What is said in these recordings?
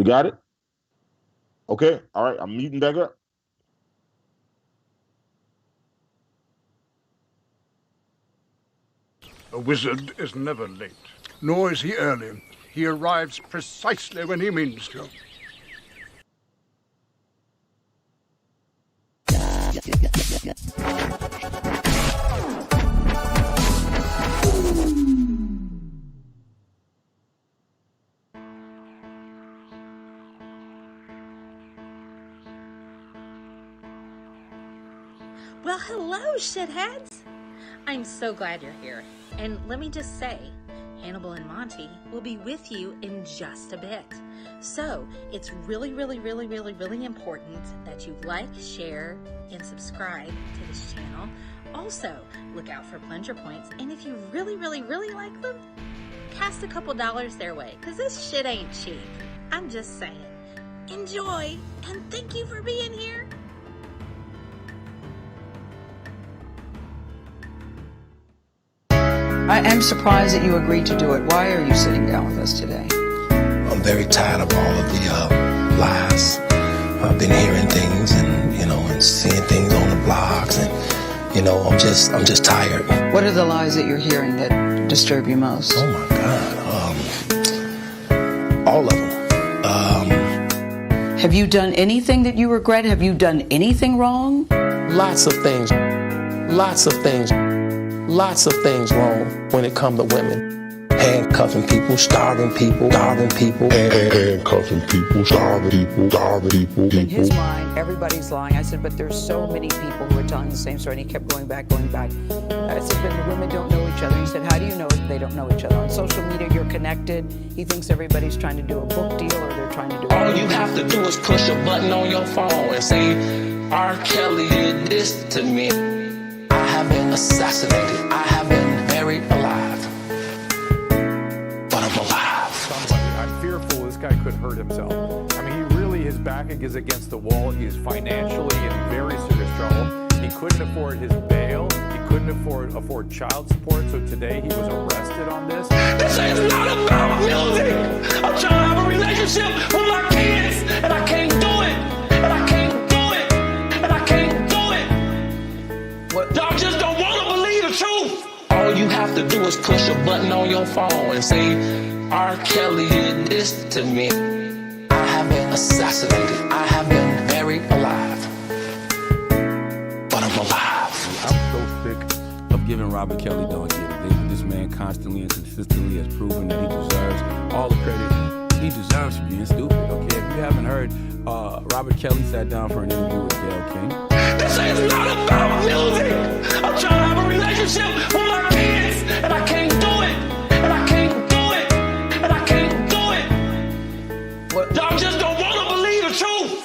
We got it? Okay. All right. I'm muting back up. A wizard is never late, nor is he early. He arrives precisely when he means to. Well, hello, shitheads! I'm so glad you're here. And let me just say, Hannibal and Monty will be with you in just a bit. So, it's really important that you like, share, and subscribe to this channel. Also, look out for plunger points. And if you really like them, cast a couple dollars their way, because this shit ain't cheap. I'm just saying. Enjoy, and thank you for being here. I am surprised that you agreed to do it. Why are you sitting down with us today? I'm very tired of all of the lies. I've been hearing things and seeing things on the blogs, and I'm just tired. What are the lies that you're hearing that disturb you most? Oh my God, all of them. Have you done anything that you regret? Have you done anything wrong? Lots of things wrong when it comes to women. Handcuffing people, starving people. Handcuffing people, starving people. In his mind, everybody's lying. I said, but there's so many people who are telling the same story. And he kept going back. I said, but the women don't know each other. He said, how do you know they don't know each other? On social media, you're connected. He thinks everybody's trying to do a book deal or they're trying to do All you have to do is push a button on your phone and say, R. Kelly did this to me. I have been assassinated. I have been buried alive. But I'm alive. Somebody, I'm fearful this guy could hurt himself. I mean, his back is against the wall. He's financially in very serious trouble. He couldn't afford his bail. He couldn't afford child support. So today he was arrested on this. This is not about music. I'm trying to have a relationship with my kids, and I can't do it. And I can't do it. And I can't do it. What? Y'all just don't want to believe the truth. All you have to do is push a button on your phone and say, R. Kelly did this to me. I have been assassinated. I have been buried alive. But I'm alive. I'm so sick of giving Robert Kelly don't get it. This man constantly and consistently has proven that he deserves all the credit he deserves for being stupid, okay? If you haven't heard, Robert Kelly sat down for an interview with Gayle King. This is not about music. I'm trying to have a relationship with my kids, and I can't do it. And I can't do it. And I can't do it. What? Y'all just don't want to believe the truth.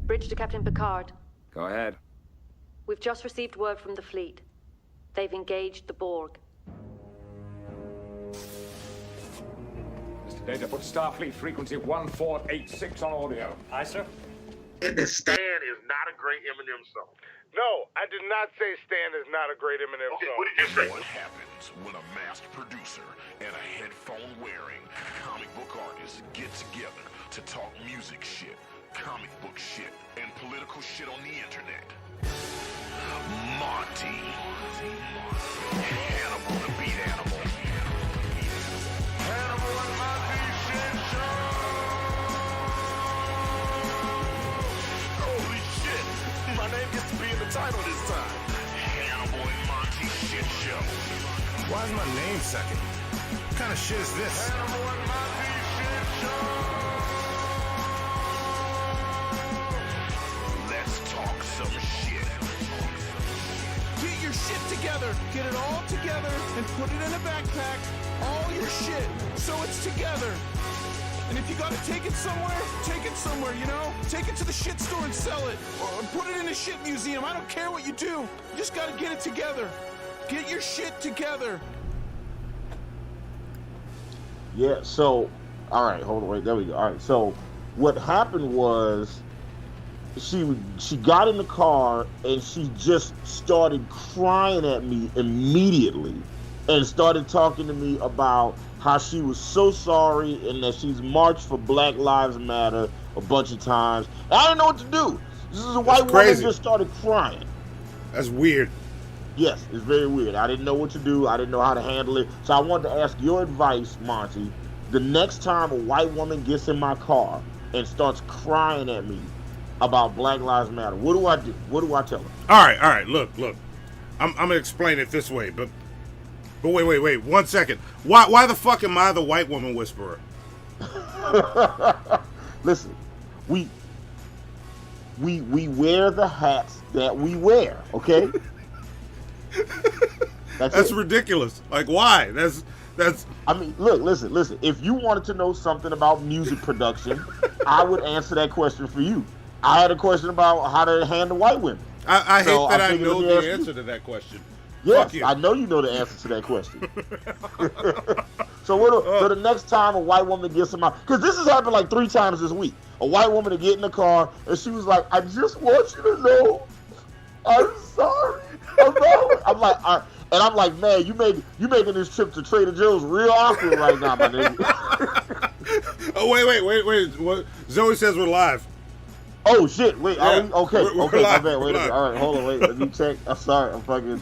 Bridge to Captain Picard. Go ahead. We've just received word from the fleet. They've engaged the Borg. Mr. Data, put Starfleet frequency 1486 on audio. Aye, sir. Stan is not a great Eminem song. No, I did not say Stan is not a great Eminem song. What did you say? What happens when a masked producer and a headphone-wearing comic book artist get together to talk music shit, comic book shit, and political shit on the internet? Monty. Hannibal the Beat Animal. Hannibal and Monty shit show. Holy shit! My name gets to be in the title this time. Hannibal and Monty shit show. Why is my name second? What kind of shit is this? Hannibal and Monty shit show. Let's talk some shit. Get your shit together. Get it all together and put it in a backpack. All your shit, so it's together. And if you gotta take it somewhere, you know? Take it to the shit store and sell it. Or put it in a shit museum. I don't care what you do. You just gotta get it together. Get your shit together. Yeah, so, all right, hold on, wait, there we go. All right, so what happened was she got in the car and she just started crying at me immediately. and started talking to me about how she was so sorry and that she's marched for Black Lives Matter a bunch of times. I didn't know what to do. This is a white woman that just started crying. That's weird. Yes, it's very weird. I didn't know what to do. I didn't know how to handle it. So I wanted to ask your advice, Monty. The next time a white woman gets in my car and starts crying at me about Black Lives Matter, what do I do? What do I tell her? All right. Look. I'm gonna explain it this way, but wait. 1 second. Why the fuck am I the white woman whisperer? Listen, we wear the hats that we wear. Okay. That's ridiculous. Like, why? That's. I mean, look, listen. If you wanted to know something about music production, I would answer that question for you. I had a question about how to handle white women. I hate that I know the answer to that question. Yes, I know you know the answer to that question. So the next time a white woman gets in my, because this has happened like 3 times this week. A white woman to get in the car and she was like, "I just want you to know, I'm sorry." I'm like, man, you making this trip to Trader Joe's real awkward right now, my nigga. Oh wait. What? Zoe says we're live. Oh shit! Wait, yeah, okay, we're okay, live, my bad. Wait a live. minute. All right, hold on, wait. Let me check. I'm sorry. I'm fucking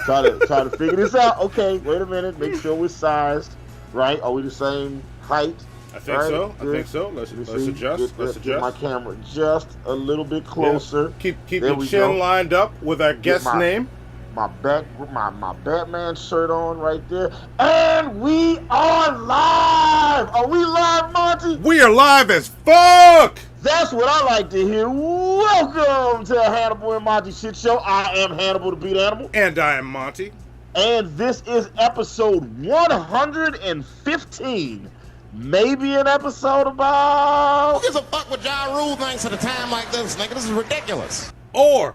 trying to figure this out. Okay, wait a minute. Make sure we're sized right. Are we the same height? I think right? so. Good. I think so. Let's adjust. Let's adjust. Get my camera just a little bit closer. Yeah. Keep your chin lined up with our guest name. My Batman shirt on right there, and we are live. Are we live, Monty? We are live as fuck. That's what I like to hear. Welcome to Hannibal and Monty Shit Show. I am Hannibal the Beat Animal. And I am Monty. And this is episode 115. Maybe an episode about... Who gives a fuck what Ja Rule thinks at a time like this, nigga? This is ridiculous. Or...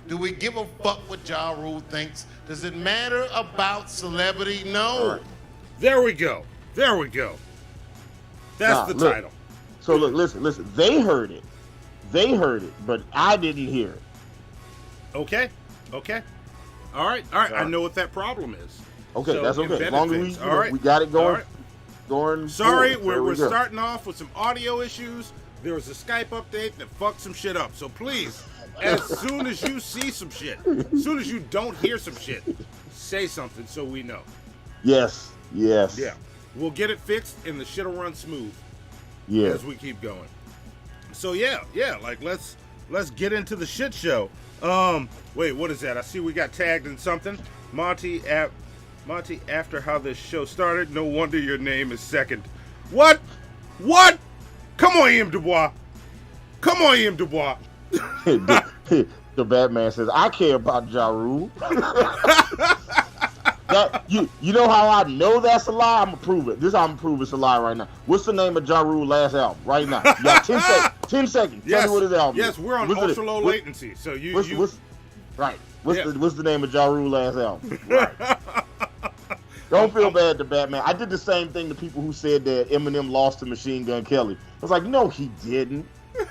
Do we give a fuck what Ja Rule thinks? Does it matter about celebrity? No. Right. There we go. That's the title. So look, listen. They heard it, but I didn't hear it. Okay. All right. I know what that problem is. Okay, so that's okay. As long as we got it going. Going. Sorry, we're starting off with some audio issues. There was a Skype update that fucked some shit up. So please, as soon as you see some shit, as soon as you don't hear some shit, say something so we know. Yes. Yeah. We'll get it fixed and the shit'll run smooth. Yeah. As we keep going. So yeah, like let's get into the shit show. Wait, what is that? I see we got tagged in something. Monty, after how this show started, no wonder your name is second. What? Come on, Ian Dubois. The Batman says, I care about Ja Rule. You know how I know that's a lie? I'm gonna prove it. This I'm gonna prove it's a lie right now. What's the name of Ja Rule's last album? Right now. You got 10 seconds. 10 seconds. Yes. Tell me what his album is. Yes, we're on ultra low latency. So What's the name of Ja Rule's last album? Right. Don't feel bad to Batman. I did the same thing to people who said that Eminem lost to Machine Gun Kelly. I was like, no, he didn't.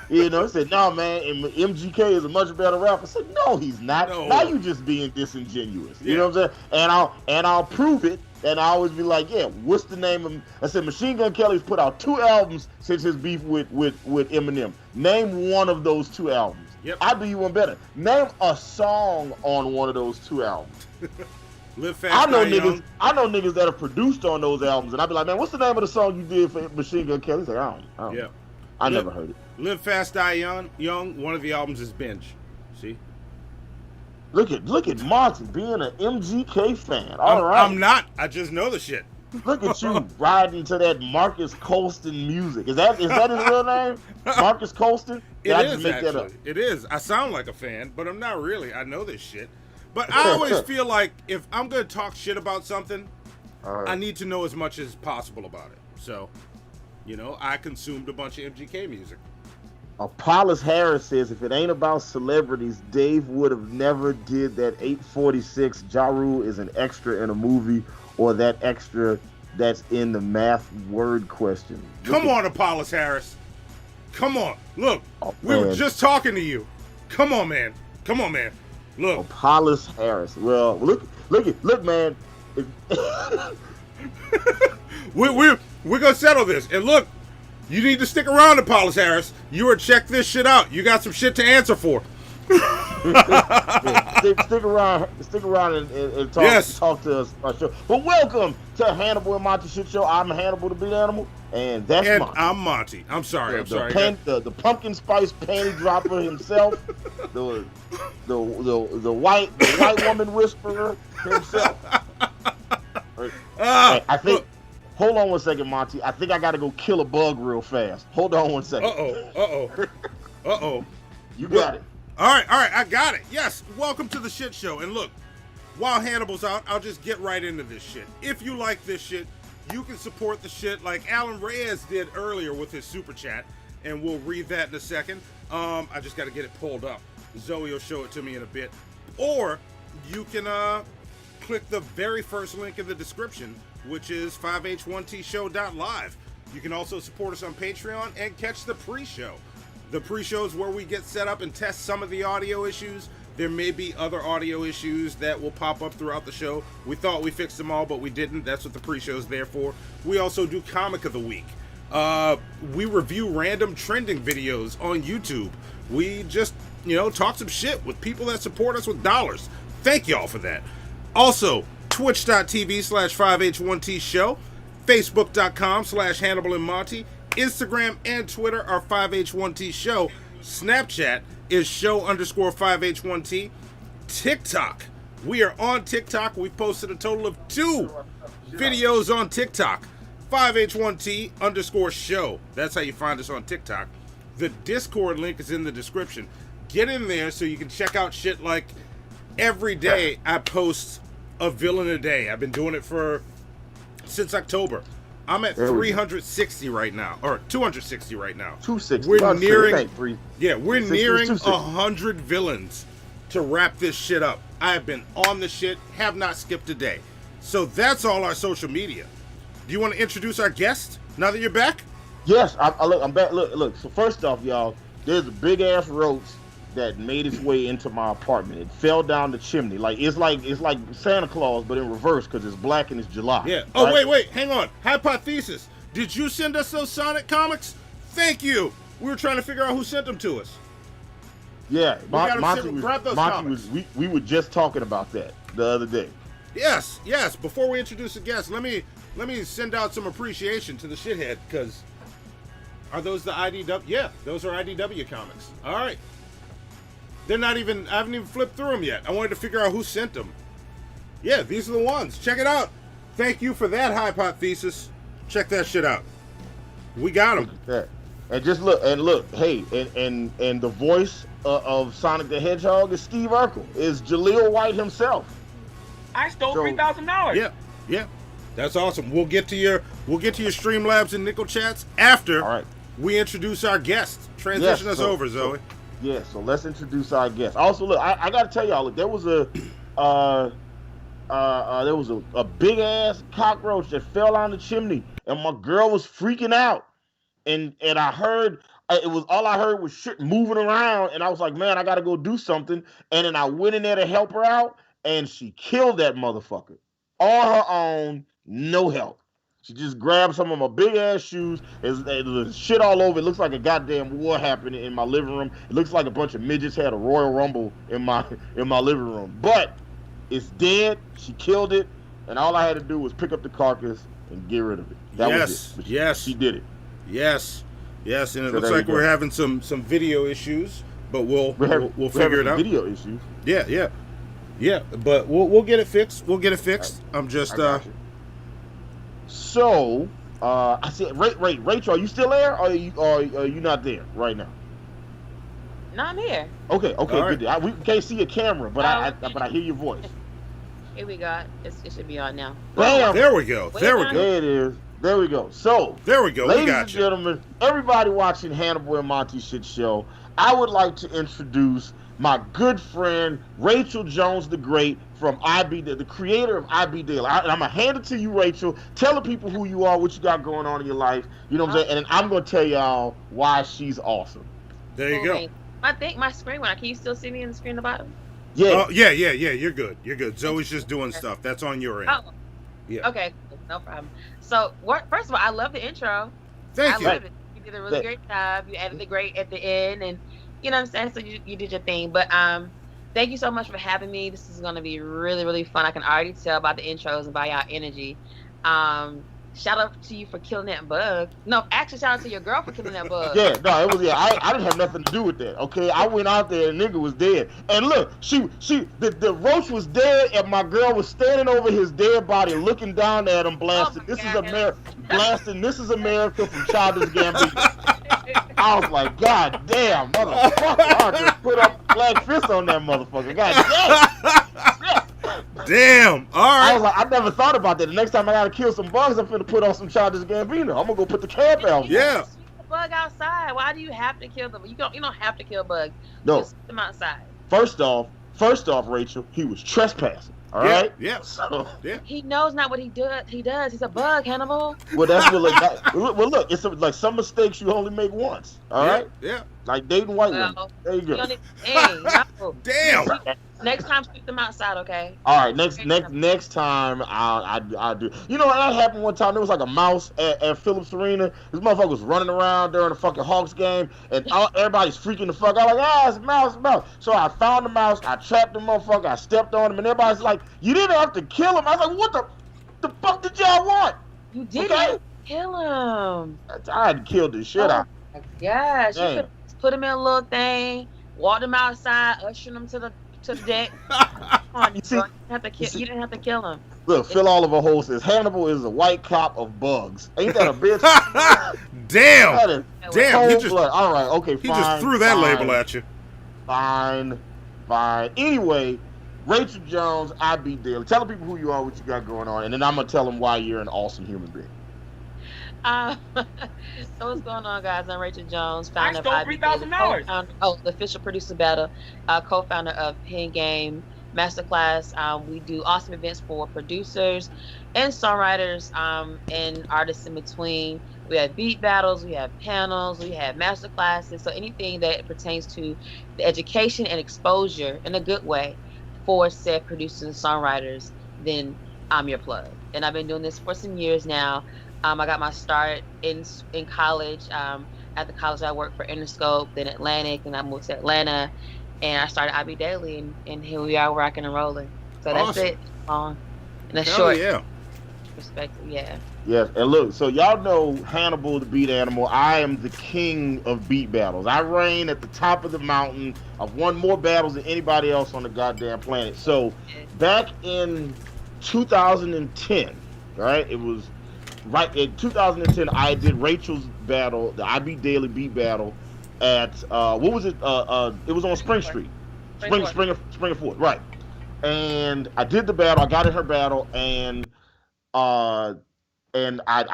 You know, I said, no, man, MGK is a much better rapper. I said, no, he's not. No. Now you just being disingenuous. You know what I'm saying? And I'll prove it. And I always be like, yeah, what's the name of... I said, Machine Gun Kelly's put out 2 albums since his beef with Eminem. Name one of those 2 albums. Yep. I'll do you one better. Name a song on one of those 2 albums. Live Fast, Die Young. I know niggas that have produced on those albums, and I'd be like, man, what's the name of the song you did for Machine Gun Kelly? He's like, I don't know. I never heard it. Live Fast, Die Young. One of the albums is Binge. See? Look at Martin being an MGK fan. All right. I'm not. I just know the shit. Look at you riding to that Marcus Colston music. Is that his real name? Marcus Colston? It is, actually. It is. I sound like a fan, but I'm not really. I know this shit. But I always feel like if I'm going to talk shit about something, I need to know as much as possible about it. So, I consumed a bunch of MGK music. Apollos Harris says, if it ain't about celebrities, Dave would have never did that 846 Ja Rule is an extra in a movie, or that extra that's in the math word question. Come on, Apollos Harris. Come on. Look, we were just talking to you. Come on, man. Look. Apollos Harris. Well, look, man. We're gonna settle this. And look, you need to stick around, Apollos Harris. You were check this shit out. You got some shit to answer for. Stick around and talk to us on our show. But welcome to Hannibal and Monty Shit Show. I'm Hannibal the Beat Animal, and that's Monty. I'm Monty. I'm sorry. The pumpkin spice panty dropper himself, the white woman whisperer himself. I think. Hold on one second, Monty. I think I gotta go kill a bug real fast. Hold on one second. Uh oh. You got it. All right, I got it. Yes, welcome to the shit show. And look, while Hannibal's out, I'll just get right into this shit. If you like this shit, you can support the shit like Alan Reyes did earlier with his super chat, and we'll read that in a second. I just got to get it pulled up. Zoe will show it to me in a bit. Or you can click the very first link in the description, which is 5h1tshow.live. You can also support us on Patreon and catch the pre-show. The pre-show is where we get set up and test some of the audio issues. There may be other audio issues that will pop up throughout the show. We thought we fixed them all, but we didn't. That's what the pre-show is there for. We also do Comic of the Week. We review random trending videos on YouTube. We just, talk some shit with people that support us with dollars. Thank y'all for that. Also, twitch.tv/5h1t show, facebook.com/Hannibal and Monty, Instagram and Twitter are 5h1t show, Snapchat is show_5h1t, TikTok, we are on TikTok. We posted a total of 2 videos on TikTok, 5h1t_show. That's how you find us on TikTok. The Discord link is in the description. Get in there so you can check out shit like every day I post a villain a day. I've been doing it since October. I'm at 360 right now, or 260 right now. 260. We're nearing 260. 100 villains to wrap this shit up. I have been on the shit, have not skipped a day. So that's all our social media. Do you want to introduce our guest now that you're back? Yes, I'm back. Look. So first off, y'all, there's a big ass roach that made its way into my apartment. It fell down the chimney. It's like Santa Claus, but in reverse because it's black and it's July. Yeah. Oh, right? wait. Hang on. Hypothesis. Did you send us those Sonic comics? Thank you. We were trying to figure out who sent them to us. Yeah. Monty was. We were just talking about that the other day. Yes. Before we introduce the guest, let me send out some appreciation to the shithead, because are those the IDW? Yeah, those are IDW comics. All right. They're not even, I haven't even flipped through them yet. I wanted to figure out who sent them. Yeah, these are the ones. Check it out. Thank you for that hypothesis. Check that shit out. We got them. And just look, hey, and the voice of Sonic the Hedgehog is Steve Urkel, is Jaleel White himself. I stole $3,000. Yeah. That's awesome. We'll get to your Streamlabs and Nickel Chats after we introduce our guest. Transition us over, Zoe. Yeah, so let's introduce our guest. Also, look, I gotta tell y'all, look, there was a big ass cockroach that fell down the chimney, and my girl was freaking out, and I heard all I heard was shit moving around, and I was like, man, I gotta go do something, and then I went in there to help her out, and she killed that motherfucker on her own, no help. She just grabbed some of my big ass shoes. There's shit all over. It looks like a goddamn war happening in my living room. It looks like a bunch of midgets had a Royal Rumble in my living room. But it's dead. She killed it, and all I had to do was pick up the carcass and get rid of it. That was it. Yes. She did it. Yes. And it looks like we're having some video issues, but we'll figure it out. Video issues. Yeah. But we'll get it fixed. I'm just. So, I said, Raychel, are you still there, or are you not there right now? No, I'm here. Okay, right. Good. We can't see your camera, but I hear your voice. Here we go. It should be on now. Bam! There we go. There it is. There we go. So, there we go. Ladies and gentlemen, everybody watching Hannibal and Monty Shit Show, I would like to introduce my good friend Raychel Jones the Great from the creator of IB Daily. I'm gonna hand it to you, Raychel. Tell the people who you are, what you got going on in your life. You know what I'm saying? And then I'm gonna tell y'all why she's awesome. There you go. I think my screen went. Can you still see me in the screen at the bottom? Yeah. Yeah. You're good. You're good. Zoe's just doing stuff. That's on your end. Oh, Yeah. okay, no problem. So, first of all, I love the intro. Thank you. I love it. You did a really great job. You added the great at the end, and you know what I'm saying. So you did your thing. But thank you so much for having me. This is gonna be really, really fun. I can already tell by the intros and by y'all energy. Shout out to you for killing that bug. No, actually, shout out to your girl for killing that bug. Yeah, no, it was I didn't have nothing to do with that. Okay, I went out there and nigga was dead. And look, the roach was dead, and my girl was standing over his dead body, looking down at him, blasting. This is America, blasting. This is America from Childish Gambino. I was like, God damn, motherfucker! I just put up flag fist on that motherfucker. God damn. Damn. All right. I was like, I never thought about that. The next time I gotta kill some bugs, I'm finna put on some Childish Gambino. I'm gonna go put the camp album. Yeah. The bug outside. Why do you have to kill them? You don't have to kill bugs. No. Just put them outside. First off, Rachel, he was trespassing. All right. Yeah. So, yeah. He knows not what he does. He's a bug, Hannibal. Well, that's what. Look, it's like some mistakes you only make once. All right. Yeah. Like dating white women. There you go. Damn. Next time, shoot them outside, okay? All right. Next time, I'll do. You know that happened one time. There was like a mouse at Phillips Arena. This motherfucker was running around during the fucking Hawks game, and everybody's freaking the fuck out. Like, it's a mouse. So I found the mouse. I trapped the motherfucker. I stepped on him, and everybody's like, "You didn't have to kill him." I was like, "What the fuck did y'all want?" You didn't kill him. I had killed the shit out. My gosh, you could put him in a little thing, walk him outside, usher him to the deck. Come on, you didn't have to kill him. Look, Phil Oliver Hole says Hannibal is a white cop of bugs. Ain't that a bitch? Damn. Damn. He just, all right. Okay. He just threw that label at you. Fine. Anyway, Raychel Jones, I Be Daily. Tell the people who you are, what you got going on, and then I'm gonna tell them why you're an awesome human being. So what's going on, guys? I'm Raychel Jones, founder of $3,000. The official producer battle, co-founder of Pen Game Masterclass. We do awesome events for producers and songwriters and artists in between. We have beat battles, we have panels, we have masterclasses. So anything that pertains to the education and exposure in a good way for said producers and songwriters, then I'm your plug. And I've been doing this for some years now. I got my start in college. At the college I worked for Interscope, then Atlantic, and I moved to Atlanta, and I started I Be Daily, and here we are rocking and rolling. So that's it. In a short perspective, yeah. Yes, and look, so y'all know Hannibal the Beat Animal. I am the king of beat battles. I reign at the top of the mountain. I've won more battles than anybody else on the goddamn planet. So back in 2010, right? It was right in 2010. I did Rachel's battle, the I Be Daily beat battle at what was it? It was on Spring Street, Spring and Ford, right? And I did the battle. I got in her battle, and I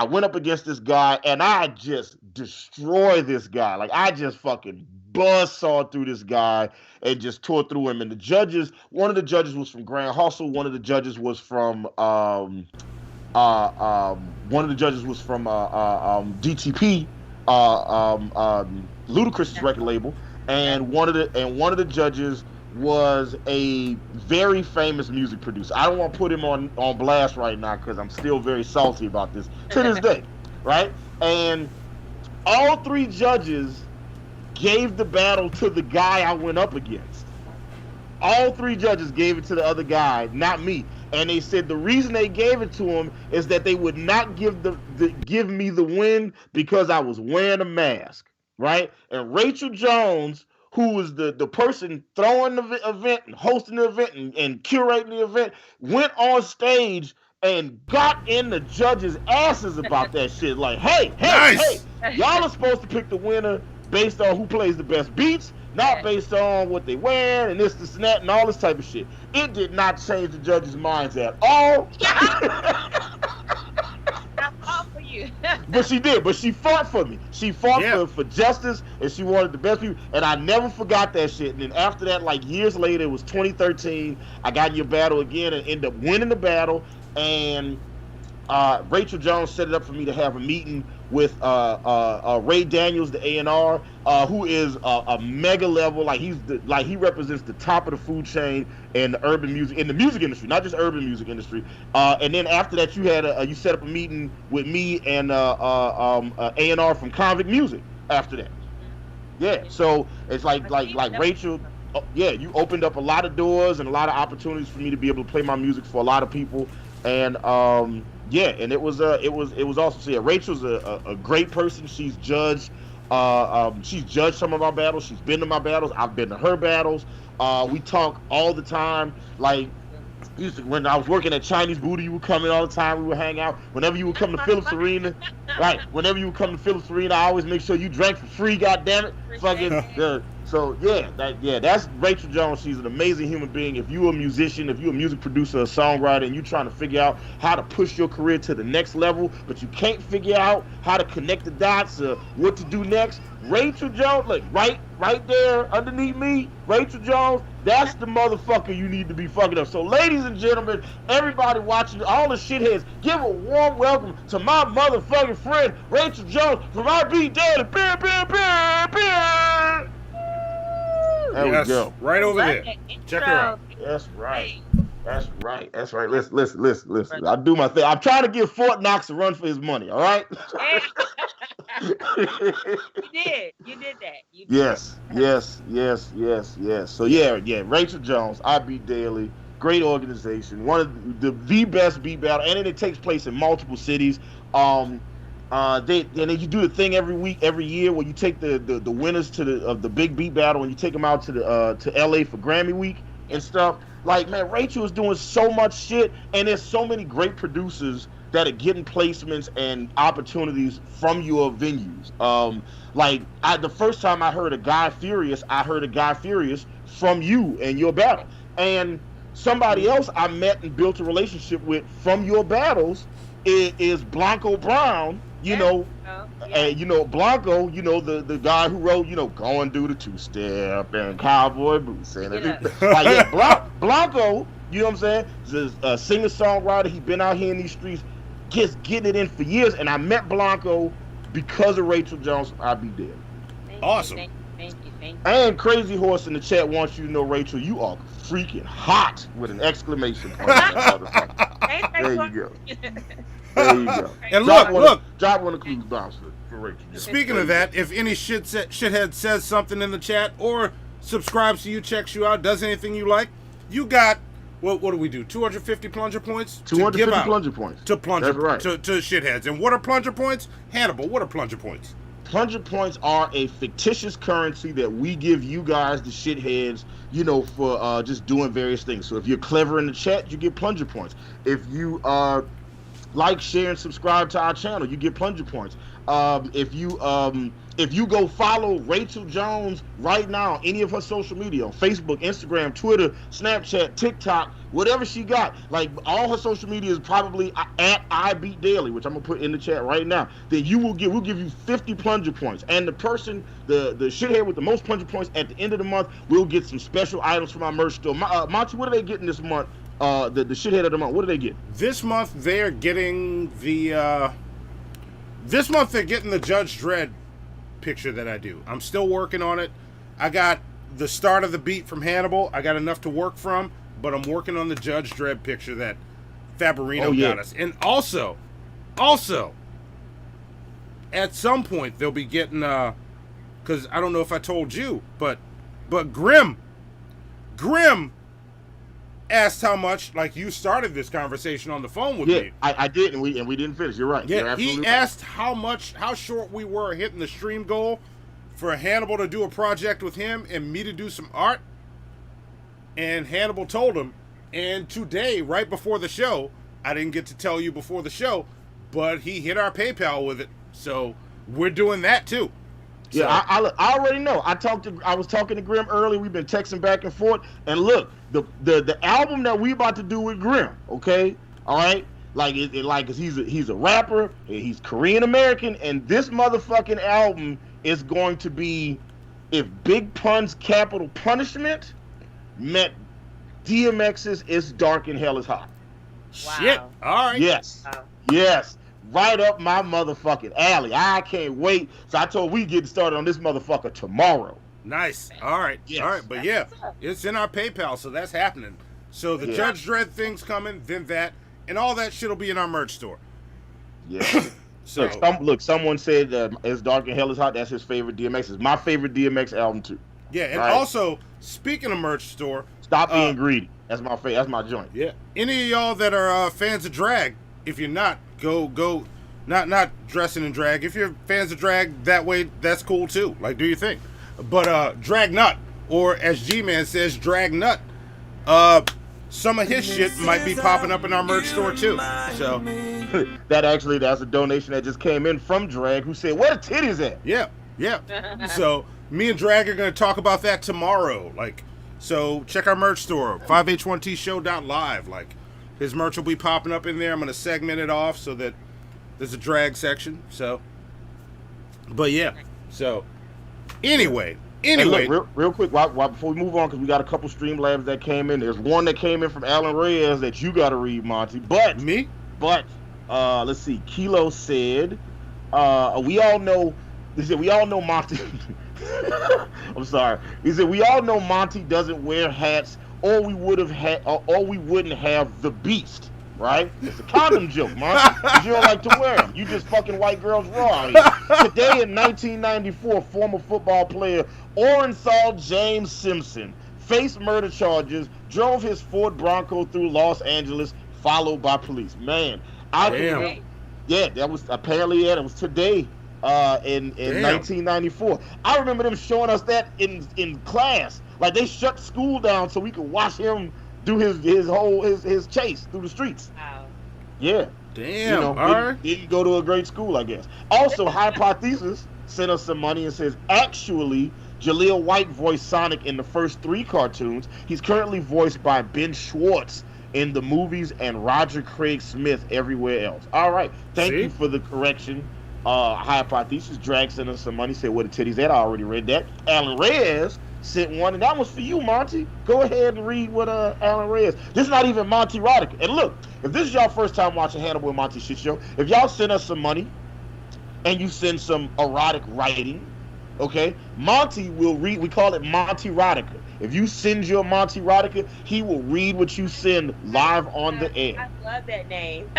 went up against this guy, and I just destroyed this guy. Like, I just fucking buzzsawed through this guy and just tore through him. And the judges, one of the judges was from Grand Hustle, one of the judges was from DTP, Ludacris's record label, and one of the judges was a very famous music producer. I don't want to put him on blast right now because I'm still very salty about this to this day, right? And all three judges gave the battle to the guy I went up against. All three judges gave it to the other guy, not me. And they said the reason they gave it to him is that they would not give me the win because I was wearing a mask, right? And Raychel Jones, who was the person throwing the event and hosting the event and curating the event, went on stage and got in the judges' asses about that shit. Like, hey, y'all are supposed to pick the winner based on who plays the best beats, not based on what they wear and this, and that, and all this type of shit. It did not change the judges' minds at all. For you. But she did. But she fought for me. She fought for justice, and she wanted the best people. And I never forgot that shit. And then after that, like years later, it was 2013. I got in your battle again and ended up winning the battle. And Raychel Jones set it up for me to have a meeting with Ray Daniels, the A&R, who is a mega level. Like he represents the top of the food chain in the urban music, in the music industry, not just urban music industry. And then after that, you had you set up a meeting with me and A&R from Convict Music. After that, yeah. So it's like Raychel. Yeah, you opened up a lot of doors and a lot of opportunities for me to be able to play my music for a lot of people. And yeah, and it was awesome. So yeah, Rachel's a great person. She's judged some of our battles. She's been to my battles. I've been to her battles. We talk all the time. Like, when I was working at Chinese Booty, you would come in all the time. We would hang out. Whenever you would come to Phillips Arena, right? Whenever you would come to Phillips Arena, I always make sure you drank for free. Goddamn it, fucking. So yeah, that's Raychel Jones. She's an amazing human being. If you're a musician, if you're a music producer, a songwriter, and you're trying to figure out how to push your career to the next level, but you can't figure out how to connect the dots or what to do next, Raychel Jones, like right there underneath me, Raychel Jones, that's the motherfucker you need to be fucking up. So ladies and gentlemen, everybody watching, all the shitheads, give a warm welcome to my motherfucking friend, Raychel Jones from I Beat Daddy. There we go. Right over there. Check her out. That's right. That's right. That's right. Listen. I do my thing. I'm trying to give Fort Knox a run for his money. All right. You did that. Yes. So yeah. Raychel Jones, I Beat Daily, great organization, one of the best beat battle, and it takes place in multiple cities. Then you do the thing every year where you take the winners of the big beat battle and you take them out to LA for Grammy week and stuff. Like, man, Raychel is doing so much shit, and there's so many great producers that are getting placements and opportunities from your venues. The first time I heard a Guy Furious from you and your battle, and somebody else I met and built a relationship with from your battles is Blanco Brown. And Blanco, the guy who wrote, Go and Do the Two-Step and Cowboy Boots. And Blanco, you know what I'm saying? He's a singer-songwriter. He's been out here in these streets, just getting it in for years. And I met Blanco because of Raychel Jones. I'll be there. Awesome. Thank you. And Crazy Horse in the chat wants you to know, Raychel, you are freaking hot with an exclamation point. There you go. There you go. And look. Drop one of the clues bombs for Raychel. Speaking of that, if any shithead says something in the chat or subscribes to you, checks you out, does anything you like, you got, what do we do? 250 plunger points? 250 plunger points. To plunger. That's right. To shitheads. And what are plunger points? Hannibal, what are plunger points? Plunger points are a fictitious currency that we give you guys, the shitheads, for just doing various things. So if you're clever in the chat, you get plunger points. If you like, share, and subscribe to our channel, you get plunger points. If you go follow Raychel Jones right now, any of her social media, on Facebook, Instagram, Twitter, Snapchat, TikTok, whatever she got, like all her social media is probably at I Beat Daily, which I'm gonna put in the chat right now. Then we'll give you 50 plunger points, and the person, the shithead with the most plunger points at the end of the month, will get some special items from our merch store. Monty, what are they getting this month? The shithead of the month, what do they get? This month they're getting the Judge Dredd picture that I do. I'm still working on it. I got the start of the beat from Hannibal. I got enough to work from, but I'm working on the Judge Dredd picture that Fabarino got us. And also, at some point they'll be getting because I don't know if I told you, but Grim asked how much, like, you started this conversation on the phone with me. I did, and we didn't finish. You're right. Yeah, he asked how short we were hitting the stream goal for Hannibal to do a project with him and me to do some art. And Hannibal told him. And today, right before the show, I didn't get to tell you before the show, but he hit our PayPal with it. So we're doing that too. Yeah, I already know. I was talking to Grim earlier. We've been texting back and forth. And look, the album that we about to do with Grim, okay, all right, cause he's a rapper, he's Korean American, and this motherfucking album is going to be if Big Pun's Capital Punishment met DMX's It's Dark and Hell is Hot. Wow. Shit. All right. Yes. Wow. Yes. right up my motherfucking alley. I can't wait. So I told we getting started on this motherfucker tomorrow. Nice. All right. Yes. All right. But yeah, it's in our PayPal, so that's happening. So the Judge Dredd thing's coming, then that, and all that shit will be in our merch store. Yeah. So look, someone said As Dark and Hell is Hot. That's his favorite DMX. It's my favorite DMX album too. Yeah, and also speaking of merch store, stop being greedy. That's my favorite. That's my joint. Yeah. Any of y'all that are fans of drag, if you're not, go. Not dressing in drag. If you're fans of drag that way, that's cool too. Like, do your thing. But Drag Nut, or as G-Man says, Drag Nut. Some of his shit might be popping up in our merch store too. So that's a donation that just came in from Drag, who said, "Where the titties at?" Yeah. So me and Drag are gonna talk about that tomorrow. Like, so check our merch store, 5h1tshow.live. Like, his merch will be popping up in there. I'm gonna segment it off so that there's a drag section. So, but yeah. So anyway. Hey, look, real quick, before we move on, because we got a couple Streamlabs that came in. There's one that came in from Alan Reyes that you got to read, Monty. But let's see. Kilo said, we all know. He said we all know Monty. I'm sorry. He said we all know Monty doesn't wear hats, or we wouldn't have the Beast. Right? It's a condom joke, Monty. Because you don't like to wear them. You just fucking white girls raw. Today in 1994, former football player Orenthal James Simpson faced murder charges, drove his Ford Bronco through Los Angeles, followed by police. Man, that was apparently it was today in 1994. I remember them showing us that in class. Like, they shut school down so we could watch him do his chase through the streets. Wow. Yeah. Damn. Didn't go to a great school, I guess. Also, Hypothesis sent us some money and says, actually, Jaleel White voiced Sonic in the first 3 cartoons. He's currently voiced by Ben Schwartz in the movies and Roger Craig Smith everywhere else. All right. Thank you for the correction. Hypothesis Drag sent us some money, said where the titties at. I already read that. Alan Reyes sent one, and that was for you, Monty. Go ahead and read what Alan Reyes. This is not even Monty erotica. And look, if this is y'all first time watching Hannibal and Monty Shit Show, if y'all send us some money and you send some erotic writing, okay, Monty will read. We call it Monty erotica. If you send your Monty erotica, he will read what you send live on the air. I love that name.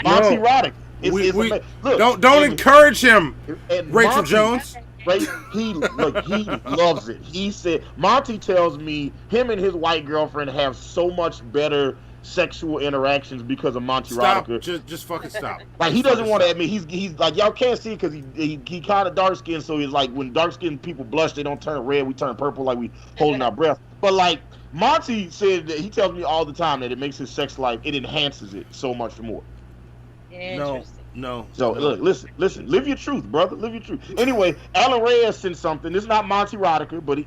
Monty erotica. Look, don't encourage him, Raychel Jones. Right? He loves it. He said, Monty tells me him and his white girlfriend have so much better sexual interactions because of Monty erotica. Just fucking stop. Like, he doesn't want to admit he's like, y'all can't see because he kind of dark skinned, so he's like, when dark skinned people blush, they don't turn red, we turn purple, like we holding our breath. But like, Monty said that he tells me all the time that it makes his sex life, it enhances it so much more. No. So look, listen. Live your truth, brother. Live your truth. Anyway, Alan Reyes sent something. It's not Monty erotica, but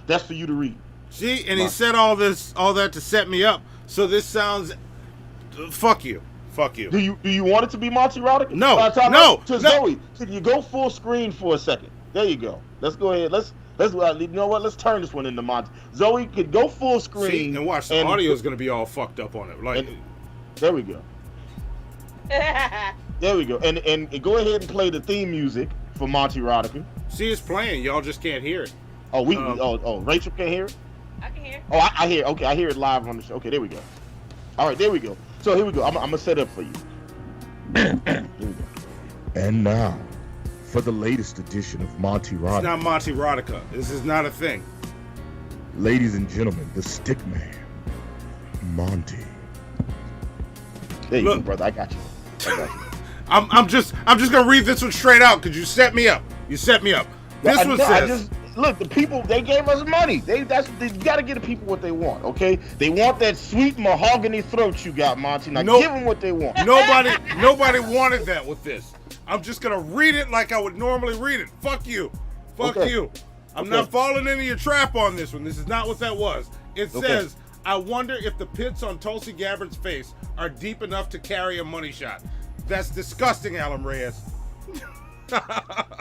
that's for you to read. See, and he said all that to set me up. So this sounds, fuck you. Do you want it to be Monty erotica? No. Zoe, can you go full screen for a second? There you go. Let's go ahead. Let's you know what? Let's turn this one into Monty. Zoe could go full screen. See, and watch. The audio is gonna be all fucked up on it. Like, there we go. There we go. And go ahead and play the theme music for Monty erotica. See, it's playing. Y'all just can't hear it. Oh, Rachel can't hear it? I can hear. Oh, I hear. Okay, I hear it live on the show. Okay, there we go. All right, there we go. So here we go. I'm gonna set up for you. Here we go. And now, for the latest edition of Monty erotica. It's not Monty erotica. This is not a thing. Ladies and gentlemen, the stick man, Monty. There you go, brother. I got you. I'm just gonna read this one straight out because you set me up. This one says, look, the people, they gave us money. They gotta give the people what they want, okay? They want that sweet mahogany throat you got, Monty. Now give them what they want. Nobody wanted that with this. I'm just gonna read it like I would normally read it. Fuck you. I'm not falling into your trap on this one. This is not what that was. It says, I wonder if the pits on Tulsi Gabbard's face are deep enough to carry a money shot. That's disgusting, Alan Reyes.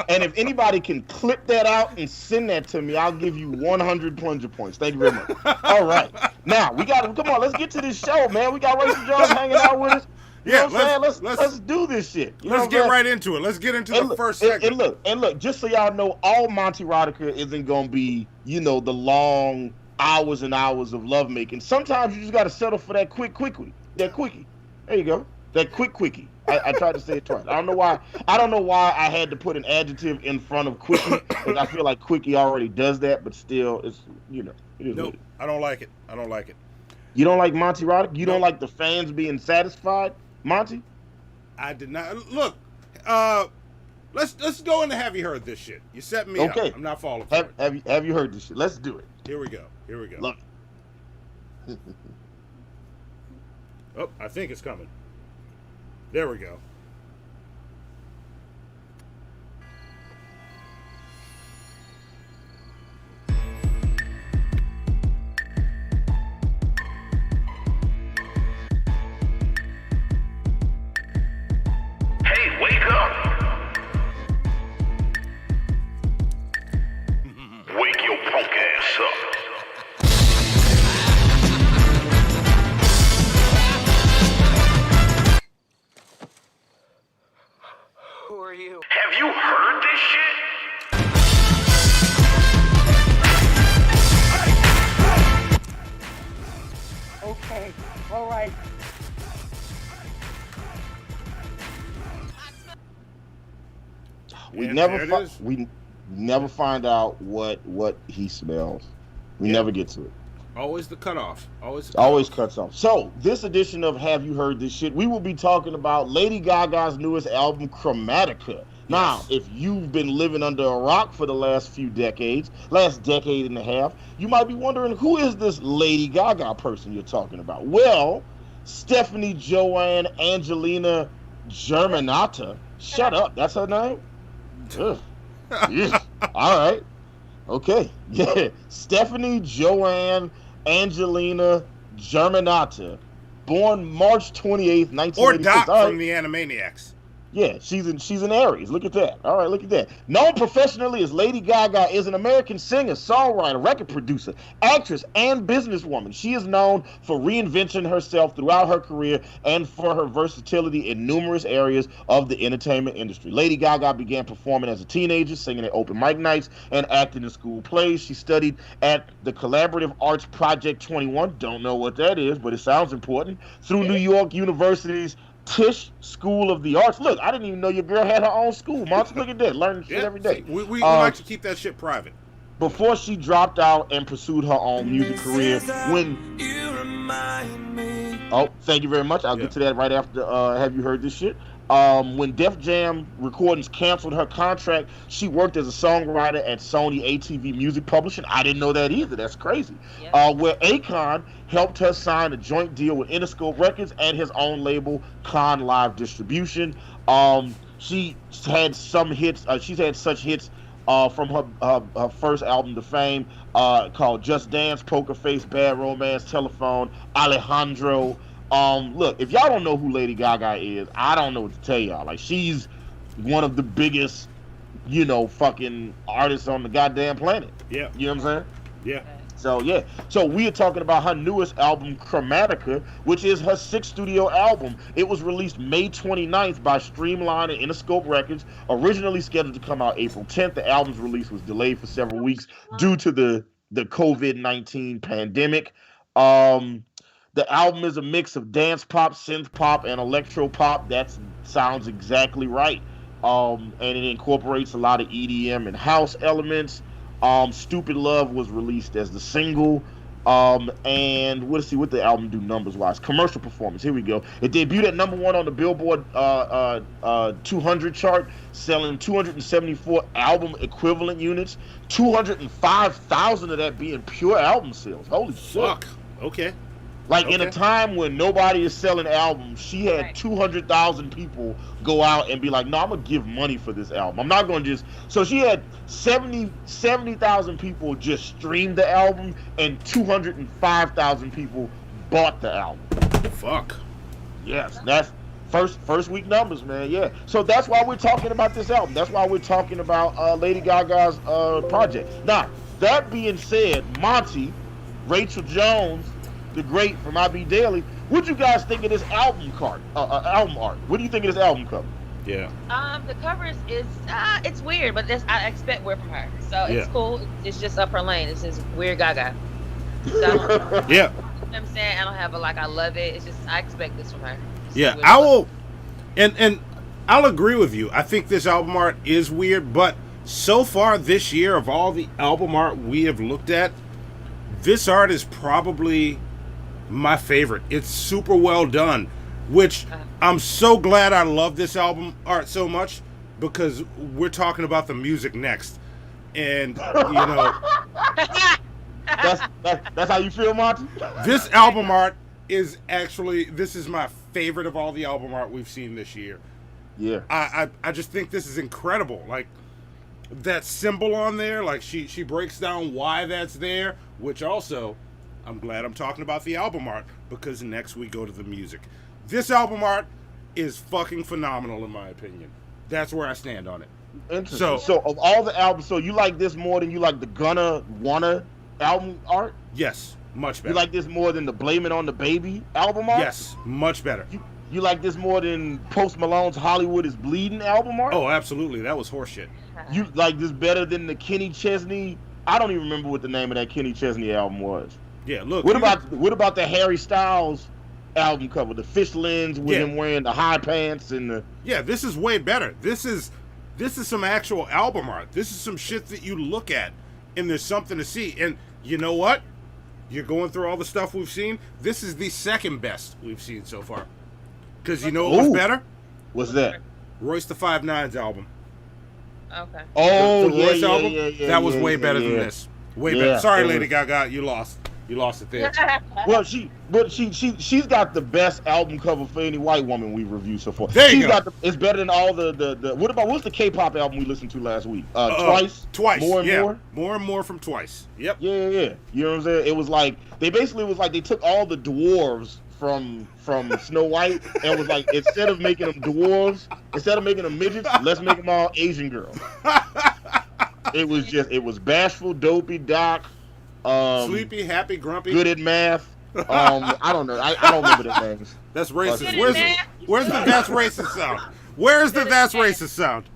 And if anybody can clip that out and send that to me, I'll give you 100 plunger points. Thank you very much. All right. Now, come on, let's get to this show, man. We got Raychel Jones hanging out with us. You know what I'm saying? Let's do this shit. You know let's get right into it. Let's get into the first segment. And look, just so y'all know, all Monty erotica isn't gonna be, the long hours and hours of lovemaking. Sometimes you just gotta settle for that quickie. That quickie. There you go. That quickie. I tried to say it twice. I don't know why I had to put an adjective in front of quickie, because I feel like quickie already does that, but still, it's it is. Nope, I don't like it. You don't like Monty erotica? You don't like the fans being satisfied, Monty? I did not. Look, let's go into Have You Heard This Shit? You set me up. I'm not falling for it. Have you heard this shit? Let's do it. Here we go. Look. Oh, I think it's coming. There we go. Hey, wake up! Wake your punk ass up. Who are you? Have you heard this shit? Okay, all right. We never find out what he smells. We never get to it. Always the cutoff. Always cuts off. So, this edition of Have You Heard This Shit, we will be talking about Lady Gaga's newest album, Chromatica. Now, if you've been living under a rock for the last decade and a half, you might be wondering, who is this Lady Gaga person you're talking about? Well, Stephanie Joanne Angelina Germanata. Shut up, that's her name? Ugh. Yeah. All right. Okay. Yeah. Stephanie Joanne Angelina Germanata, born March 28th, 1986. Or Doc from the Animaniacs. Yeah, she's an Aries. Look at that. All right, look at that. Known professionally as Lady Gaga, is an American singer, songwriter, record producer, actress, and businesswoman. She is known for reinventing herself throughout her career and for her versatility in numerous areas of the entertainment industry. Lady Gaga began performing as a teenager, singing at open mic nights and acting in school plays. She studied at the Collaborative Arts Project 21. Don't know what that is, but it sounds important. Through New York University's Tisch School of the Arts. Look, I didn't even know your girl had her own school. Monty, look at that. Learning shit every day. We like to keep that shit private. Before she dropped out and pursued her own music career, Oh, thank you very much. I'll get to that right after Have You Heard This Shit? When Def Jam Recordings canceled her contract, she worked as a songwriter at Sony ATV Music Publishing. I didn't know that either. That's crazy. Where Akon helped her sign a joint deal with Interscope Records and his own label, Con Live Distribution. She had some hits. She's had such hits from her first album to fame, called Just Dance, Poker Face, Bad Romance, Telephone, Alejandro. Look, if y'all don't know who Lady Gaga is, I don't know what to tell y'all. Like, she's one of the biggest, fucking artists on the goddamn planet. Yeah. You know what I'm saying? Yeah. So we are talking about her newest album, Chromatica, which is her 6th studio album. It was released May 29th by Streamline and Interscope Records. Originally scheduled to come out April 10th, the album's release was delayed for several weeks due to the COVID-19 pandemic. The album is a mix of dance pop, synth pop, and electro pop. That sounds exactly right. And it incorporates a lot of EDM and house elements. Stupid Love was released as the single. And let's see what the album do numbers-wise. Commercial performance, here we go. It debuted at #1 on the Billboard 200 chart, selling 274 album equivalent units, 205,000 of that being pure album sales. Holy shit. Fuck. Okay. In a time when nobody is selling albums, she had 200,000 people go out and be like, no, I'm going to give money for this album. I'm not going to just... So she had 70,000 people just streamed the album, and 205,000 people bought the album. Fuck. Yes, that's first week numbers, man. Yeah. So that's why we're talking about this album. That's why we're talking about Lady Gaga's project. Now, that being said, Monty, Raychel Jones, the great from IB Daily, What you guys think of this album album art? What do you think of this album cover? Yeah. The cover is it's weird, but I expect weird from her, so it's cool. It's just up her lane. It's just weird Gaga. So Yeah. You know what I'm saying? I don't have I love it. It's just I expect this from her. Yeah, I will, and I'll agree with you. I think this album art is weird, but so far this year, of all the album art we have looked at, this art is probably my favorite. It's super well done, which I'm so glad I love this album art so much, because we're talking about the music next. And, that's how you feel, Monty? This album art is this is my favorite of all the album art we've seen this year. Yeah. I just think this is incredible. Like, that symbol on there, like she breaks down why that's there, which also, I'm glad I'm talking about the album art, because next we go to the music. This album art is fucking phenomenal in my opinion. That's where I stand on it. Interesting. So of all the albums, so you like this more than you like the Gunna Wanna album art? Yes, much better. You like this more than the Blame It on the Baby album art? Yes, much better. You like this more than Post Malone's Hollywood is Bleeding album art? Oh, absolutely. That was horseshit. You like this better than the Kenny Chesney? I don't even remember what the name of that Kenny Chesney album was. Yeah, look. What about the Harry Styles album cover, the fish lens with him wearing the high pants and the... Yeah, this is way better. This is some actual album art. This is some shit that you look at and there's something to see. And you know what? You're going through all the stuff we've seen. This is the second best we've seen so far. Because you know what was better? What's that? Royce the 5'9's album. Okay. Oh, the Royce album? yeah. That was way better than this. Way better. Sorry, Lady Gaga, you lost. You lost it there. Well, she's got the best album cover for any white woman we've reviewed so far. There you go. It's better than all the what's the K-pop album we listened to last week? Twice. More and more. More and more from Twice. Yep. Yeah. You know what I'm saying? It was like they took all the dwarves from Snow White and was like, instead of making them dwarves, instead of making them midgets, let's make them all Asian girls. It was bashful, dopey, Doc. Sleepy, happy, grumpy, good at math. I don't know. I don't remember their names. That's racist. Where's the that's racist sound? Where's the that's racist sound?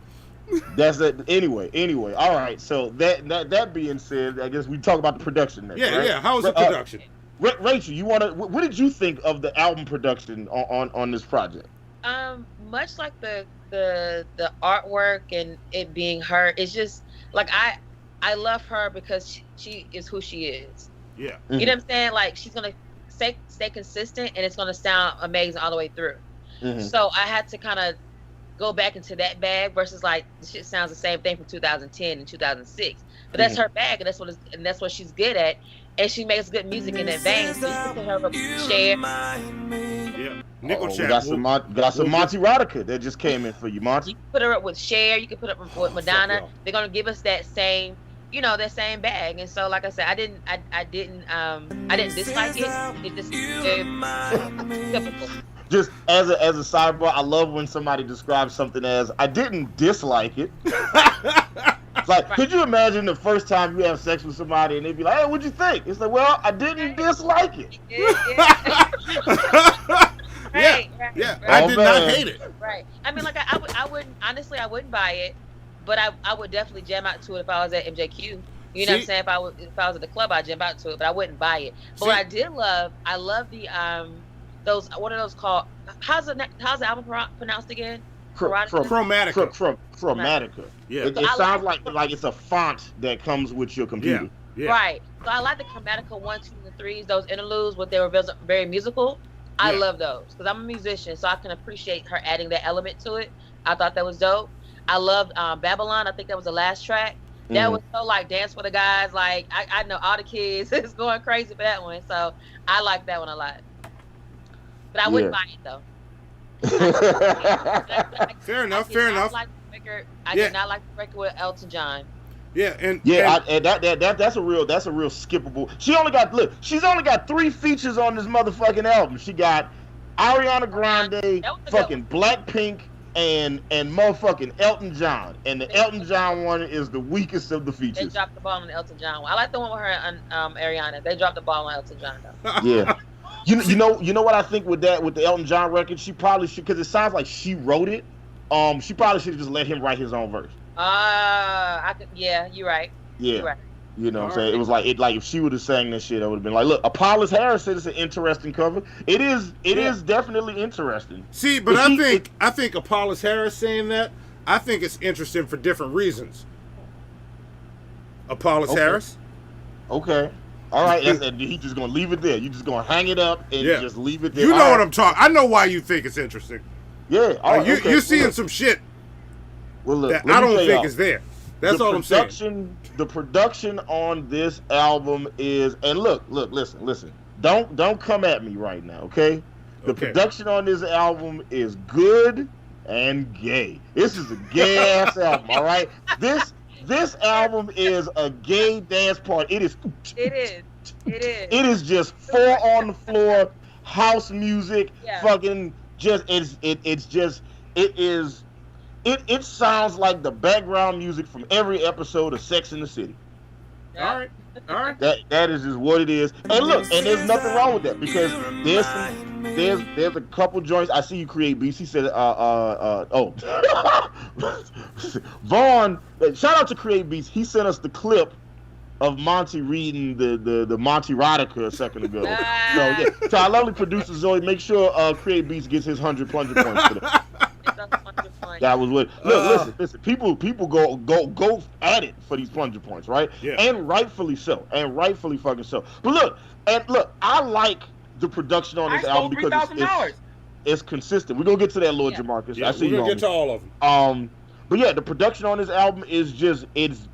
That's it. Anyway. All right. So that being said, I guess we talk about the production next. Yeah, right? yeah. How was the production? Rachel, what did you think of the album production on this project? Much like the artwork and it being her, it's just like I love her because she is who she is. Yeah. Mm-hmm. You know what I'm saying? Like, she's gonna stay consistent and it's gonna sound amazing all the way through. Mm-hmm. So I had to kind of go back into that bag versus like the shit sounds the same thing from 2010 and 2006. But that's her bag, and that's what she's good at, and she makes good music in that vein. So you can her share. Yeah. Nickel chat. Got some Monty erotica that just came in for you, Monty. You can put her up with Cher. You can put her up with Madonna. They're gonna give us that same, that same bag. And so, like I said, I didn't dislike it. It just typical. Just as a sidebar, I love when somebody describes something as I didn't dislike it. It's like, could you imagine the first time you have sex with somebody and they'd be like, "Hey, what'd you think?" It's like, "Well, I didn't dislike it." Right. I did not hate it. Right. I mean, like I wouldn't honestly, I wouldn't buy it, but I would definitely jam out to it if I was at MJQ. You know what I'm saying? If I was at the club, I'd jam out to it, but I wouldn't buy it. But what I did love, I love the those, what are those called? How's the album pronounced again? Chromatica. Chromatica. Yeah. It sounds like it's a font that comes with your computer. Yeah. Right. So I like the Chromatica 1, 2, and 3s, those interludes, where they were very musical. I love those because I'm a musician, so I can appreciate her adding that element to it. I thought that was dope. I loved Babylon. I think that was the last track. That was so like dance for the guys. Like I know all the kids is going crazy for that one, so I like that one a lot. But I wouldn't buy it though. Fair enough. I did not like the record with Elton John. Yeah, that's a real skippable. She's only got 3 features on this motherfucking album. She got Ariana Grande, fucking Blackpink, and motherfucking Elton John. And the Elton John one is the weakest of the features. They dropped the ball on the Elton John one. I like the one with her and Ariana. They dropped the ball on Elton John though. Yeah. You know what I think with the Elton John record, she probably should, because it sounds like she wrote it. She probably should have just let him write his own verse. Yeah, you're right. Yeah. You're right. You know what I'm saying? It was like if she would have sang this shit, I would have been like, look, Apollos Harris said it's an interesting cover. It is definitely interesting. See, but I think Apollos Harris saying that, I think it's interesting for different reasons. Apollos Harris. Okay. All right. He's just gonna leave it there. You just gonna hang it up and just leave it there. You know what I'm talking. I know why you think it's interesting. Yeah. You're seeing some shit that I don't think is there. That's all I'm saying. The production on this album is, and look, listen. Don't come at me right now, okay? The production on this album is good and gay. This is a gay ass album, all right? This album is a gay dance party. It is. It is just four on the floor house music. Yeah. Fucking just it sounds like the background music from every episode of Sex and the City. All right. That is just what it is. And look, and there's nothing wrong with that, because there's a couple joints. I see you create beats. He said Vaughn, shout out to Create Beats. He sent us the clip of Monty reading the Monty erotica a second ago. To our lovely producer Zoe, make sure Create Beats gets his 100 plunger points for that. That was what. Look, listen. People go at it for these plunger points, right? Yeah. And rightfully so, and rightfully fucking so. But look, I like the production on this album because it's consistent. We're gonna get to that, Lord Jamarcus. Yeah, I see we're gonna you get to all of them. But yeah, the production on this album is just it's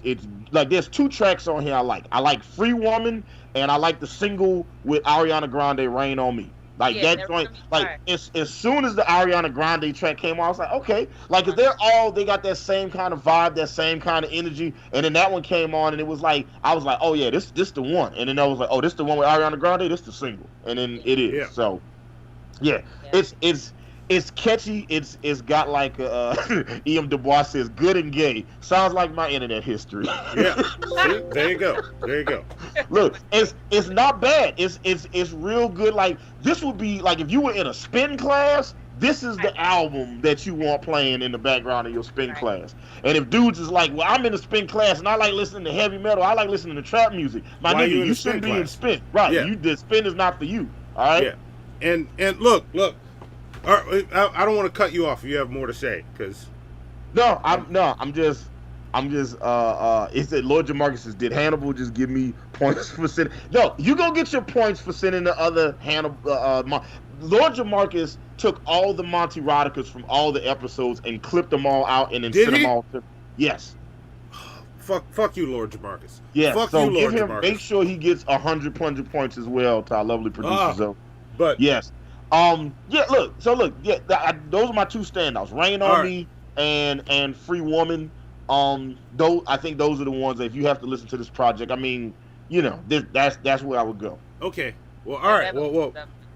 like there's two tracks on here I like. I like Free Woman, and I like the single with Ariana Grande, Rain on Me. Like that joint, like as soon as the Ariana Grande track came on, I was like, okay, like they got that same kind of vibe, that same kind of energy, and then that one came on, and it was like, I was like, oh yeah, this the one, and then I was like, oh, this the one with Ariana Grande, this the single, and then it is. Yeah. So yeah, it's catchy. It's got like E.M. Du Bois says, good and gay. Sounds like my internet history. Yeah. See? There you go. Look, it's not bad. It's real good. Like this would be like if you were in a spin class. This is the album that you want playing in the background of your spin class. And if dudes is like, well, I'm in a spin class and I like listening to heavy metal, I like listening to trap music. My nigga, you shouldn't be in spin. Right. Yeah. The spin is not for you. All right. Yeah. And look. I don't want to cut you off if you have more to say, because I'm just it's that Lord Jamarcus says, did Hannibal just give me points for sending? No, you gonna get your points for sending the other Hannibal. Lord Jamarcus took all the Monty eroticas from all the episodes and clipped them all out and then sent them all to. Yes. Fuck you, Lord Jamarcus. Yeah. Fuck so you, Lord give him. Jamarcus. Make sure he gets 100 plunger points as well to our lovely producers. But yes. Those are my two standouts. Rain on Me and Free Woman. I think those are the ones that if you have to listen to this project, I mean, you know, that's where I would go. Okay. Well, all right.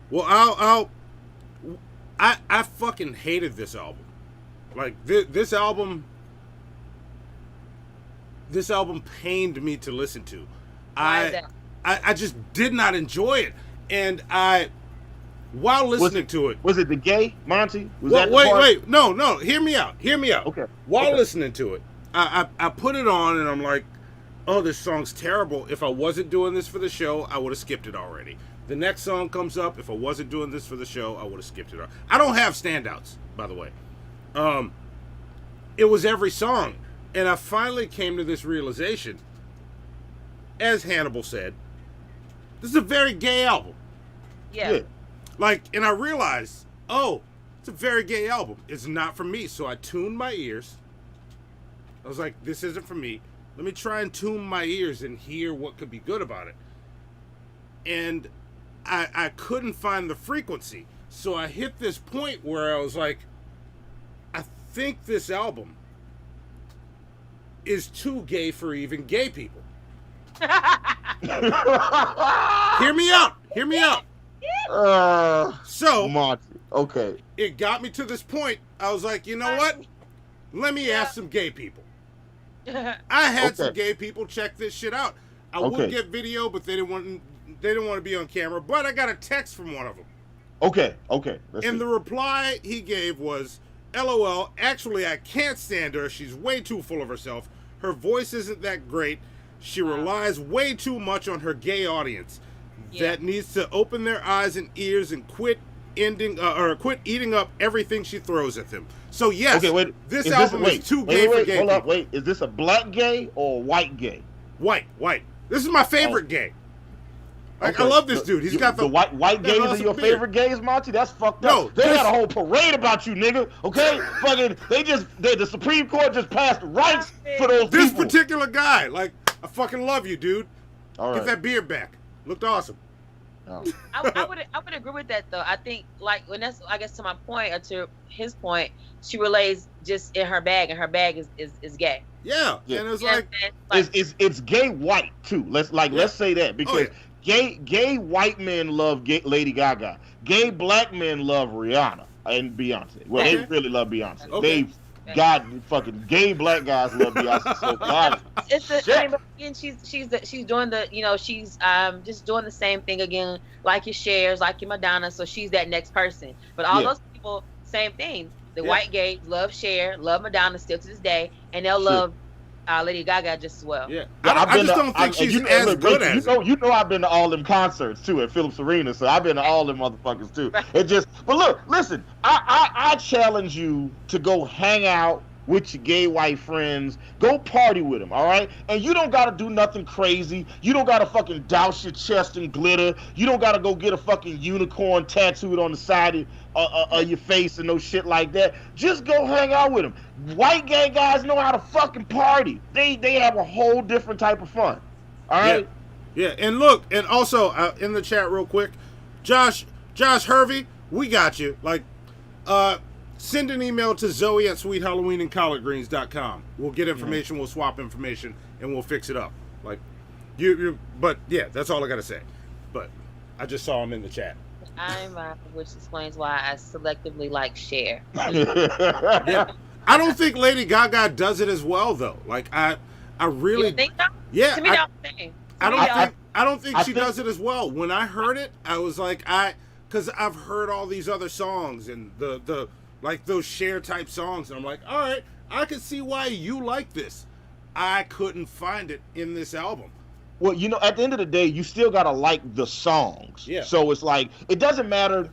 Well, I fucking hated this album. Like this album pained me to listen to. I just did not enjoy it, and while listening to it, was it the gay Monty? Wait, no, hear me out. Okay. While listening to it, I put it on and I'm like, oh, this song's terrible. If I wasn't doing this for the show, I would have skipped it already. The next song comes up. If I wasn't doing this for the show, I would have skipped it. I don't have standouts, by the way. It was every song, and I finally came to this realization. As Hannibal said, this is a very gay album. Yeah. Like, and I realized, oh, it's a very gay album. It's not for me. So I tuned my ears. I was like, this isn't for me. Let me try and tune my ears and hear what could be good about it. And I couldn't find the frequency. So I hit this point where I was like, I think this album is too gay for even gay people. Hear me out. So, Monty. Okay. It got me to this point. I was like, you know what? Let me ask some gay people. I had some gay people check this shit out. I would get video, but they didn't want didn't want to be on camera, but I got a text from one of them. Okay. And the reply he gave was, LOL, actually I can't stand her. She's way too full of herself. Her voice isn't that great. She relies way too much on her gay audience that needs to open their eyes and ears and quit eating up everything she throws at them. So yes, this album is too gay for gay people. Wait, is this a black gay or a white gay? White. This is my favorite gay. Like, I love this dude. He's got the white gays are your favorite gays, Monty? That's fucked up. They got a whole parade about you, nigga. Okay, fucking, the Supreme Court just passed rights for those people. This particular guy, like, I fucking love you, dude. All right. Get that beard back. Looked awesome. Oh. I would agree with that though. I think like when that's I guess to my point or to his point, she relays just in her bag, and her bag is gay. Yeah. And it's like it's gay white too. Let's say that because gay white men love Lady Gaga. Gay black men love Rihanna and Beyonce. Well, they really love Beyonce. God, fucking gay black guys love Beyonce so God. Again, she's doing the she's just doing the same thing again, like your Chers, like your Madonna. So she's that next person. But all those people, same thing. The white gays love Cher, love Madonna still to this day, and they'll love Lady Gaga just as well. Yeah, I just don't think she's as good as you know I've been to all them concerts too at Phillips Arena, so I've been to all them motherfuckers too. But look, listen, I challenge you to go hang out with your gay white friends, go party with them, all right? And you don't gotta do nothing crazy. You don't gotta fucking douse your chest in glitter. You don't gotta go get a fucking unicorn tattooed on the side of your face and no shit like that. Just go hang out with them. White gay guys know how to fucking party. They have a whole different type of fun, all right? Yeah. And look, and also in the chat real quick, Josh Hervey, we got you. Like, send an email to Zoe at sweethalloweenandcollardgreens.com. We'll get information, we'll swap information, and we'll fix it up. Like, but yeah, that's all I gotta say. But I just saw him in the chat. Which explains why I selectively like Cher. Yeah. I don't think Lady Gaga does it as well though. Like I really you think so? Yeah. To me, I don't think she does it as well. When I heard it, I was like because I've heard all these other songs and the like those Cher type songs, and I'm like, all right, I can see why you like this. I couldn't find it in this album. Well, at the end of the day, you still gotta like the songs. Yeah. So it's like it doesn't matter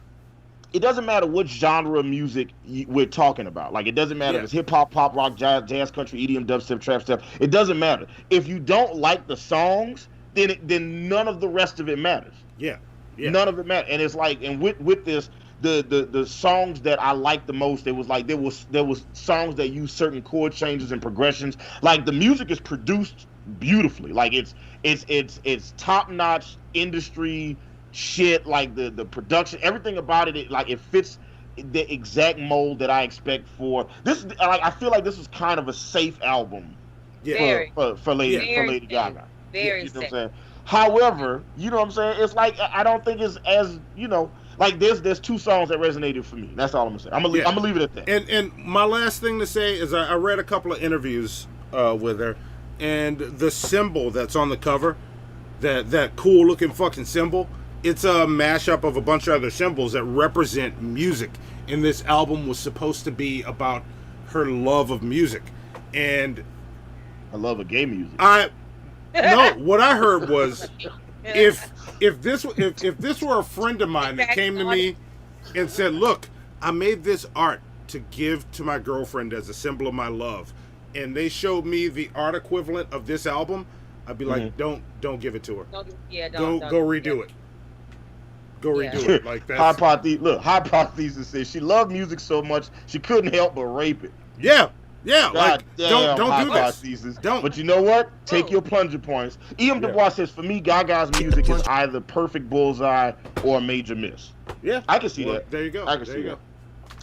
what genre of music we're talking about. Like it doesn't matter if it's hip hop, pop rock, jazz, country, EDM, dubstep, trap step. It doesn't matter. If you don't like the songs, then none of the rest of it matters. Yeah. None of it matters. And it's like, and with this, the songs that I liked the most, it was like there was songs that use certain chord changes and progressions. Like the music is produced beautifully. Like it's top notch industry shit. Like the production, everything about it like it fits the exact mold that I expect for this. Like I feel like this was kind of a safe album for Lady Gaga. Very you know safe. what I'm saying? However, you know what I'm saying? It's like I don't think it's as like there's two songs that resonated for me. That's all I'm gonna say. I'm gonna leave it at that. And my last thing to say is I read a couple of interviews with her, and the symbol that's on the cover, that cool looking fucking symbol, it's a mashup of a bunch of other symbols that represent music. And this album was supposed to be about her love of music, and I love gay music. No, what I heard was if this were a friend of mine that came to me and said, "Look, I made this art to give to my girlfriend as a symbol of my love," and they showed me the art equivalent of this album, I'd be like, "Don't give it to her. Go redo it. Go redo it." Like that. Hypothesis says she loved music so much she couldn't help but rape it. Yeah. God Like damn, don't do this. Don't. But you know what? Take your plunger points. E.M. Dubois says, for me, Gaga's music is either perfect bullseye or a major miss. Yeah, I can see that. There you go. I can see that.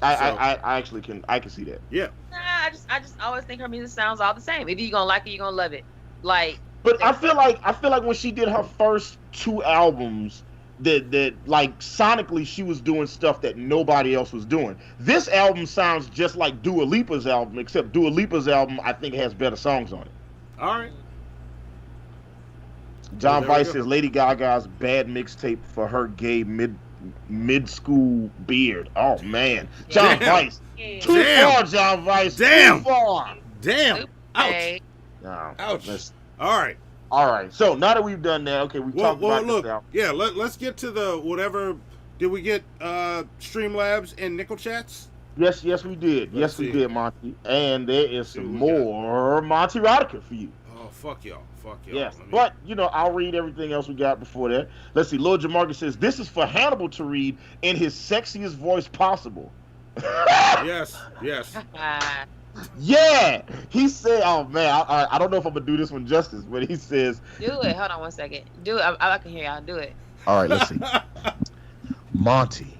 I actually can. I can see that. Yeah. I just always think her music sounds all the same. If you're gonna like it, you're gonna love it. Like. But I feel like when she did her first two albums, that like sonically she was doing stuff that nobody else was doing. This album sounds just like Dua Lipa's album, except Dua Lipa's album I think has better songs on it. All right. John there we Vice go. says Lady Gaga's bad mixtape for her gay mid-school beard. Oh man, John Vice. Too far, John Vice. Damn. Too far. Damn. Ouch. No. Ouch. All right. All right. So now that we've done that, okay, we talked about look, this out. yeah. Let's get to the whatever. Did we get Streamlabs and Nickel Chats? Yes, we did. Let's we see. did, Monty. And there is some what we got. more Monty erotica for you. Oh, fuck y'all. Yes, but I'll read everything else we got before that. Let's see. Lord Jamarcus says this is for Hannibal to read in his sexiest voice possible. Yes. Yeah, he said. Oh man, I don't know if I'm gonna do this one justice, but he says. Do it. Hold on 1 second. Do it. I can hear y'all. Do it. All right, let's see. Monty,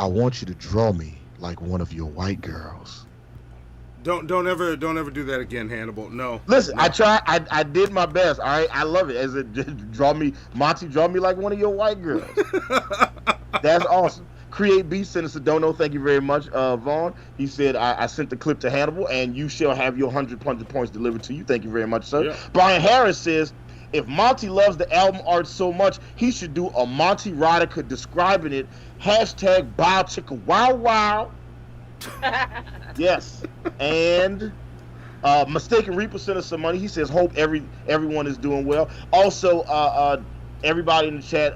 I want you to draw me like one of your white girls. Don't ever do that again, Hannibal. No. Listen, no. I tried. I did my best. All right, I love it. As it draw me, Monty, draw me like one of your white girls. That's awesome. Create Beat sent us a dono. Thank you very much, Vaughn. He said I sent the clip to Hannibal, and you shall have your 100 points delivered to you. Thank you very much, sir. Yeah. Brian Harris says if Monty loves the album art so much, he should do a Monty erotica describing it. Hashtag Bow Chicka Wow Wow. Yes, and Mistaken Reaper sent us some money. He says hope everyone is doing well. Also, everybody in the chat,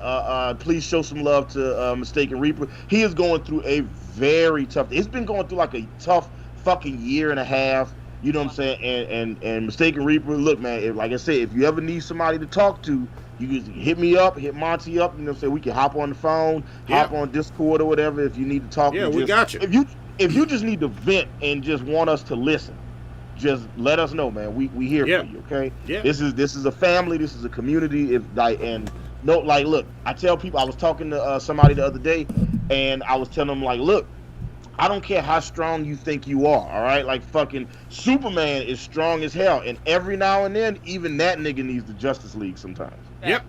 please show some love to Mistaken Reaper. He is going through a very tough. It's been going through like a tough fucking year and a half. You know what I'm saying? And Mistaken Reaper, look, man. Like I said, if you ever need somebody to talk to, you can hit me up, hit Monty up. You know what I'm saying? We can hop on the phone, hop on Discord or whatever if you need to talk. Yeah, we got you. If you just need to vent and just want us to listen, just let us know, man. We here for you, okay? Yeah. This is a family. This is a community. Look, I tell people. I was talking to somebody the other day, and I was telling them like, look, I don't care how strong you think you are. All right, like fucking Superman is strong as hell, and every now and then, even that nigga needs the Justice League sometimes. Yep.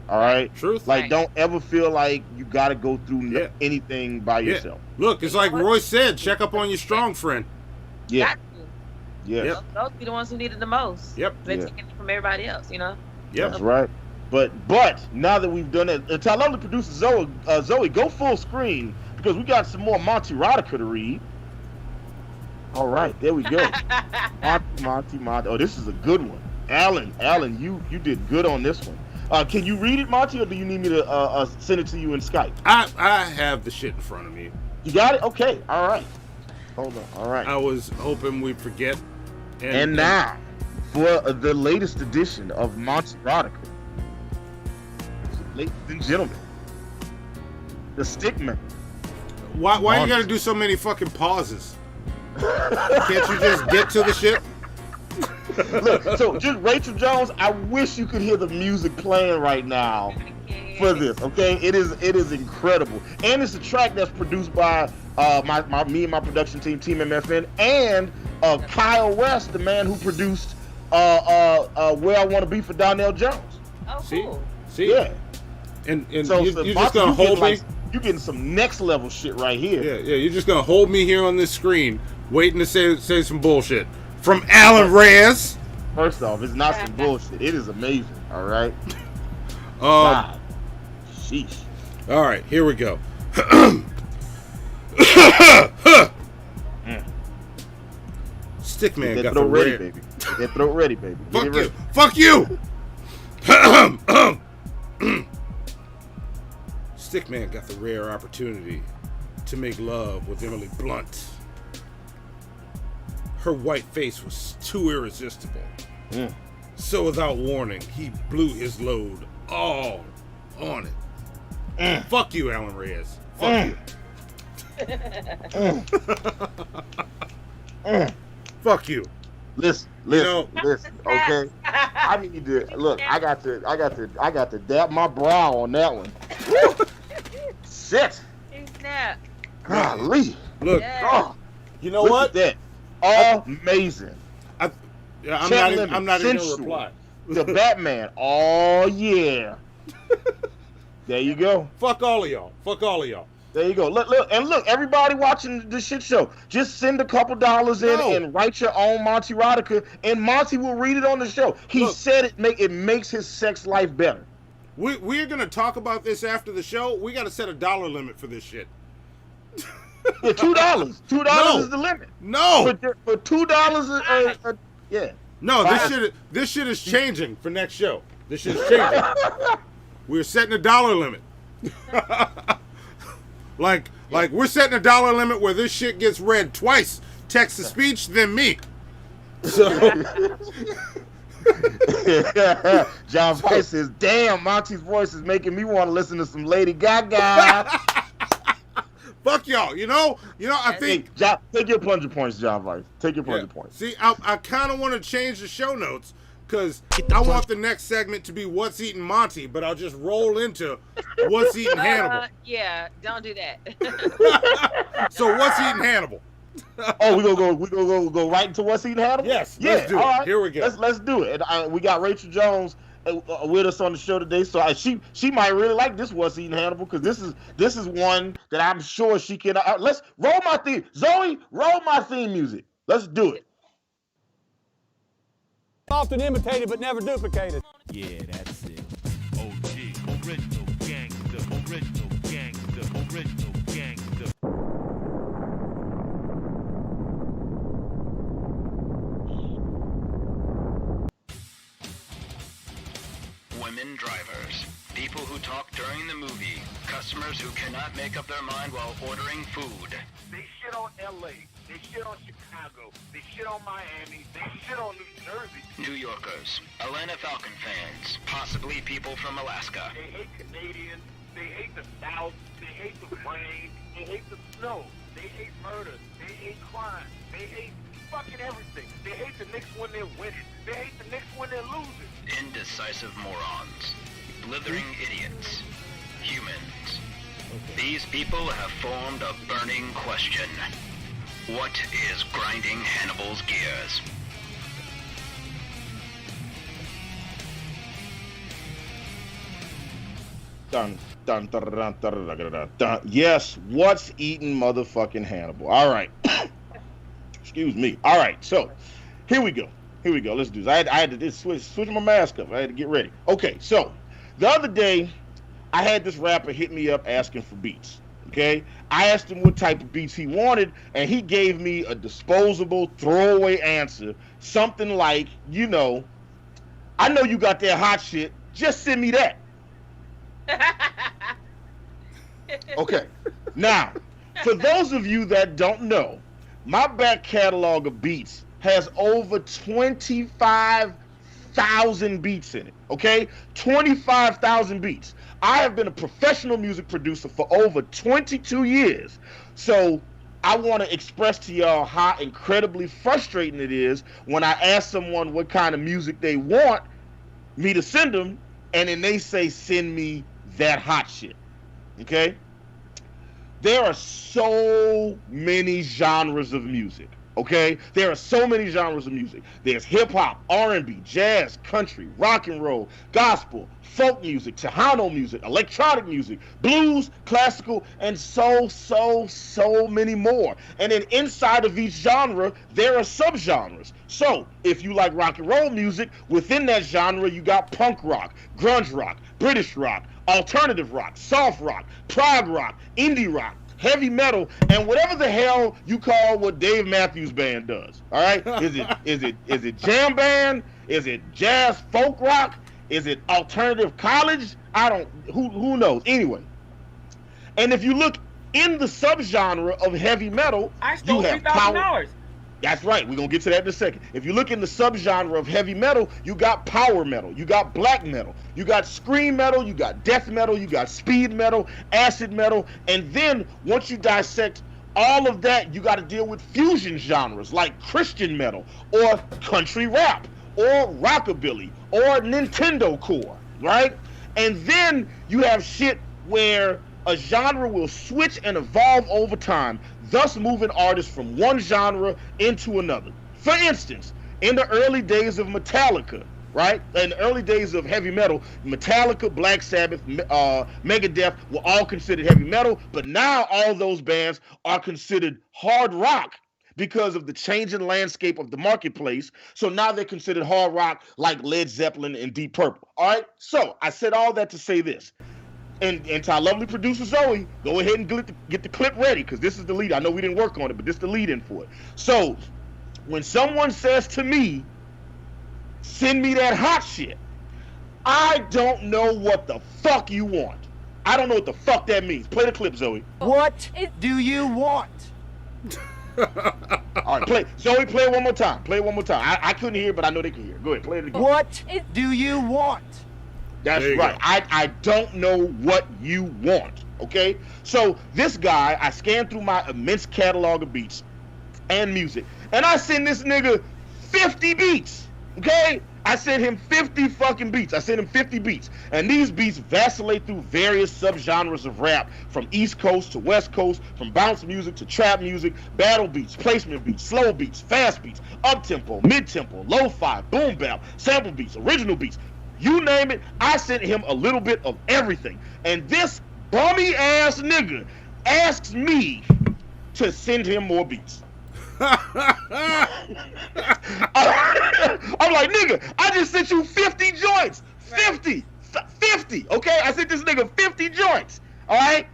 All right. Truth. Like, don't ever feel like you got to go through anything by yourself. Look, it's like Roy said. Check up on your strong friend. Yeah. Yeah. Yeah. Those be the ones who need it the most. Yep. They're taking it from everybody else, you know? Yep. That's right. But now that we've done it, tell the producer Zoe, go full screen because we got some more Monty erotica to read. All right, there we go. Monty. Oh, this is a good one. Alan, you did good on this one. Can you read it, Monty, or do you need me to send it to you in Skype? I have the shit in front of me. You got it? Okay. All right. Hold on. All right. I was hoping we'd forget. And now, for the latest edition of Monty erotica, ladies and gentlemen, the Stickman. Why you gotta do so many fucking pauses? Can't you just get to the shit? Look, so just Raychel Jones, I wish you could hear the music playing right now for this, okay? It is incredible. And it's a track that's produced by me and my production team, Team MFN, and Kyle West, the man who produced Where I Want to Be for Donnell Jones. Oh, cool. See? Yeah. And so you're just gonna hold me? You're getting some next level shit right here. Yeah, you're just gonna hold me here on this screen, waiting to say some bullshit. From Alan Reyes. First off, it's not some bullshit. It is amazing, all right? Wow. Sheesh. All right, here we go. Stickman got the ready, rare. baby. Get that throat ready, baby. Get it ready. Fuck you! Stickman got the rare opportunity to make love with Emily Blunt. Her white face was too irresistible. So without warning, he blew his load all on it. Fuck you, Alan Reyes. Fuck you. Fuck you. Listen, okay? I need to look. I got to dab my brow on that one. Shit. Snap. Golly. Look. Oh, you know look what? At that. Amazing. I'm not even gonna reply. The Batman. Oh yeah. There you go. Fuck all of y'all. There you go. Look, everybody watching the shit show, just send a couple dollars in and write your own Monty erotica, and Monty will read it on the show. He said it makes his sex life better. We're gonna talk about this after the show. We got to set a dollar limit for this shit. Yeah, $2. $2 is the limit. No, for $2, yeah. No, this shit is changing for next show. This shit is changing. We're setting a dollar limit. like we're setting a dollar limit where this shit gets read twice, text to speech, than me. So John Vice says, "Damn, Monty's voice is making me want to listen to some Lady Gaga." Fuck y'all, you know. I think take your plunger points, John Vice. Take your plunger points. See, I kind of want to change the show notes because I want the next segment to be What's Eating Monty, but I'll just roll into What's Eating Hannibal. Yeah, don't do that. So What's Eating Hannibal? Oh, we gonna go right into What's Eating Hannibal? Yes, let's do it. Right. Here we go. Let's do it. And we got Raychel Jones with us on the show today, so she might really like this What's Eating Hannibal, because this is one that I'm sure she can. Let's roll my theme. Zoe, roll my theme music. Let's do it. Often imitated but never duplicated. Yeah, that's it. OG, original gangster, original gangster, original gangster. Women drivers, people who talk during the movie, customers who cannot make up their mind while ordering food. They shit on LA, they shit on Chicago, they shit on Miami, they shit on New Jersey. New Yorkers, Atlanta Falcon fans, possibly people from Alaska. They hate Canadians, they hate the South, they hate the rain, they hate the snow, they hate murder, they hate crime, they hate fucking everything. They hate the Knicks when they're winning, they hate the Knicks when they're losing. Indecisive morons, blithering idiots, humans. These people have formed a burning question. What is grinding Hannibal's gears? Dun, dun, dun, dun, dun, dun, dun, dun. Yes, what's eating motherfucking Hannibal? All right. Excuse me. All right, so here we go. Let's do this. I had to just switch my mask up. I had to get ready. Okay, so the other day, I had this rapper hit me up asking for beats. Okay, I asked him what type of beats he wanted, and he gave me a disposable, throwaway answer. Something like, I know you got that hot shit. Just send me that. Okay. Now, for those of you that don't know, my back catalog of beats has over 25,000 beats in it. Okay? 25,000 beats. I have been a professional music producer for over 22 years. So I want to express to y'all how incredibly frustrating it is when I ask someone what kind of music they want me to send them, and then they say, send me that hot shit. Okay? There are so many genres of music. Okay? There are so many genres of music. There's hip-hop, R&B, jazz, country, rock and roll, gospel, folk music, Tejano music, electronic music, blues, classical, and so many more. And then inside of each genre, there are subgenres. So, if you like rock and roll music, within that genre, you got punk rock, grunge rock, British rock, alternative rock, soft rock, prog rock, indie rock, heavy metal, and whatever the hell you call what Dave Matthews Band does. All right? Is it jam band? Is it jazz folk rock? Is it alternative college? Who knows? Anyway. And if you look in the subgenre of heavy metal, you have power. That's right. We're going to get to that in a second. If you look in the subgenre of heavy metal, you got power metal, you got black metal, you got scream metal, you got death metal, you got speed metal, acid metal, and then once you dissect all of that, you got to deal with fusion genres like Christian metal or country rap or rockabilly or Nintendo core, right? And then you have shit where a genre will switch and evolve over time, thus moving artists from one genre into another. For instance, in the early days of Metallica, right? In the early days of heavy metal, Metallica, Black Sabbath, Megadeth were all considered heavy metal, but now all those bands are considered hard rock because of the changing landscape of the marketplace. So now they're considered hard rock like Led Zeppelin and Deep Purple. All right? So I said all that to say this. And to our lovely producer Zoe, go ahead and get the clip ready, because this is the lead. I know we didn't work on it, but this is the lead in for it. So when someone says to me, send me that hot shit, I don't know what the fuck you want. I don't know what the fuck that means. Play the clip, Zoe. What do you want? All right, play. Zoe, play it one more time. Play it one more time. I couldn't hear, but I know they can hear. Go ahead, play it again. What do you want? That's right. I don't know what you want, okay? So this guy, I scanned through my immense catalog of beats and music, and I send this nigga 50 beats, okay? I sent him 50 fucking beats. I sent him 50 beats. And these beats vacillate through various subgenres of rap, from East Coast to West Coast, from bounce music to trap music, battle beats, placement beats, slow beats, fast beats, up-tempo, mid-tempo, lo-fi, boom bap, sample beats, original beats. You name it, I sent him a little bit of everything. And this bummy ass nigga asks me to send him more beats. I'm like, nigga, I just sent you 50 joints. 50, okay? I sent this nigga 50 joints, all right?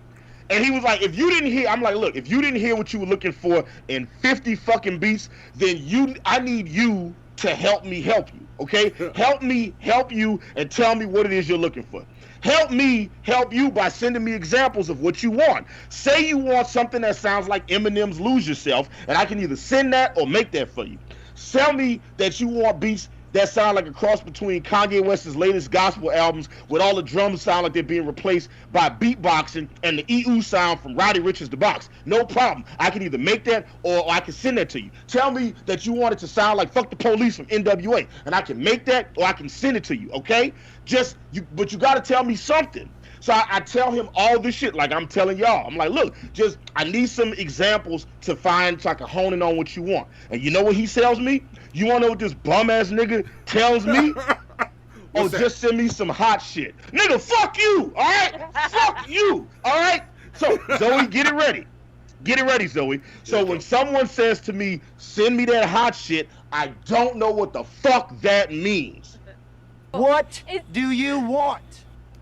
And he was like, if you didn't hear, I'm like, look, if you didn't hear what you were looking for in 50 fucking beats, then I need you to help me help you, okay? Help me help you and tell me what it is you're looking for. Help me help you by sending me examples of what you want. Say you want something that sounds like Eminem's Lose Yourself, and I can either send that or make that for you. Tell me that you want beats that sound like a cross between Kanye West's latest gospel albums, with all the drums sound like they're being replaced by beatboxing and the EU sound from Roddy Ricch's The Box. No problem. I can either make that or I can send that to you. Tell me that you want it to sound like Fuck the Police from NWA, and I can make that or I can send it to you, okay? But you gotta tell me something. So I tell him all this shit like I'm telling y'all. I'm like, look, I need some examples to find so I can hone in on what you want. And you know what he tells me? You wanna know what this bum ass nigga tells me? Just send me some hot shit. Nigga, fuck you, all right? Fuck you, all right? So, Zoe, get it ready. Get it ready, Zoe. So when someone says to me, send me that hot shit, I don't know what the fuck that means. What do you want?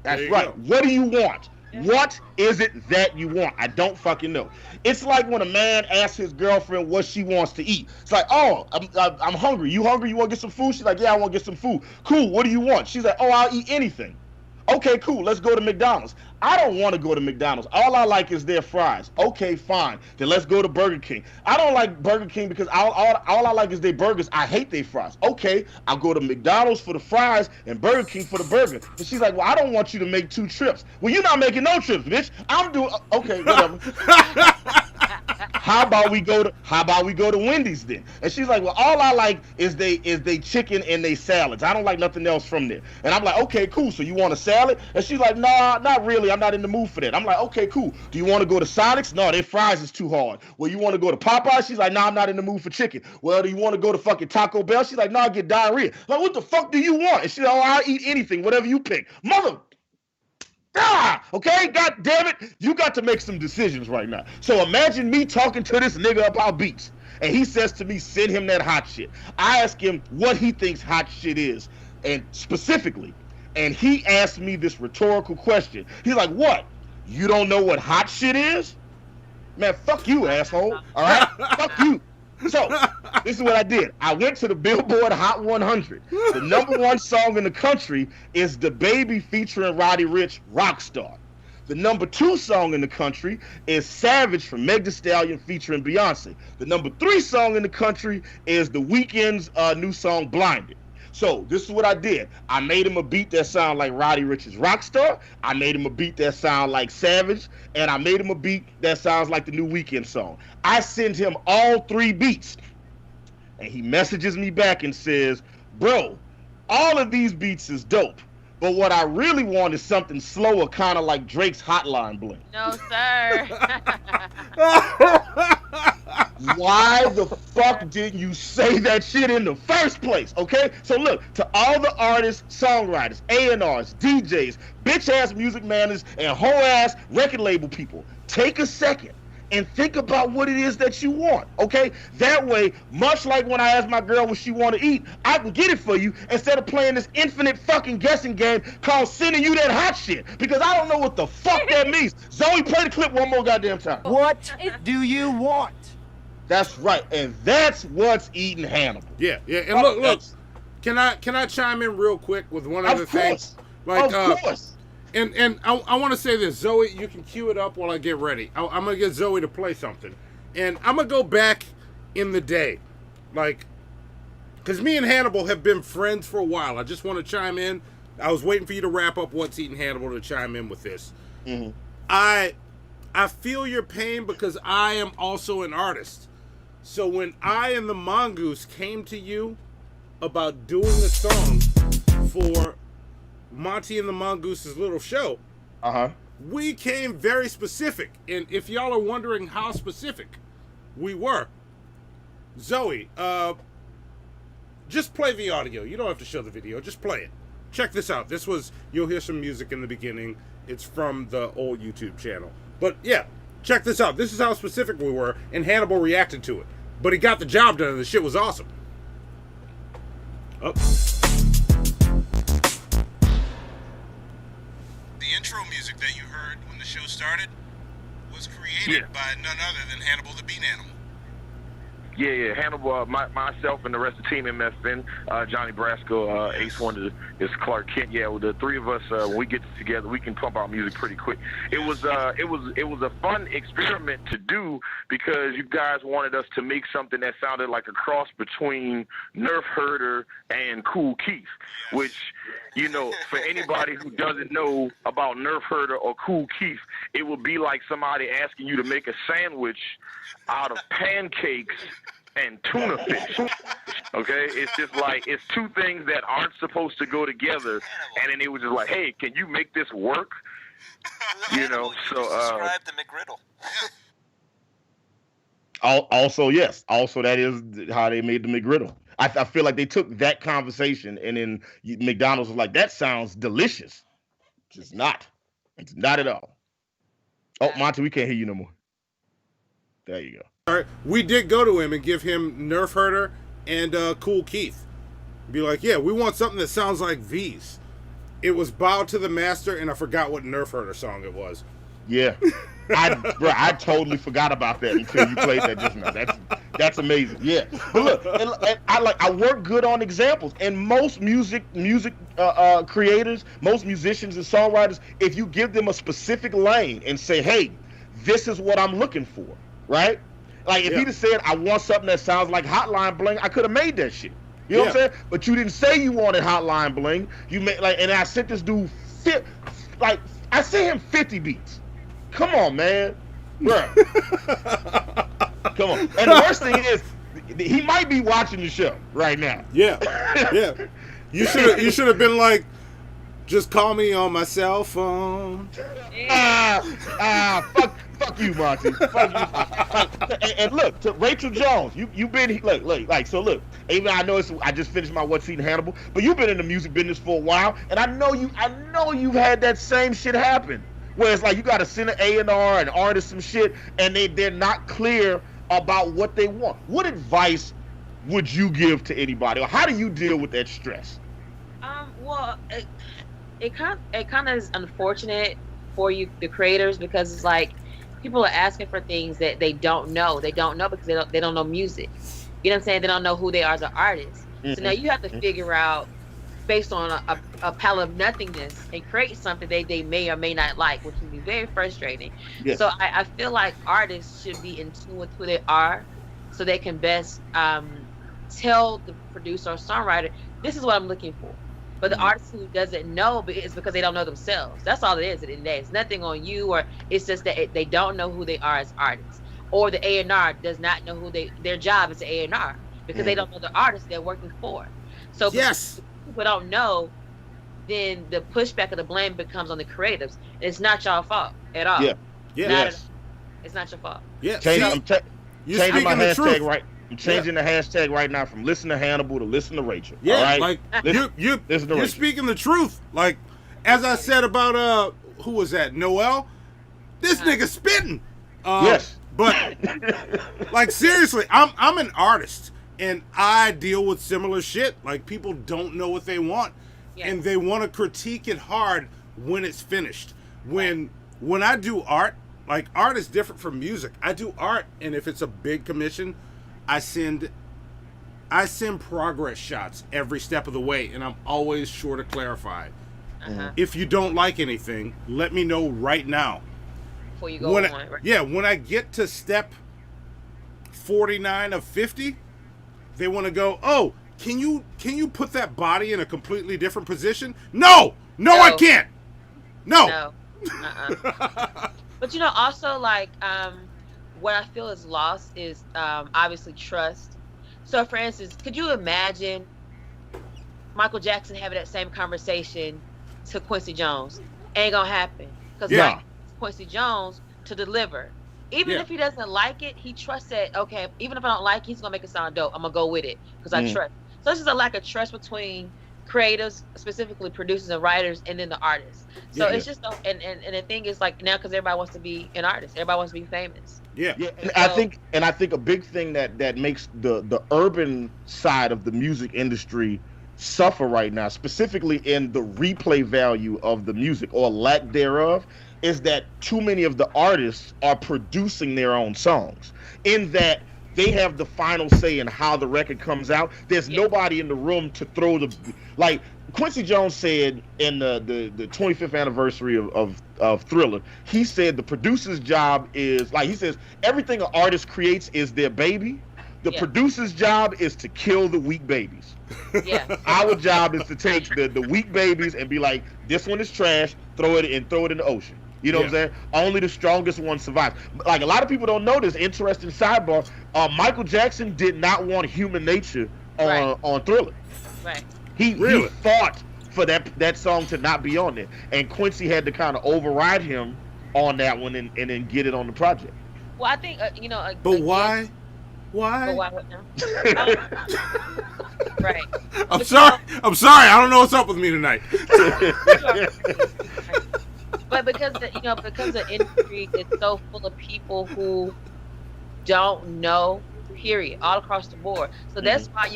That's right. What do you want? What is it that you want? I don't fucking know. It's like when a man asks his girlfriend what she wants to eat. It's like, oh, I'm hungry. You hungry? You want to get some food? She's like, yeah, I want to get some food. Cool. What do you want? She's like, oh, I'll eat anything. Okay, cool. Let's go to McDonald's. I don't want to go to McDonald's. All I like is their fries. Okay, fine. Then let's go to Burger King. I don't like Burger King because all I like is their burgers. I hate their fries. Okay, I'll go to McDonald's for the fries and Burger King for the burger. And she's like, well, I don't want you to make 2 trips. Well, you're not making no trips, bitch. I'm doing, okay, whatever. How about we go to Wendy's then? And she's like, well, all I like is they chicken and they salads. I don't like nothing else from there. And I'm like, okay, cool. So you want a salad? And she's like, nah, not really. I'm not in the mood for that. I'm like, okay, cool. Do you want to go to Sonic's? No, their fries is too hard. Well, you want to go to Popeyes? She's like, nah, I'm not in the mood for chicken. Well, do you want to go to fucking Taco Bell? She's like, nah, I get diarrhea. Like, what the fuck do you want? And she's like, oh, I'll eat anything, whatever you pick. Mother. Okay, god damn it, you got to make some decisions right now. So imagine me talking to this nigga about beats, and he says to me, send him that hot shit. I ask him what he thinks hot shit is, and specifically, and he asked me this rhetorical question. He's like, what? You don't know what hot shit is? Man, fuck you, asshole. All right? Fuck you. So, this is what I did. I went to the Billboard Hot 100. The #1 song in the country is The Baby featuring Roddy Ricch, Rockstar. The #2 song in the country is Savage from Meg Thee Stallion featuring Beyonce. The #3 song in the country is The Weeknd's new song, Blinded. So, this is what I did. I made him a beat that sounded like Roddy Ricch's Rockstar. I made him a beat that sounded like Savage. And I made him a beat that sounds like the new Weeknd song. I send him all 3 beats. And he messages me back and says, bro, all of these beats is dope. But what I really want is something slower, kind of like Drake's Hotline Bling. No, sir. Why the fuck didn't you say that shit in the first place? Okay, so look, to all the artists, songwriters, A&Rs, DJs, bitch ass music managers, and whole ass record label people, take a second and think about what it is that you want, okay? That way, much like when I asked my girl what she want to eat, I can get it for you instead of playing this infinite fucking guessing game called sending you that hot shit, because I don't know what the fuck that means. Zoe, play the clip one more goddamn time. What do you want? That's right, and that's what's eating Hannibal. Yeah, and look, can I chime in real quick with one other thing? Like, of course. And I want to say this, Zoe, you can cue it up while I get ready. I'm going to get Zoe to play something. And I'm going to go back in the day. Like, because me and Hannibal have been friends for a while. I just want to chime in. I was waiting for you to wrap up What's Eating Hannibal to chime in with this. Mm-hmm. I feel your pain because I am also an artist. So when I and the Mongoose came to you about doing a song for Monty and the Mongoose's little show, we came very specific. And if y'all are wondering how specific we were, Zoe, just play the audio. You don't have to show the video. Just play it. Check this out. You'll hear some music in the beginning. It's from the old YouTube channel. But yeah, check this out. This is how specific we were, and Hannibal reacted to it. But he got the job done, and the shit was awesome. Oh. The intro music that you heard when the show started was created by none other than Hannibal the Bean Animal. Yeah, Hannibal, myself and the rest of the team, MFN, Johnny Brasco, Ace One is Clark Kent. Yeah, the three of us, when we get together, we can pump out music pretty quick. It was a fun experiment to do because you guys wanted us to make something that sounded like a cross between Nerf Herder and Kool Keith, which, you know, for anybody who doesn't know about Nerf Herder or Kool Keith, it would be like somebody asking you to make a sandwich out of pancakes and tuna fish. Okay, it's just like, it's two things that aren't supposed to go together, and then it was just like, hey, can you make this work? You know, so describe the McGriddle. Also, yes. Also, that is how they made the McGriddle. I feel like they took that conversation and then McDonald's was like, that sounds delicious. It's not. It's not at all. Oh, Monty, we can't hear you no more. There you go. All right, we did go to him and give him Nerf Herder and Kool Keith. Be like, yeah, we want something that sounds like these. It was Bow to the Master, and I forgot what Nerf Herder song it was. Yeah. I totally forgot about that until you played that just now. That's amazing. Yeah. But look, and I work good on examples, and most music creators, most musicians and songwriters, if you give them a specific lane and say, hey, this is what I'm looking for, right? Like if he'd have said, I want something that sounds like Hotline Bling, I could have made that shit. You know what I'm saying? But you didn't say you wanted Hotline Bling. You made and I sent this dude I sent him 50 beats. Come on, man. Bruh. Come on. And the worst thing is, he might be watching the show right now. Yeah. Yeah. You should have been like, just call me on my cell phone. Fuck you, Monty. Fuck you. And look, to Raychel Jones, you've been look. Even I know I just finished my What's Eating Hannibal, but you've been in the music business for a while, and I know you've had that same shit happen. Where it's like you got to send an A&R, an artist, some shit, and they're not clear about what they want. What advice would you give to anybody, or how do you deal with that stress? Well, it kind of is unfortunate for you, the creators, because it's like people are asking for things that they don't know. They don't know because they don't know music. You know what I'm saying? They don't know who they are as an artist. Mm-hmm. So now you have to figure out, based on a pile of nothingness, and create something they may or may not like, which can be very frustrating. Yes. So I feel like artists should be in tune with who they are, so they can best tell the producer or songwriter, this is what I'm looking for. But the artist who doesn't know, it's because they don't know themselves. That's all it is at the end of the day. It's nothing on you, or it's just that they don't know who they are as artists. Or the A&R does not know who their job is, the A&R, because they don't know the artist they're working for. So yes. People don't know, then the pushback of the blame becomes on the creatives. It's not y'all fault at all. Yeah. It's not your fault. Yeah. You're changing my speaking the hashtag truth. right. I'm changing the hashtag right now from listen to Hannibal to listen to Raychel. Yeah, all right? like listen you're to Raychel. speaking the truth. Like as I said about who was that? Noel. This nigga spitting. Yes. But like seriously, I'm an artist and I deal with similar shit. Like people don't know what they want, and they want to critique it hard when it's finished. When I do art, like art is different from music. I do art, and if it's a big commission, I send progress shots every step of the way, and I'm always sure to clarify. If you don't like anything, let me know right now. Before you go on, right? Yeah, when I get to step 49 of 50, they want to go, oh, can you put that body in a completely different position? No, I can't. No. But you know, also like what I feel is lost is obviously trust. So for instance, could you imagine Michael Jackson having that same conversation to Quincy Jones? Ain't gonna happen, because like Quincy Jones to deliver. Even if he doesn't like it, he trusts that, okay, even if I don't like it, he's gonna make it sound dope. I'm gonna go with it because I trust. So it's just a lack of trust between creatives, specifically producers and writers, and then the artists. So it's just and the thing is like now, because everybody wants to be an artist, everybody wants to be famous. And I think a big thing that makes the urban side of the music industry suffer right now, specifically in the replay value of the music or lack thereof, is that too many of the artists are producing their own songs, in that they have the final say in how the record comes out. There's nobody in the room to throw the, like Quincy Jones said in the 25th anniversary of Thriller, he said the producer's job is, like he says, everything an artist creates is their baby. The producer's job is to kill the weak babies. Our job is to take the weak babies and be like, this one is trash, throw it in the ocean. You know what I'm saying? Only the strongest one survives. Like, a lot of people don't know this. Interesting sidebar. Michael Jackson did not want Human Nature on Thriller. Right. He fought for that song to not be on there, and Quincy had to kind of override him on that one and then get it on the project. Well, I think you know. But again, why? But why? What now? Right. I'm sorry. I don't know what's up with me tonight. But because the industry is so full of people who don't know, period, all across the board. So that's why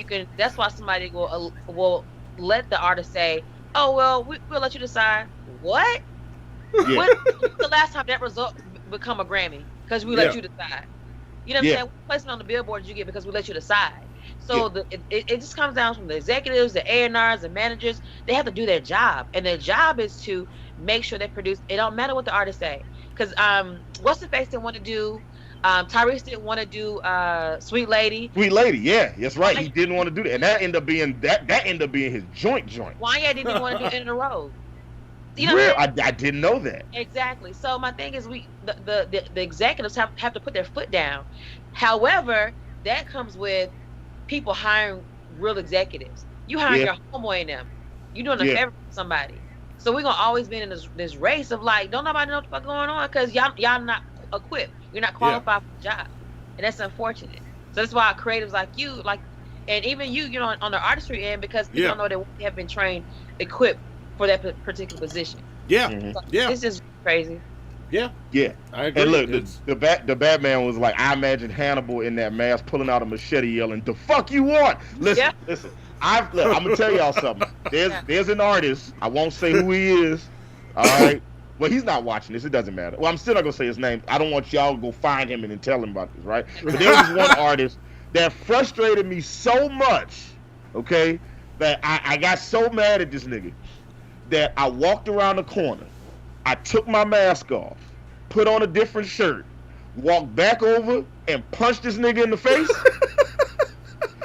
somebody will let the artist say, oh well, we'll let you decide. What? When's the last time that result become a Grammy? Because we let you decide. You know what I'm saying? What placement on the billboard did you get because we let you decide? So it just comes down from the executives, the A&Rs, the managers. They have to do their job, and their job is to make sure they produce. It don't matter what the artists say, because what's the face didn't want to do. Tyrese didn't want to do Sweet Lady. Sweet Lady, yeah, that's right. He didn't want to do that, and that ended up being his joint. Wanya didn't want to do End of the Road. You know I didn't know that. Exactly. So my thing is, the executives have to put their foot down. However, that comes with people hiring real executives. You hiring your homeboy in them. You doing a favor for somebody. So we're gonna always be in this race of like, don't nobody know what the fuck going on, because y'all not equipped. You're not qualified for the job, and that's unfortunate. So that's why creatives like you, and even you know, on the artistry end, because people don't know they have been trained, equipped for that particular position. So it's just crazy. I agree. And look, the Batman was like, I imagine Hannibal in that mask pulling out a machete, yelling, "The fuck you want?" Listen. I'm gonna tell y'all something. There's an artist. I won't say who he is. All right. Well, he's not watching this. It doesn't matter. Well, I'm still not gonna say his name. I don't want y'all to go find him and then tell him about this, right? But there was one artist that frustrated me so much, okay, that I got so mad at this nigga that I walked around the corner. I took my mask off, put on a different shirt, walked back over and punched this nigga in the face.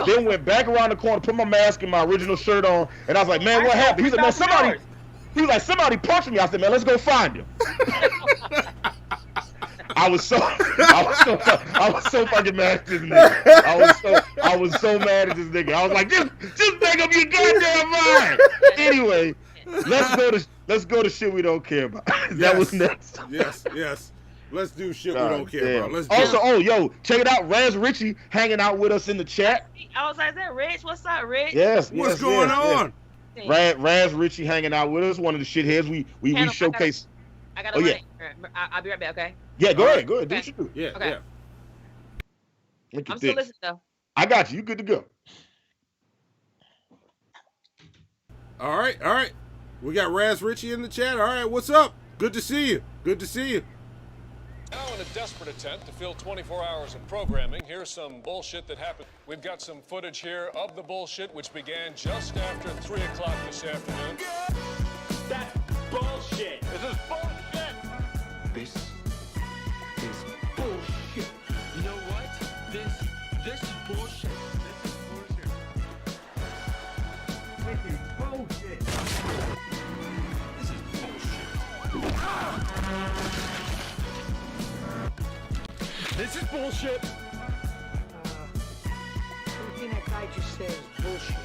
Then went back around the corner, put my mask and my original shirt on, and I was like, man, what happened? He said, man, somebody punched me. I said, man, let's go find him. I was so fucking mad at this nigga. I was so mad at this nigga. I was like, just make up your goddamn mind. Anyway, let's go to shit we don't care about. That was next. Yes. Let's do shit we don't care about. Let's do also, it. yo, check it out. Raz Richie hanging out with us in the chat. I was like, is that Rich? What's up, Rich? Yes. What's going on? Raz Richie hanging out with us. One of the shitheads we showcase. I gotta run it. I'll be right back. Okay. Yeah, go ahead. Do Okay. what you do. Yeah. Okay. Yeah. Look at I'm still this. listening though. I got you. You good to go. All right. We got Raz Richie in the chat. All right, what's up? Good to see you. Now in a desperate attempt to fill 24 hours of programming, here's some bullshit that happened. We've got some footage here of the bullshit, which began just after 3 o'clock this afternoon. That's bullshit. This is bullshit. This is bullshit. You know what? This is bullshit. This is bullshit. This is bullshit. This is bullshit. Everything that guy just said is bullshit.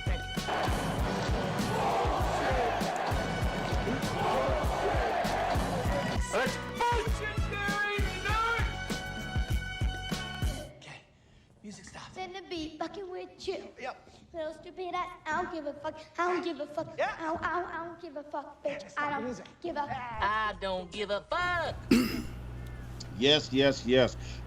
Thank you. That's bullshit, Gary. Nerd. Music stop. Send the beat, fucking with you. Yep. Little stupid ass, I don't give a fuck. I don't give a fuck. I don't give a fuck, bitch. I don't give a. I don't give a fuck. Yes.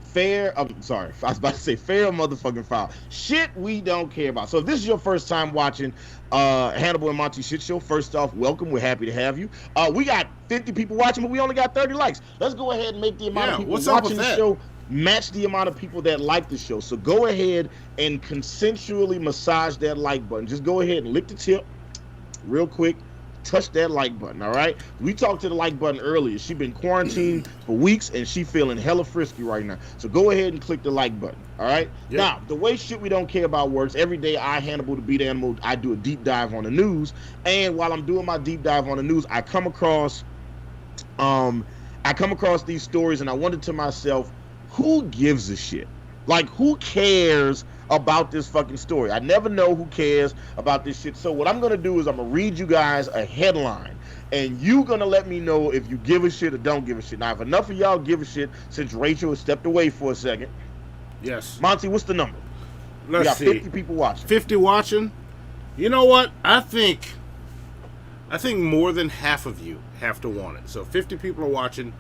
Fair. I'm sorry. I was about to say fair motherfucking foul. Shit we don't care about. So if this is your first time watching Hannibal and Monty Shit Show, first off, welcome. We're happy to have you. We got 50 people watching, but we only got 30 likes. Let's go ahead and make the amount of people watching the show match the amount of people that like the show. So go ahead and consensually massage that like button. Just go ahead and lick the tip real quick. Touch that like button, all right? We talked to the like button earlier. She's been quarantined for weeks, and she feeling hella frisky right now. So go ahead and click the like button, all right? Yep. Now, the way Shit We Don't Care About works, every day I, Hannibal the Beat Animal, I do a deep dive on the news. And while I'm doing my deep dive on the news, I come across these stories, and I wondered to myself, who gives a shit? Like, who cares about this fucking story? I never know who cares about this shit. So what I'm gonna do is I'm gonna read you guys a headline, and you gonna let me know if you give a shit or don't give a shit. Now, if enough of y'all give a shit, since Rachel has stepped away for a second. Yes. Monty, what's the number? Let's we got 50 people watching. 50 watching. You know what? I think more than half of you have to want it. So 50 people are watching.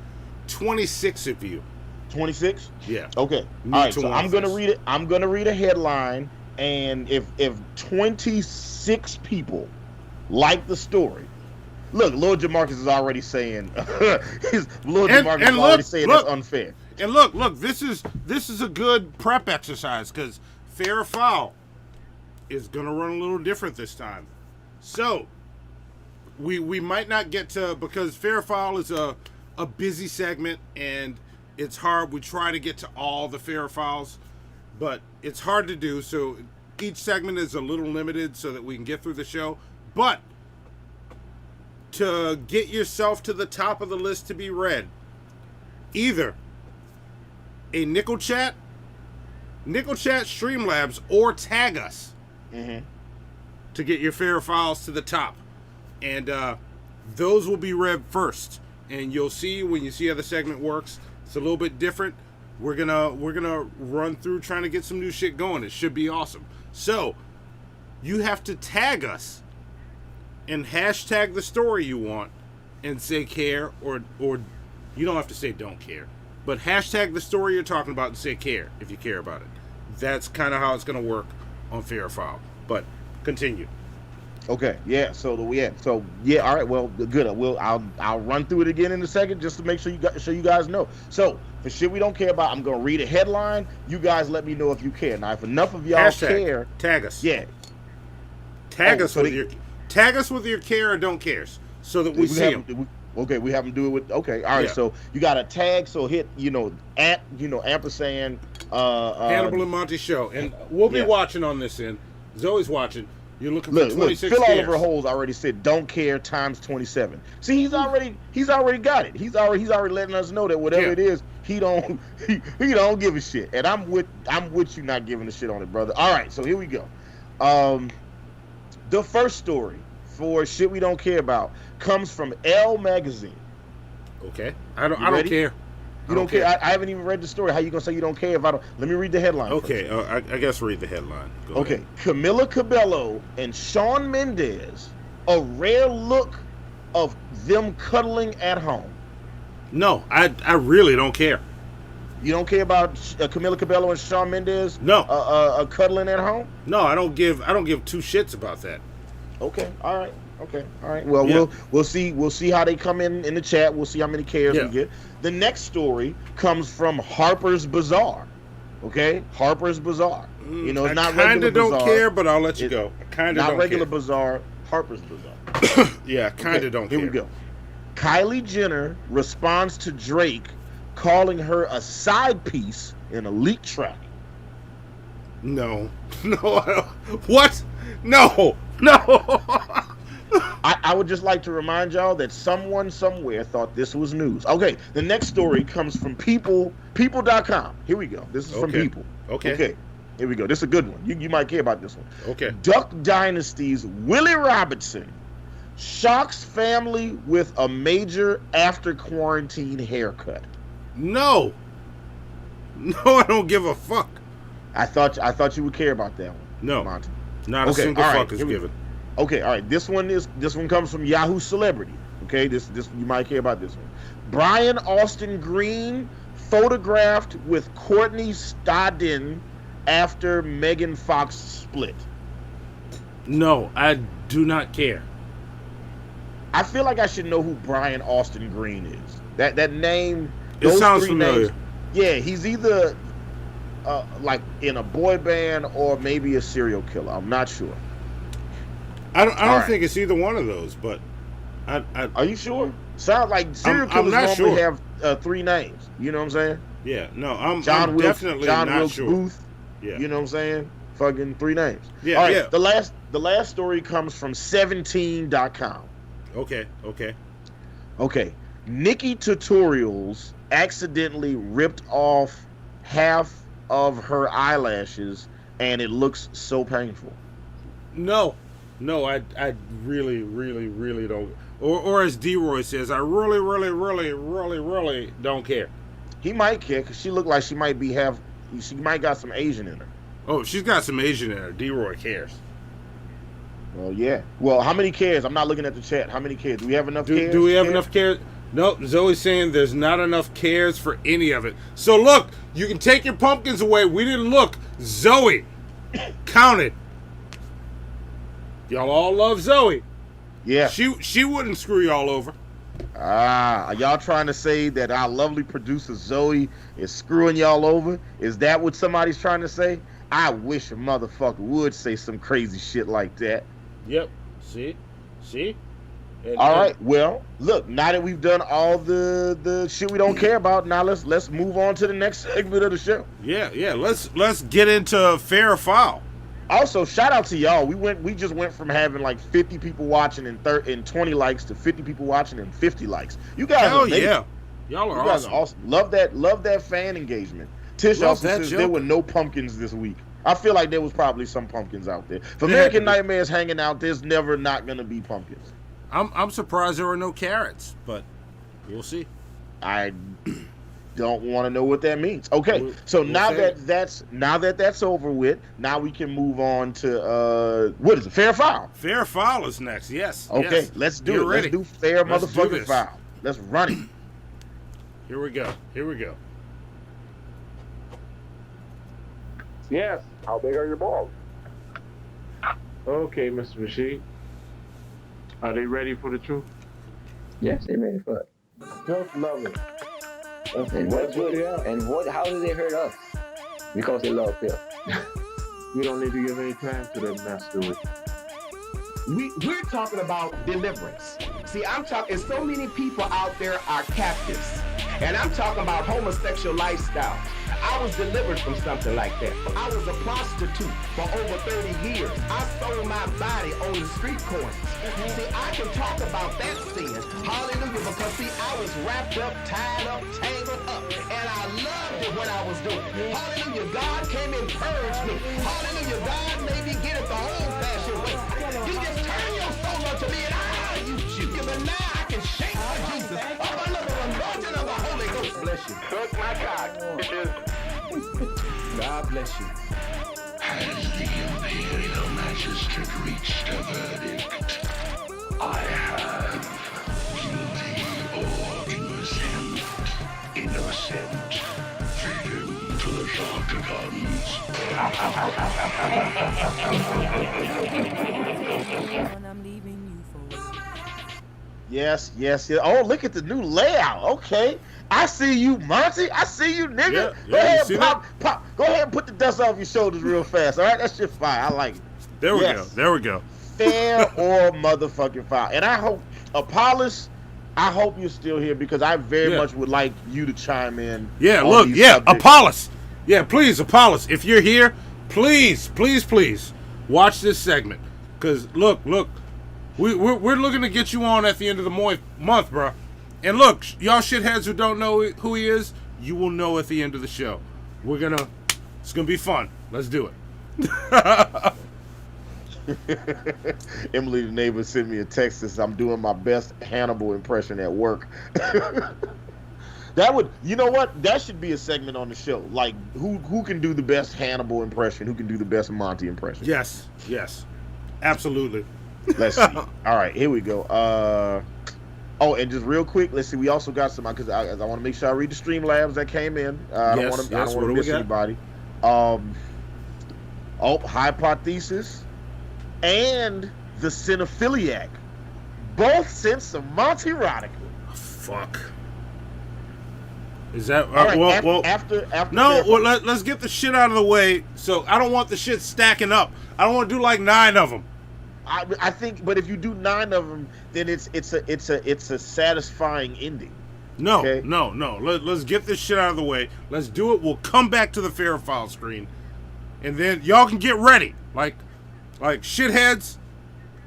26 of you. 26? Yeah. Okay. All right. So I'm gonna read it. I'm gonna read a headline, and if 26 people like the story, look, Lord Jamarcus is already saying, Lord Jamarcus is already saying that's unfair. And look, this is a good prep exercise because fair or foul is gonna run a little different this time. So we might not get to, because fair or foul is a busy segment and it's hard. We try to get to all the fair or fouls, but it's hard to do. So each segment is a little limited so that we can get through the show. But to get yourself to the top of the list to be read, either a Nickel Chat, Streamlabs, or tag us to get your fair fouls to the top. And those will be read first. And you'll see when you see how the segment works, it's a little bit different. We're gonna run through trying to get some new shit going. It should be awesome. So you have to tag us and hashtag the story you want and say care, or you don't have to say don't care, but hashtag the story you're talking about and say care if you care about it. That's kind of how it's gonna work on Fair or Foul. But continue. Okay, yeah. All right. Well, good. I'll run through it again in a second just to make sure you guys know. So for Shit We Don't Care About, I'm gonna read a headline. You guys let me know if you care. Now, if enough of y'all care, tag us. Yeah. Tag us with your care or don't cares, so that we see them. Okay, we have them do it with. Okay, all right. Yeah. So you got a tag. So hit at ampersand. Hannibal and Monty Show, and we'll be watching on this end. Zoe's watching. You're looking for 26 Phil cares. Oliver Holes already said don't care times 27. See, he's already got it. He's already letting us know that whatever it is, he don't give a shit. And I'm with you not giving a shit on it, brother. All right, so here we go. The first story for Shit We Don't Care About comes from Elle Magazine. Okay. I don't ready? care. You don't care? I haven't even read the story. How you gonna say you don't care if I don't? Let me read the headline. Okay, I guess read the headline. Go Okay, ahead. Camila Cabello and Shawn Mendes, a rare look of them cuddling at home. No, I really don't care. You don't care about Camila Cabello and Shawn Mendes? No. Cuddling at home? No, I don't give two shits about that. Okay, all right. Okay, all right. Well, Yeah. we'll see how they come in the chat. We'll see how many cares we get. The next story comes from Harper's Bazaar. Okay, Harper's Bazaar. You know, it's not regular don't Bazaar. care, but I'll let you go. I kind of not don't regular care. Bazaar. Harper's Bazaar. Yeah, kind of don't care. Here we go. Kylie Jenner responds to Drake calling her a side piece in a leak track. No, I don't. What? No. I would just like to remind y'all that someone somewhere thought this was news. Okay, the next story comes from people.com. Here we go. This is from People. Okay. Here we go. This is a good one. You might care about this one. Okay. Duck Dynasty's Willie Robertson shocks family with a major after quarantine haircut. No, I don't give a fuck. I thought you would care about that one. No, Monty. Not a single fuck is given. Okay, all right. This one comes from Yahoo Celebrity. Okay, this you might care about this one. Brian Austin Green photographed with Courtney Stodden after Megan Fox split. No, I do not care. I feel like I should know who Brian Austin Green is. That name. It sounds familiar. Names, yeah, he's either like in a boy band or maybe a serial killer. I'm not sure. I don't think it's either one of those, but are you sure? Sounds like serial killers normally have 3 names. You know what I'm saying? Yeah, no, I'm definitely not Wilkes sure. Booth. Yeah. You know what I'm saying? Fucking 3 names. Yeah, all right, yeah. The last story comes from 17.com. Okay. Nikki Tutorials accidentally ripped off half of her eyelashes and it looks so painful. No, I really, really, really don't. Or as D-Roy says, I really, really, really, really, really don't care. He might care because she looked like she might got some Asian in her. Oh, she's got some Asian in her. D-Roy cares. Well, yeah. Well, how many cares? I'm not looking at the chat. How many cares? Do we have enough cares? Do we have enough cares? No, Zoe's saying there's not enough cares for any of it. So look, you can take your pumpkins away. We didn't look. Zoe, count it. Y'all all love Zoe. Yeah. She wouldn't screw y'all over. Are y'all trying to say that our lovely producer Zoe is screwing y'all over? Is that what somebody's trying to say? I wish a motherfucker would say some crazy shit like that. Yep. See? All right. Well, look. Now that we've done all the shit we don't care about, now let's move on to the next segment of the show. Yeah. Let's get into fair or foul. Also, shout out to y'all. We just went from having like 50 people watching and 20 likes to 50 people watching and 50 likes. You guys are amazing. Yeah. Y'all are awesome. Love that fan engagement. Tish also says there were no pumpkins this week. I feel like there was probably some pumpkins out there. If American Nightmare's hanging out, there's never not gonna be pumpkins. I'm surprised there were no carrots, but we'll see. I don't want to know what that means. Okay, now that that's over with, now we can move on to what is it? Fair foul. Fair foul is next. Yes. Okay, yes. Let's do it. Let's do fair motherfucking foul. Let's run it. Here we go. Yes. How big are your balls? Okay, Mr. Rashid. Are they ready for the truth? Yes, they're ready for it. Just love it. How do they hurt us? Because they love Phil. We don't need to give any time to that mess, do we? We're talking about deliverance. See, I'm talking, so many people out there are captives. And I'm talking about homosexual lifestyle. I was delivered from something like that. I was a prostitute for over 30 years. I sold my body on the street corners. See, I can talk about that sin. Hallelujah, because see, I was wrapped up, tied up, tangled up, and I loved it when I was doing it. Hallelujah, God came and purged me. Hallelujah, God made me get it the old-fashioned way. You just turn your soul unto me and I'll use you. But now I can shake for Jesus. Oh, look at you. Suck my cock, bitches. God bless you. Has the Imperial Magistrate reached a verdict? I have guilty or innocent. Feed him to the Sharkagons. Yes. Oh, look at the new layout. Okay. I see you, Monty. I see you, nigga. Yeah, Go ahead, you see pop. Go ahead and put the dust off your shoulders real fast. All right, that shit fire. I like it. There we go. Fair or motherfucking foul. And I hope, Apollos, I hope you're still here because I very much would like you to chime in. Yeah, on look, these subjects. Apollos. Yeah, please, Apollos, if you're here, please watch this segment. Because, look, we're looking to get you on at the end of the month, bro. And look, y'all shitheads who don't know who he is, you will know at the end of the show. It's gonna be fun. Let's do it. Emily, the neighbor, sent me a text that says I'm doing my best Hannibal impression at work. You know what? That should be a segment on the show. Like, who can do the best Hannibal impression? Who can do the best Monty impression? Yes, absolutely. Let's see. All right, here we go. Oh, and just real quick, let's see. We also got some because I want to make sure I read the Streamlabs that came in. I don't want to miss anybody. Hypothesis and the Cinephiliac both sent some Monty erotica. Fuck. Is that right, well? After no. Well, let's get the shit out of the way. So I don't want the shit stacking up. I don't want to do like 9 of them. I think, but if you do 9 of them, then it's a satisfying ending. No, okay? no. Let's get this shit out of the way. Let's do it. We'll come back to the fair file screen, and then y'all can get ready. Like shitheads.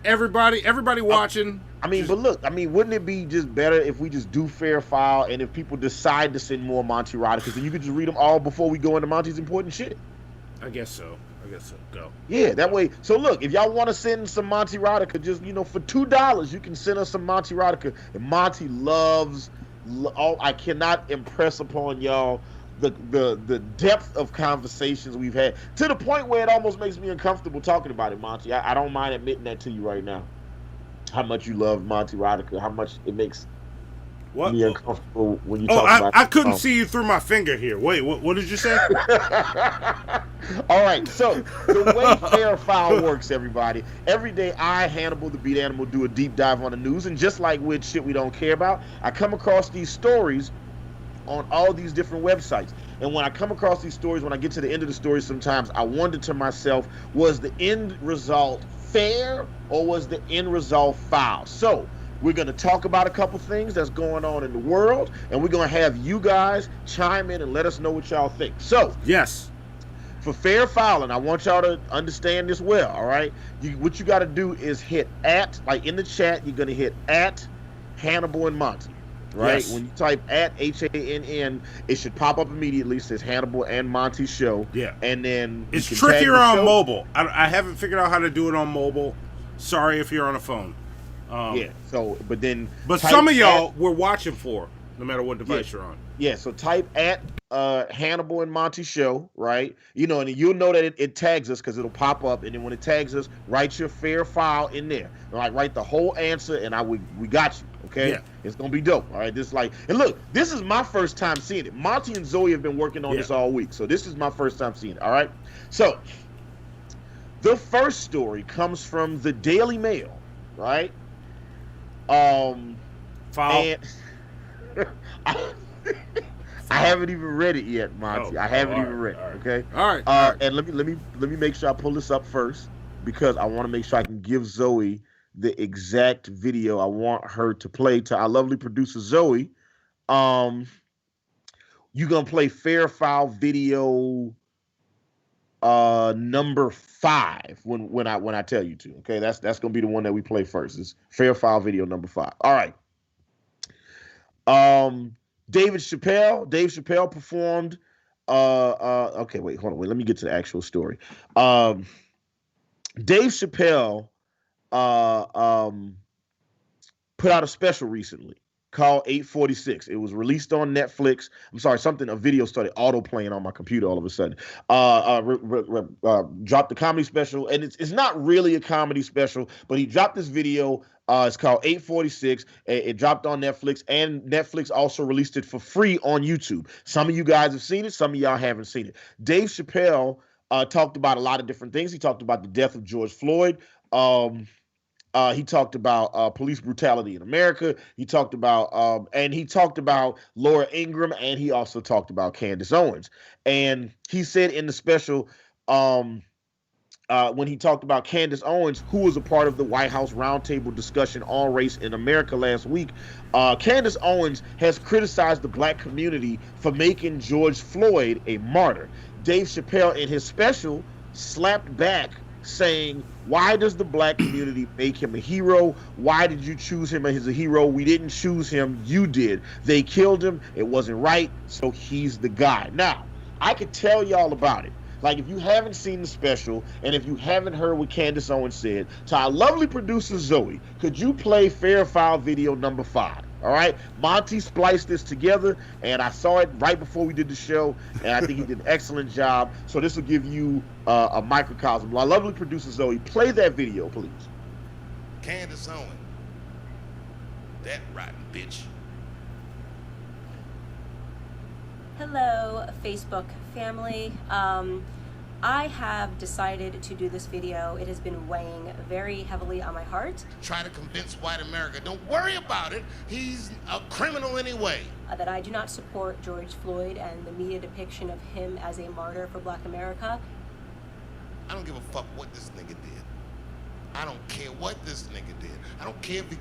Everybody watching. But look, wouldn't it be just better if we just do fair file, and if people decide to send more Monty erotica, then you could just read them all before we go into Monty's important shit? I guess so. Go. Yeah, that way. So look, if y'all want to send some Monty erotica, just for $2, you can send us some Monty erotica. And Monty loves. I cannot impress upon y'all the depth of conversations we've had to the point where it almost makes me uncomfortable talking about it, Monty. I don't mind admitting that to you right now. How much you love Monty erotica? How much it makes me uncomfortable when you talk about it. I couldn't see you through my finger here. Wait, what did you say? All right, so the way fair file works, everybody. Every day I, Hannibal the Beat Animal, do a deep dive on the news, and just like with shit we don't care about, I come across these stories on all these different websites. And when I come across these stories, when I get to the end of the story, sometimes I wonder to myself, was the end result fair or was the end result foul? So we're going to talk about a couple things that's going on in the world, and we're going to have you guys chime in and let us know what y'all think. So yes, for fair filing, I want y'all to understand this well, all right? What you got to do is hit at, like in the chat, you're going to hit at Hannibal and Monty. Right? Yes. When you type at HANN, it should pop up immediately. It says Hannibal and Monty Show. Yeah. And then it's trickier on mobile. I haven't figured out how to do it on mobile. Sorry if you're on a phone. Yeah. So, but some of y'all we're watching for, no matter what device you're on. Yeah. So type at Hannibal and Monty Show, right? And you'll know that it tags us because it'll pop up. And then when it tags us, write your fair file in there. Like write the whole answer, and we got you. Okay, yeah. It's gonna be dope. All right, and look, this is my first time seeing it. Monty and Zoe have been working on this all week, so this is my first time seeing it. All right, so the first story comes from the Daily Mail, right? Foul. And I haven't even read it yet, Monty. I haven't even read it. Okay. All right. And let me make sure I pull this up first because I want to make sure I can give Zoe the exact video I want her to play to our lovely producer Zoe. You're gonna play fair file video number 5 when I tell you to. Okay, that's gonna be the one that we play first. It's fair file video number 5. All right. Dave Chappelle performed. Okay, wait, hold on. Let me get to the actual story. Dave Chappelle put out a special recently, called 846. It was released on Netflix. I'm sorry, a video started auto playing on my computer all of a sudden. Dropped the comedy special, and it's not really a comedy special, but he dropped this video. It's called 846. It dropped on Netflix, and Netflix also released it for free on YouTube. Some of you guys have seen it. Some of y'all haven't seen it. Dave Chappelle talked about a lot of different things. He talked about the death of George Floyd. He talked about police brutality in America. He talked about Laura Ingraham, and he also talked about Candace Owens. And he said in the special, when he talked about Candace Owens, who was a part of the White House roundtable discussion on race in America last week, Candace Owens has criticized the black community for making George Floyd a martyr. Dave Chappelle in his special slapped back, saying, why does the black community make him a hero? Why did you choose him as a hero? We didn't choose him. You did. They killed him. It wasn't right. So he's the guy. Now, I could tell y'all about it. Like, if you haven't seen the special, and if you haven't heard what Candace Owens said, to our lovely producer, Zoe, could you play Fair File video number 5? All right, Monty spliced this together, and I saw it right before we did the show, and I think he did an excellent job. So this will give you a microcosm. Our lovely producer Zoe, play that video, please. Candace Owens, that rotten bitch. Hello, Facebook family. I have decided to do this video. It has been weighing very heavily on my heart. Try to convince white America, don't worry about it. He's a criminal anyway. That I do not support George Floyd and the media depiction of him as a martyr for Black America. I don't give a fuck what this nigga did. I don't care what this nigga did. I don't care if he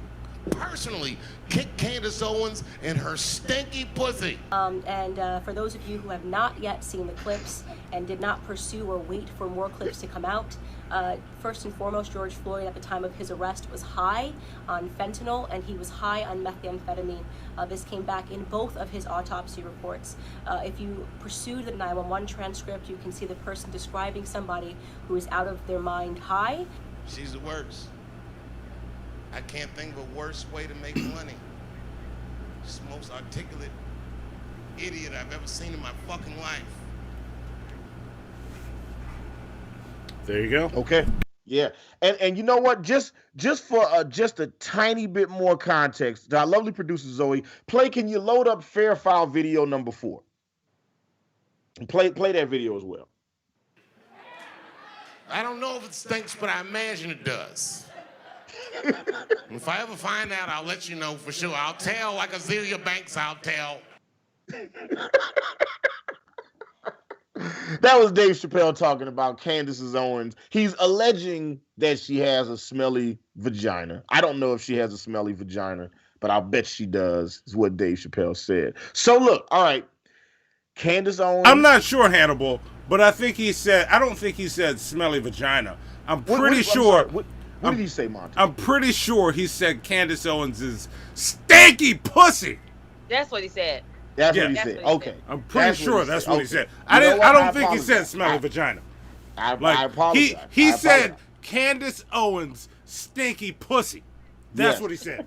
personally kicked Candace Owens and her stinky pussy. For those of you who have not yet seen the clips and did not pursue or wait for more clips to come out, first and foremost, George Floyd at the time of his arrest was high on fentanyl and he was high on methamphetamine. This came back in both of his autopsy reports. If you pursue the 911 transcript, you can see the person describing somebody who is out of their mind high. She's the worst. I can't think of a worse way to make money. She's the most articulate idiot I've ever seen in my fucking life. There you go. Okay. Yeah. And you know what? Just for just a tiny bit more context, our lovely producer Zoe, can you load up Fair File video number 4? And play that video as well. I don't know if it stinks, but I imagine it does. If I ever find out, I'll let you know for sure. I'll tell like Azealia Banks, I'll tell. That was Dave Chappelle talking about Candace Owens. He's alleging that she has a smelly vagina. I don't know if she has a smelly vagina, but I'll bet she does, is what Dave Chappelle said. So look, all right, Candace Owens. I'm not sure, Hannibal, but I don't think he said smelly vagina. I'm pretty sure. What did he say, Monty? I'm pretty sure he said Candace Owens is stanky pussy. That's what he said. That's what he said. Okay. I'm pretty sure that's what he said. I don't think he said smelly vagina. I apologize. He said Candace Owens stinky pussy. That's what he said.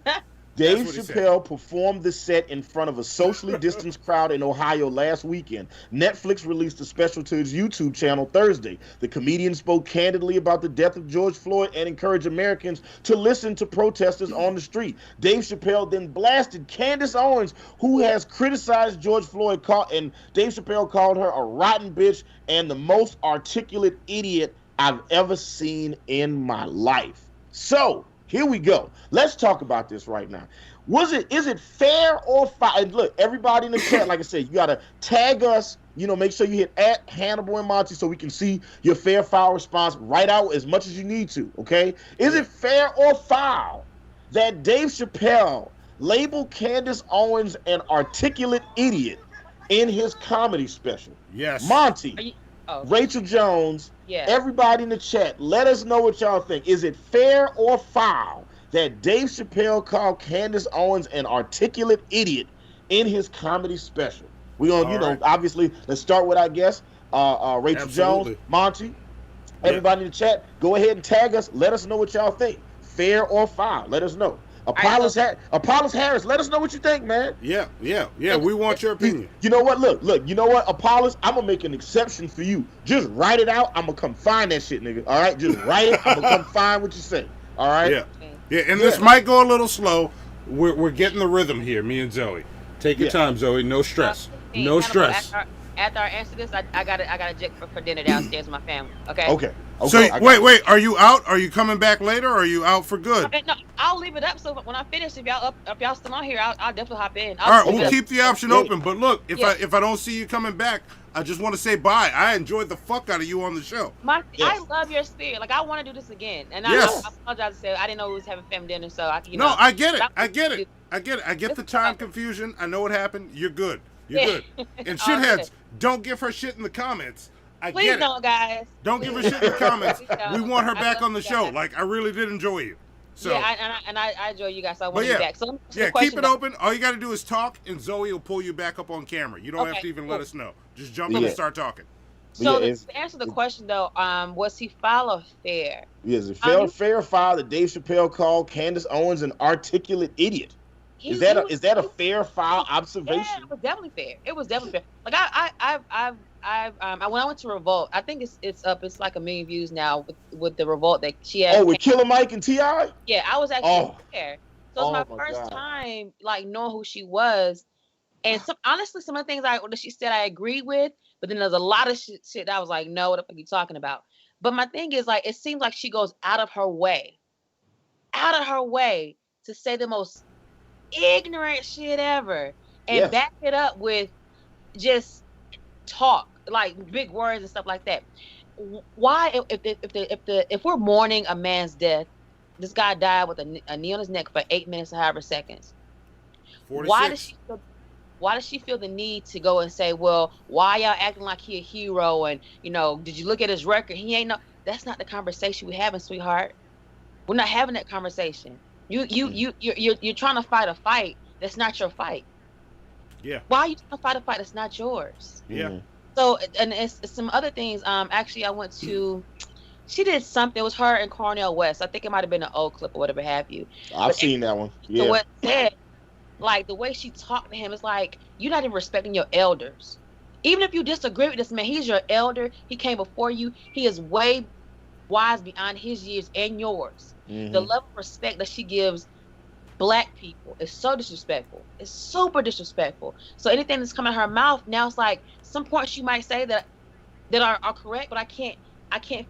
Dave Chappelle performed the set in front of a socially distanced crowd in Ohio last weekend. Netflix released a special to its YouTube channel Thursday. The comedian spoke candidly about the death of George Floyd and encouraged Americans to listen to protesters on the street. Dave Chappelle then blasted Candace Owens, who has criticized George Floyd, and Dave Chappelle called her a rotten bitch and the most articulate idiot I've ever seen in my life. So, here we go. Let's talk about this right now. Is it fair or foul? And look, everybody in the chat, like I said, you gotta tag us. Make sure you hit at Hannibal and Monty so we can see your fair foul response. Write out as much as you need to. Okay? Is it fair or foul that Dave Chappelle labeled Candace Owens an articulate idiot in his comedy special? Yes. Monty. Raychel Jones, everybody in the chat, let us know what y'all think. Is it fair or foul that Dave Chappelle called Candace Owens an articulate idiot in his comedy special? We're going to, obviously, let's start with our guest, Raychel Jones, Monty. Everybody in the chat, go ahead and tag us. Let us know what y'all think. Fair or foul, let us know. Apollos Harris, let us know what you think, man. Yeah. We want your opinion. You know what? Look. You know what, Apollos? I'm gonna make an exception for you. Just write it out. I'm gonna come find that shit, nigga. All right, just write it. I'm gonna come find what you say. All right. Yeah. And this might go a little slow. We're getting the rhythm here, me and Zoe. Take your time, Zoe. No stress. No stress. After I answer this, I got a jet for dinner downstairs with my family. Okay. So wait. Are you out? Are you coming back later? Or are you out for good? Okay, no, I'll leave it up. So when I finish, if y'all still on here, I'll definitely hop in. All right, we'll keep the option open. But look, if I don't see you coming back, I just want to say bye. I enjoyed the fuck out of you on the show. I love your spirit. Like, I want to do this again. And I apologize to say I didn't know we was having family dinner, so I get it. I get the time confusion. I know what happened. You're good. And shitheads, don't give her shit in the comments. Please don't, guys. Don't give her shit in the comments. We want her back on the show. Like, I really did enjoy you. So, I enjoy you guys. So I want you back. So keep it open. All you got to do is talk, and Zoe will pull you back up on camera. You don't have to even let us know. Just jump in and start talking. So to answer the question though, was he foul or fair? Yes, fair foul that Dave Chappelle called Candace Owens an articulate idiot. Is that a fair foul observation? Yeah, it was definitely fair. It was definitely fair. Like when I went to Revolt, I think it's up. It's like 1 million views now with the Revolt that she had. Oh, with Killer Mike and T.I.? Yeah, I was actually there. So it's my first time like knowing who she was, and honestly, some of the things that she said I agreed with, but then there's a lot of shit that I was like, no, what the fuck are you talking about? But my thing is, like, it seems like she goes out of her way to say the most ignorant shit ever and back it up with just talk, like big words and stuff like that. Why, if we're mourning a man's death, this guy died with a knee on his neck for 8 minutes or however seconds. 46. Why does she feel the need to go and say, well, why y'all acting like he a hero? And, did you look at his record? He ain't no. That's not the conversation we're having, sweetheart. We're not having that conversation. You're trying to fight a fight that's not your fight. Yeah. Why are you trying to fight a fight that's not yours? Yeah. So, and it's some other things. Actually, I went to. She did something. It was her and Cornel West. I think it might have been an old clip or whatever have you. I've seen that one. Yeah. So what said, like the way she talked to him is like you're not even respecting your elders. Even if you disagree with this man, he's your elder. He came before you. He is way wise beyond his years and yours. Mm-hmm. The level of respect that she gives Black people is so disrespectful. It's super disrespectful. So anything that's coming out of her mouth now, it's like some points she might say that are correct, but I can't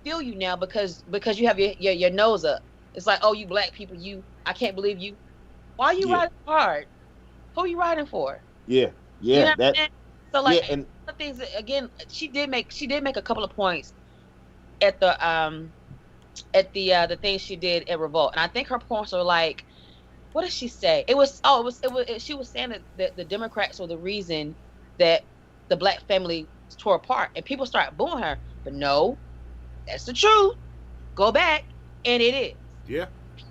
feel you now because you have your nose up. It's like, oh, you Black people, I can't believe you. Why are you riding hard? Who are you riding for? Yeah. You know what I mean? So like and the things that, again, she did make a couple of points at the things she did at Revolt, and I think her points are like, what did she say? She was saying that the Democrats were the reason that the Black family tore apart, and people started booing her. But no, that's the truth. Go back, and it is. Yeah.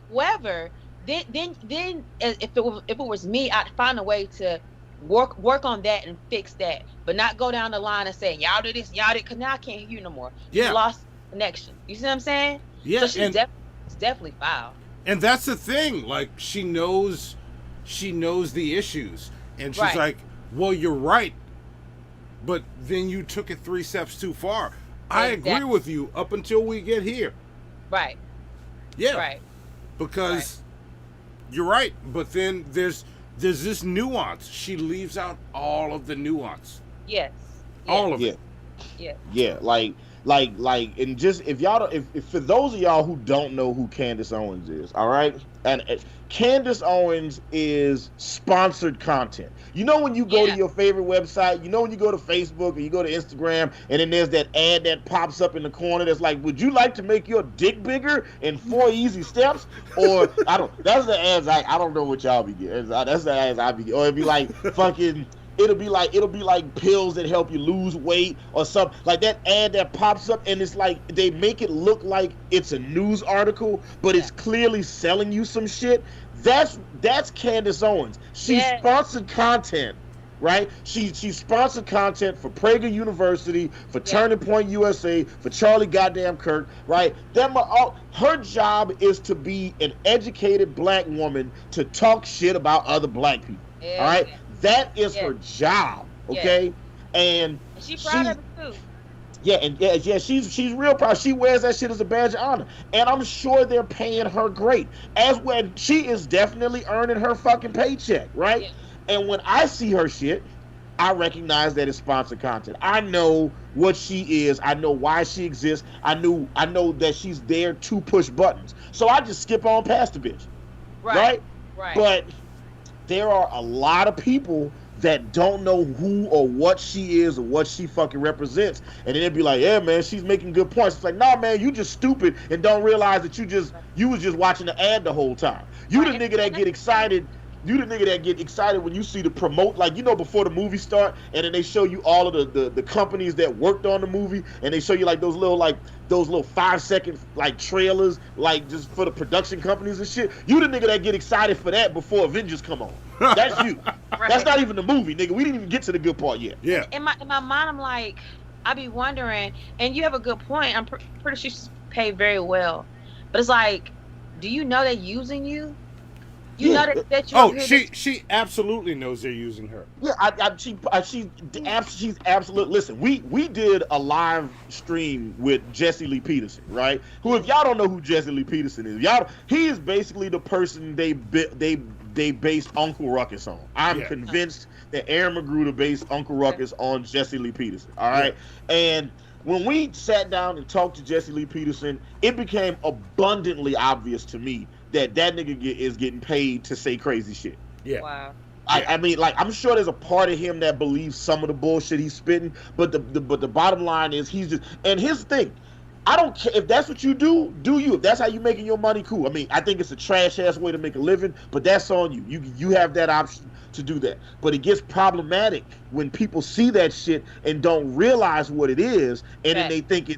However, then if it was me, I'd find a way to work on that and fix that, but not go down the line and say y'all did this, y'all did, because now I can't hear you no more. Yeah. You lost connection. You see what I'm saying? Yeah. So she's definitely foul. And that's the thing. Like, she knows the issues, and she's like, well, you're right, but then you took it 3 steps too far. I agree with you up until we get here. Right. Yeah. Right. Because you're right, but then there's this nuance. She leaves out all of the nuance. Yes. All of it. Yeah. Yeah, like, and just if for those of y'all who don't know who Candace Owens is, all right, and Candace Owens is sponsored content. You know when you go to your favorite website, you know when you go to Facebook or you go to Instagram, and then there's that ad that pops up in the corner that's like, would you like to make your dick bigger in 4 easy steps? Or that's the ads I don't know what y'all be getting. That's the ads I be getting. Or it'd be like fucking. It'll be like pills that help you lose weight or something. Like that ad that pops up, and it's like they make it look like it's a news article, but it's clearly selling you some shit. That's Candace Owens. She's sponsored content right? She sponsored content for Prager University, for Turning Point USA, for Charlie Goddamn Kirk, right? Her job is to be an educated black woman to talk shit about other black people. All right, that is her job. Okay, and she's proud of it too. Yeah, she's real proud. She wears that shit as a badge of honor, and I'm sure they're paying her great. As when she is definitely earning her fucking paycheck, right? Yeah. And when I see her shit, I recognize that it's sponsored content. I know what she is. I know why she exists. I know that she's there to push buttons. So I just skip on past the bitch, right? But there are a lot of people that don't know who or what she is or what she fucking represents. And then they'd be like, yeah, man, she's making good points. It's like, nah, man, you just stupid and don't realize that you was just watching the ad the whole time. You the nigga that get excited. You the nigga that get excited when you see the promote, like, you know, before the movie start, and then they show you all of the companies that worked on the movie, and they show you like those little 5-second like trailers, like just for the production companies and shit. You the nigga that get excited for that before Avengers come on. That's you. That's not even the movie, nigga. We didn't even get to the good part yet. Yeah. In my mind, I'm like, I be wondering, and you have a good point. I'm pretty sure she's paid very well, but it's like, do you know they're using you? You know that you're she absolutely knows they're using her. Yeah, she's absolute. Listen, we did a live stream with Jesse Lee Peterson, right? Who, if y'all don't know who Jesse Lee Peterson is, he is basically the person they based Uncle Ruckus on. I'm convinced that Aaron Magruder based Uncle Ruckus on Jesse Lee Peterson. All right, and when we sat down and talked to Jesse Lee Peterson, it became abundantly obvious to me that nigga is getting paid to say crazy shit. Yeah. Wow. I mean, like, I'm sure there's a part of him that believes some of the bullshit he's spitting, but the bottom line is he's just. And here's the thing, I don't care if that's what you do you. If that's how you making your money, cool. I mean, I think it's a trash ass way to make a living, but that's on you. You have that option to do that. But it gets problematic when people see that shit and don't realize what it is, and then they think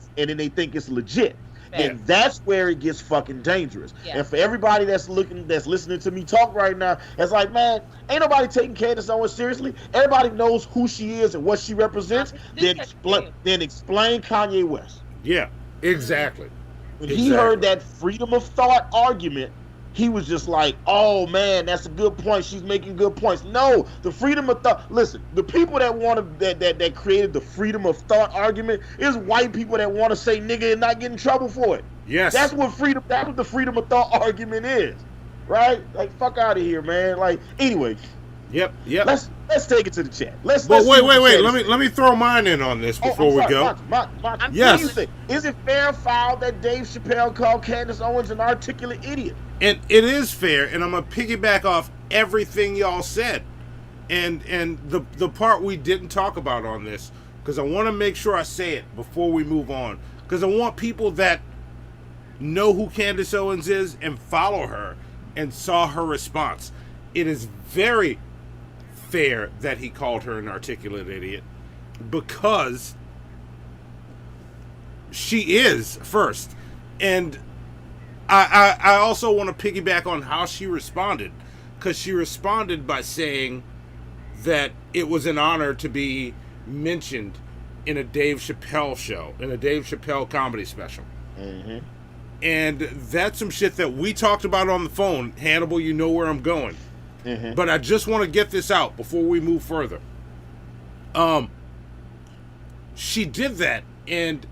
it's legit. And that's where it gets fucking dangerous. Yeah. And for everybody that's listening to me talk right now, it's like, man, ain't nobody taking Candace Owens seriously. Everybody knows who she is and what she represents. Then explain Kanye West. Yeah, exactly. When he heard that freedom of thought argument, he was just like, oh man, that's a good point. She's making good points. No, the freedom of thought. Listen, the people that created the freedom of thought argument is white people that want to say nigga and not get in trouble for it. Yes. That's what the freedom of thought argument is. Right? Like, fuck out of here, man. Like, anyway. Yep. Let's take it to the chat. Wait. Let me throw mine in on this before we go. Monty, yes. What do you think? Is it fair or foul that Dave Chappelle called Candace Owens an articulate idiot? And it is fair, and I'm gonna piggyback off everything y'all said, and the part we didn't talk about on this, because I want to make sure I say it before we move on, because I want people that know who Candace Owens is and follow her and saw her response. It is very fair that he called her an articulate idiot, because she is first, and I also want to piggyback on how she responded, because she responded by saying that it was an honor to be mentioned in a Dave Chappelle show, in a Dave Chappelle comedy special. Mm-hmm. And that's some shit that we talked about on the phone. Hannibal, you know where I'm going. Mm-hmm. But I just want to get this out before we move further. She did that, and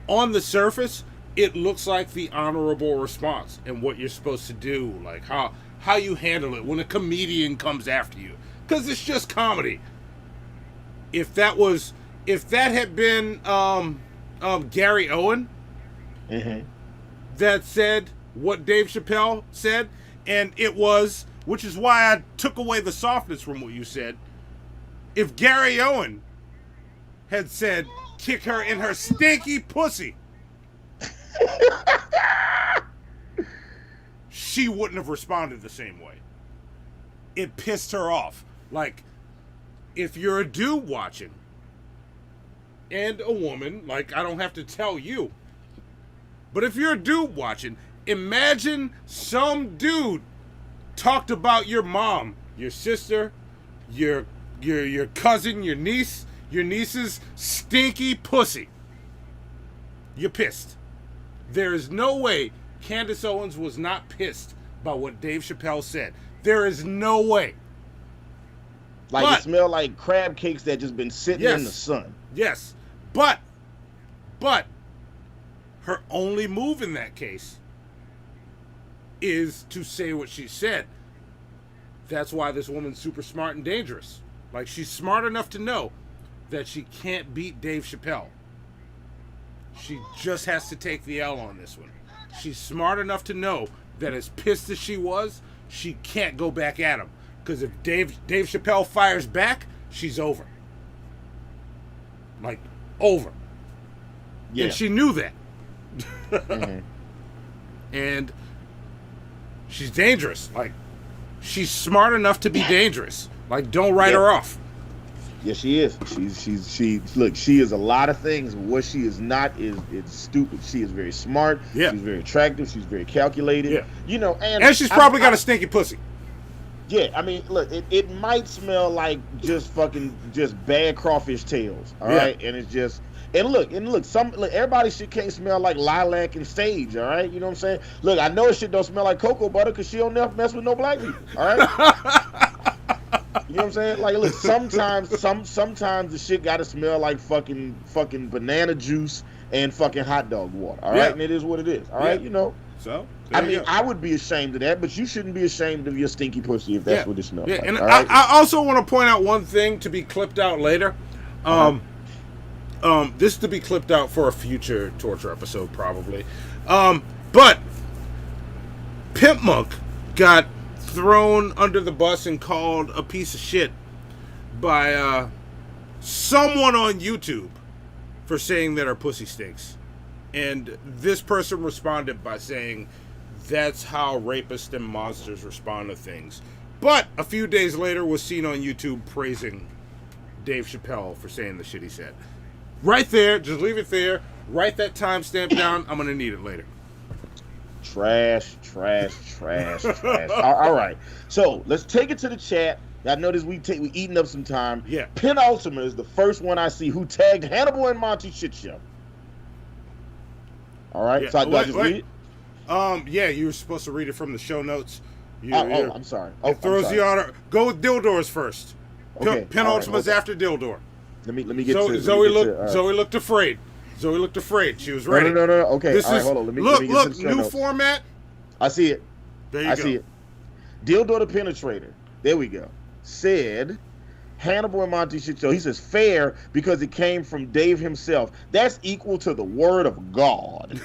on the surface, it looks like the honorable response and what you're supposed to do, like how you handle it when a comedian comes after you, because it's just comedy. If that had been Gary Owen that said what Dave Chappelle said, and it was, which is why I took away the softness from what you said. If Gary Owen had said, kick her in her stinky pussy, she wouldn't have responded the same way. It pissed her off. Like, if you're a dude watching, and a woman, like, I don't have to tell you, but if you're a dude watching, imagine some dude talked about your mom, your sister, your your cousin, your niece's stinky pussy. You're pissed. There is no way Candace Owens was not pissed by what Dave Chappelle said. There is no way. Like it smelled like crab cakes that just been sitting in the sun. Yes. But her only move in that case is to say what she said. That's why this woman's super smart and dangerous. Like, she's smart enough to know that she can't beat Dave Chappelle. She just has to take the L on this one. She's smart enough to know that as pissed as she was, she can't go back at him. Because if Dave Chappelle fires back, she's over. Like, over. Yeah. And she knew that. And she's dangerous. Like, she's smart enough to be dangerous. Like, don't write her off. Yeah, she is. Look, she is a lot of things. But what she is not is stupid. She is very smart. Yeah. She's very attractive. She's very calculated. Yeah. You know, And she's probably got a stinky pussy. Yeah, I mean, look, it might smell like just bad crawfish tails. All right, and it's just. And look, everybody shit can't smell like lilac and sage, all right? You know what I'm saying? Look, I know shit don't smell like cocoa butter because she don't never mess with no black people, all right? You know what I'm saying? Like, look, sometimes the shit gotta smell like fucking banana juice and fucking hot dog water, all right? And it is what it is, all right? You know? So, I mean, I would be ashamed of that, but you shouldn't be ashamed of your stinky pussy if that's what it smells like, and all right? I also want to point out one thing to be clipped out later. This to be clipped out for a future torture episode, probably. But Pimp Monk got thrown under the bus and called a piece of shit by someone on YouTube for saying that her pussy stinks. And this person responded by saying, that's how rapists and monsters respond to things. But a few days later was seen on YouTube praising Dave Chappelle for saying the shit he said. Right there, just leave it there. Write that timestamp down. I'm gonna need it later. Trash. All right, so let's take it to the chat. I noticed we eating up some time. Yeah. Penultimate is the first one I see who tagged Hannibal and Monty shit show. All right, so do I just read it? Yeah, you were supposed to read it from the show notes. I'm sorry. It throws you on. Go with Dildors first. Okay. Penultimate's after Dildor. Let me get to Zoe looked afraid. Zoe looked afraid. She was ready. No. Okay. This all right, is, hold on. Let me look. get to the show New notes. format. I see it. There you go. I see it. Dildo the Penetrator. There we go. Said Hannibal and Monty shit show. He says fair because it came from Dave himself. That's equal to the word of God.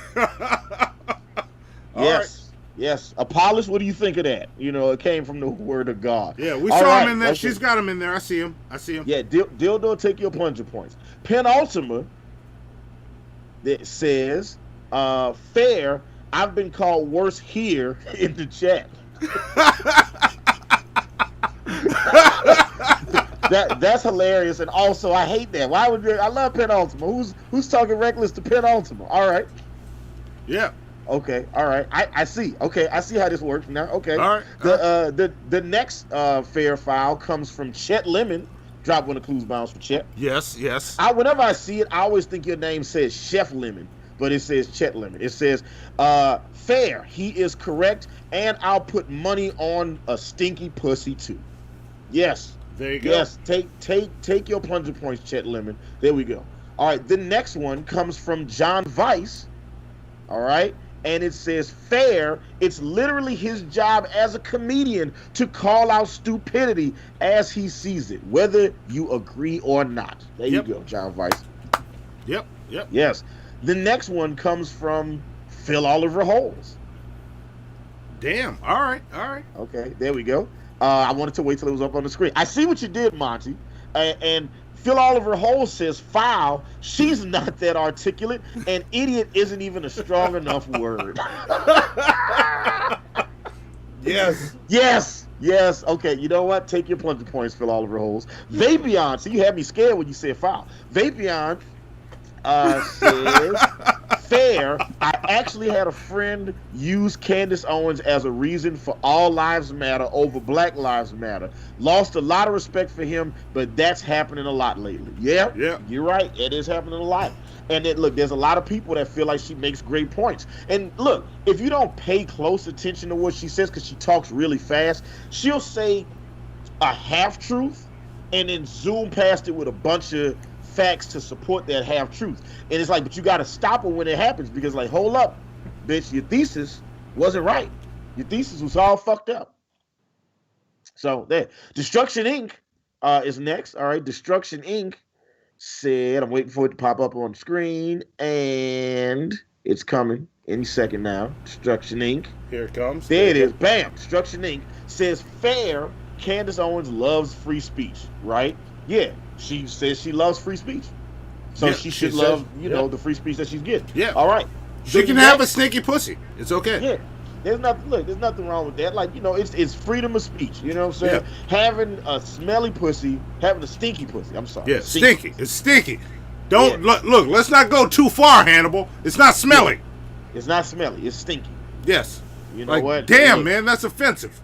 Yes. Yes. Apollos, what do you think of that? You know, it came from the word of God. Yeah, we saw him in there. She's got him in there. I see him. Yeah, Dildo, take your plunger points. Penultima that says, fair, I've been called worse here in the chat. That's hilarious, and also I hate that. Why would I love Penultima? Who's talking reckless to Penultima? All right. Yeah. Okay. All right. I see. Okay. I see how this works now. Okay. All right. The next fair file comes from Chet Lemon. Drop when the clues bounce for Chet. Yes. Whenever I see it, I always think your name says Chef Lemon, but it says Chet Lemon. It says fair. He is correct, and I'll put money on a stinky pussy too. Yes. There you go. Yes. Take your plunger points, Chet Lemon. There we go. All right. The next one comes from John Weiss. All right. And it says fair. It's literally his job as a comedian to call out stupidity as he sees it, whether you agree or not. There you go, John Weiss. Yep. Yes. The next one comes from Phil Oliver Holes. Damn. All right. Okay, there we go. I wanted to wait till it was up on the screen. I see what you did, Monty. And Phil Oliver Holes says foul. She's not that articulate, and idiot isn't even a strong enough word. Yes. Okay, you know what? Take your plunger points, Phil Oliver Holes. Vapion, so you had me scared when you said foul. Vapion says Fair. I actually had a friend use Candace Owens as a reason for All Lives Matter over Black Lives Matter. Lost a lot of respect for him, but that's happening a lot lately. Yeah, you're right. It is happening a lot. And then, look, there's a lot of people that feel like she makes great points. And look, if you don't pay close attention to what she says, because she talks really fast, she'll say a half-truth and then zoom past it with a bunch of facts to support that half-truth. And it's like, but you got to stop her when it happens, because, like, hold up, bitch, your thesis wasn't right. Your thesis was all fucked up. So, there. Destruction Inc. Is next. All right, Destruction Inc. said, I'm waiting for it to pop up on the screen, and it's coming any second now. Destruction Inc. Here it comes. There it is. Bam. Destruction Inc. says, fair, Candace Owens loves free speech, right? Yeah, she says she loves free speech. So she should love, the free speech that she's getting. Yeah. All right. She can have a stinky pussy. It's okay. Yeah. There's nothing wrong with that. Like, it's freedom of speech. You know what I'm saying? Yeah. Having a smelly pussy, having a stinky pussy. I'm sorry. Yeah, stinky. It's stinky. Don't look. Let's not go too far, Hannibal. It's not smelly. Yeah. It's not smelly. It's stinky. Yes. You know what? Damn, man, that's offensive.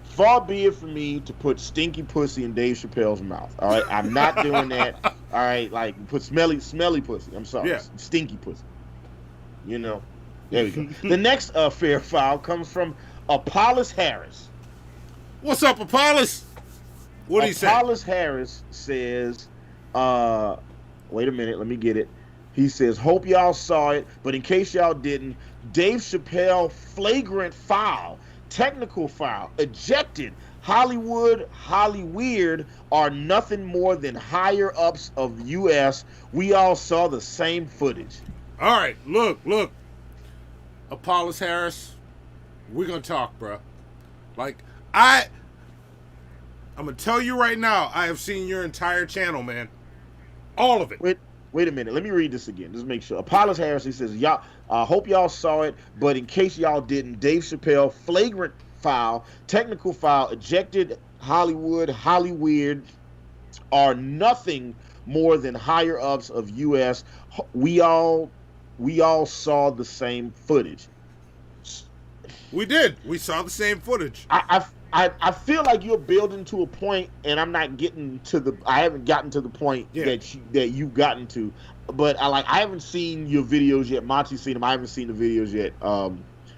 Far be it from me to put stinky pussy in Dave Chappelle's mouth. All right, I'm not doing that. All right, like put smelly pussy. I'm sorry, stinky pussy. There we go. The next fair file comes from Apollos Harris. What's up, Apollos? What do you say? Apollos Harris says, wait a minute, let me get it. He says, hope y'all saw it, but in case y'all didn't, Dave Chappelle flagrant foul, technical foul, ejected, Hollywood, Hollyweird are nothing more than higher ups of U.S. We all saw the same footage. All right, look. Apollos Harris, we're going to talk, bro. Like, I'm going to tell you right now, I have seen your entire channel, man. All of it. Wait a minute. Let me read this again. Just make sure. Apollos Harris, he says, y'all, hope y'all saw it, but in case y'all didn't, Dave Chappelle, flagrant foul, technical foul, ejected, Hollywood, Hollyweird are nothing more than higher ups of U.S. We all saw the same footage. We did. We saw the same footage. I feel like you're building to a point, and I haven't gotten to the point that you've gotten to. But I haven't seen your videos yet. Monty's seen them. I haven't seen the videos yet.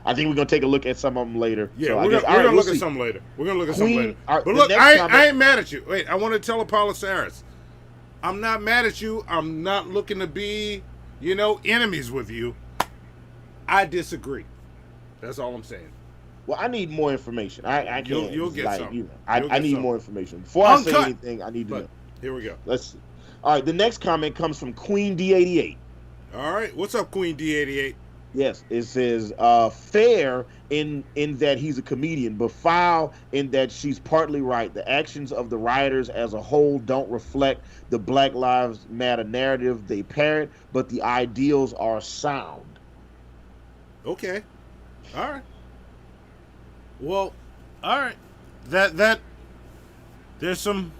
I think we're gonna take a look at some of them later. Yeah, so we're gonna look at some later. We're gonna look at some later. But look, I ain't mad at you. Wait, I want to tell Apollos Harris, I'm not mad at you. I'm not looking to be, enemies with you. I disagree. That's all I'm saying. Well, I need more information. I can't. You'll get some. I need more information. Before I say anything, I need to know. Here we go. Let's see. All right, the next comment comes from Queen D88. All right, what's up, Queen D88? Yes, it says fair in that he's a comedian, but foul in that she's partly right. The actions of the rioters as a whole don't reflect the Black Lives Matter narrative they parrot, but the ideals are sound. Okay. All right. Well, all right. That there's some.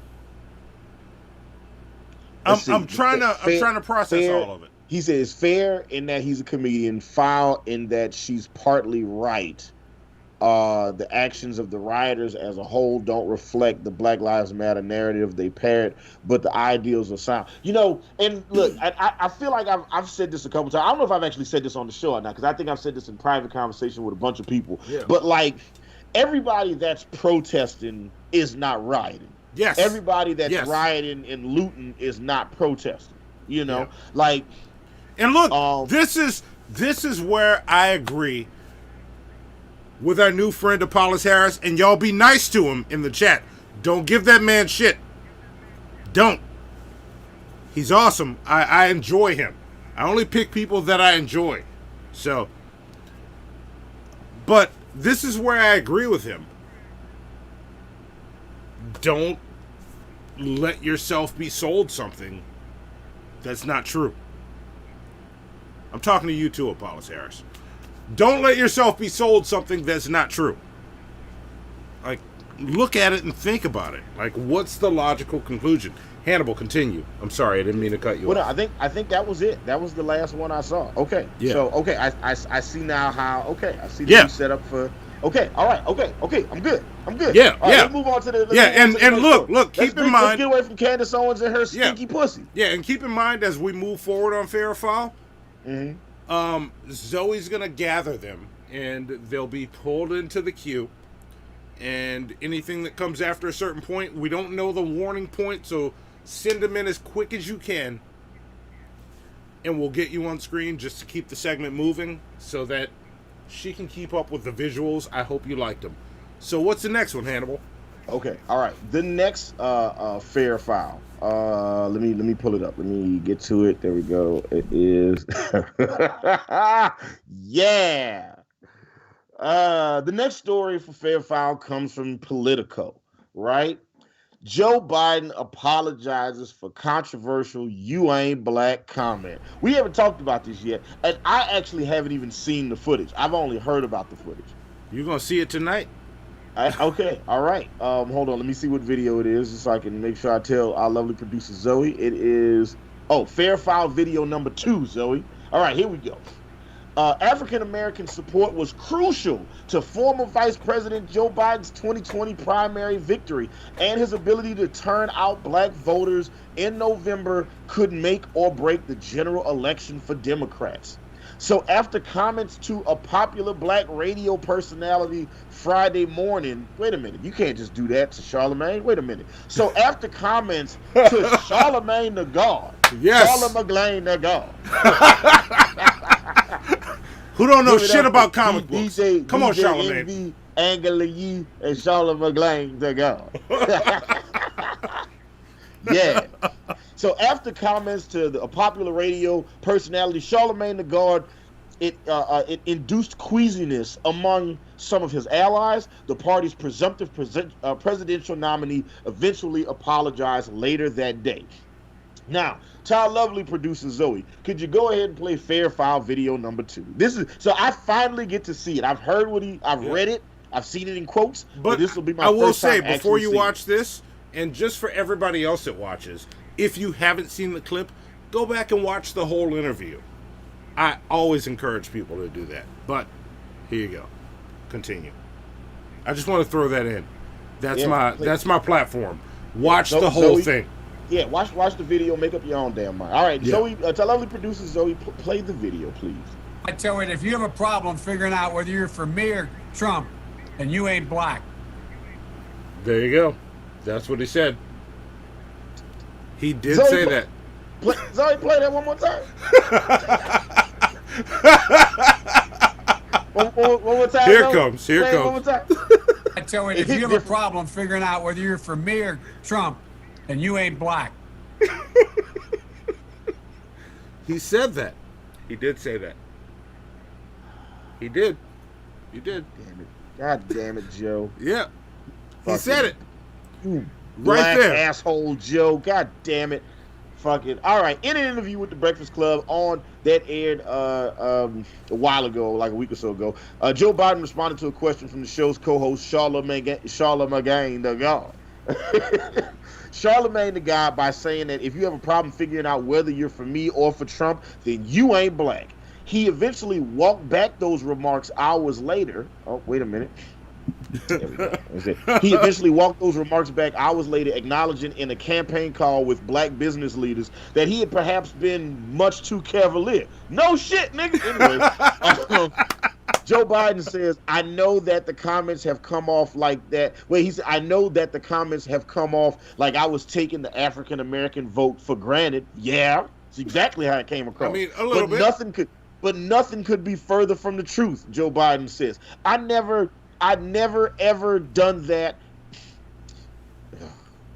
I'm trying to process all of it. He says fair in that he's a comedian, foul in that she's partly right. The actions of the rioters as a whole don't reflect the Black Lives Matter narrative they parrot, but the ideals are sound. And look, I feel like I've said this a couple times. I don't know if I've actually said this on the show or not, because I think I've said this in private conversation with a bunch of people. Yeah. But everybody that's protesting is not rioting. Yes. Everybody that's rioting and looting is not protesting. And look, this is where I agree with our new friend Apollos Harris, and y'all be nice to him in the chat. Don't give that man shit. Don't. He's awesome. I enjoy him. I only pick people that I enjoy. So, but this is where I agree with him. Don't let yourself be sold something that's not true. I'm talking to you too, Apollos Harris. Don't let yourself be sold something that's not true. look at it and think about it. Like, what's the logical conclusion? Hannibal, continue. I'm sorry, I didn't mean to cut you Well, off. no, I think that was it. That was the last one I saw. Okay. Yeah. So I see now how. Okay, I see the new setup for. Okay, all right, okay, I'm good. Yeah, all right, yeah. Let's move on to the. And look, keep in mind. Let's get away from Candace Owens and her stinky pussy. Yeah, and keep in mind as we move forward on Fair or Foul, Zoe's gonna gather them, and they'll be pulled into the queue. And anything that comes after a certain point, we don't know the warning point, so send them in as quick as you can, and we'll get you on screen just to keep the segment moving, so that she can keep up with the visuals. I hope you liked them. So what's the next one, Hannibal? Okay, all right. The next Fair Foul. Let me pull it up. Let me get to it. There we go. It is. Yeah. The next story for Fair Foul comes from Politico, right? Joe Biden apologizes for controversial "you ain't black" comment. We haven't talked about this yet, and I actually haven't even seen the footage. I've only heard about the footage. You gonna see it tonight? Okay, all right. Hold on, let me see what video it is, just so I can make sure I tell our lovely producer Zoe. It is Fair Foul video number 2, Zoe. All right, here we go. African-American support was crucial to former Vice President Joe Biden's 2020 primary victory, and his ability to turn out black voters in November could make or break the general election for Democrats. So after comments to a popular black radio personality Friday morning, wait a minute, you can't just do that to Charlemagne, wait a minute. So after comments to Charlemagne the God, Charlemagne the God. Who don't know shit about comic books? Come on, Charlemagne. Angela Yee and Charlemagne the God. Yeah. So after comments to a popular radio personality, Charlemagne the God, it induced queasiness among some of his allies. The party's presumptive presidential nominee eventually apologized later that day. Now, to our lovely producer Zoe, could you go ahead and play Fair Foul video number 2? This is so I finally get to see it. I've heard I've read it, I've seen it in quotes, but this will be my first time. I will say before you seeing watch this, and just for everybody else that watches, if you haven't seen the clip, go back and watch the whole interview. I always encourage people to do that. But here you go. Continue. I just want to throw that in. That's my platform. Watch the whole thing. Yeah, watch the video, make up your own damn mind. All right, Zoe, tell lovely producer Zoe, play the video, please. I tell you, if you have a problem figuring out whether you're for me or Trump, then you ain't black. There you go. That's what he said. He did Zoe, say that. Zoe, play that one more time. one more time. Here Zoe. comes. Here play comes. One more time. I tell you, if you have a problem figuring out whether you're for me or Trump, then you ain't black. He said that. He did say that. He did. He did. Damn it. God damn it, Joe. Yeah. He said it. You right there. Asshole Joe. God damn it. Fuck it. All right. In an interview with the Breakfast Club that aired a while ago, like a week or so ago, Joe Biden responded to a question from the show's co-host Charlemagne the God. Charlemagne the God by saying that if you have a problem figuring out whether you're for me or for Trump, then you ain't black. He eventually walked back those remarks hours later. Oh, wait a minute. There we go. He eventually walked those remarks back hours later, acknowledging in a campaign call with black business leaders that he had perhaps been much too cavalier. No shit, nigga. Anyway, Joe Biden says, I know that the comments have come off like that. Well, he said, I know that the comments have come off like I was taking the African-American vote for granted. Yeah, it's exactly how it came across. I mean, a little bit. Nothing could be further from the truth, Joe Biden says. I never ever done that.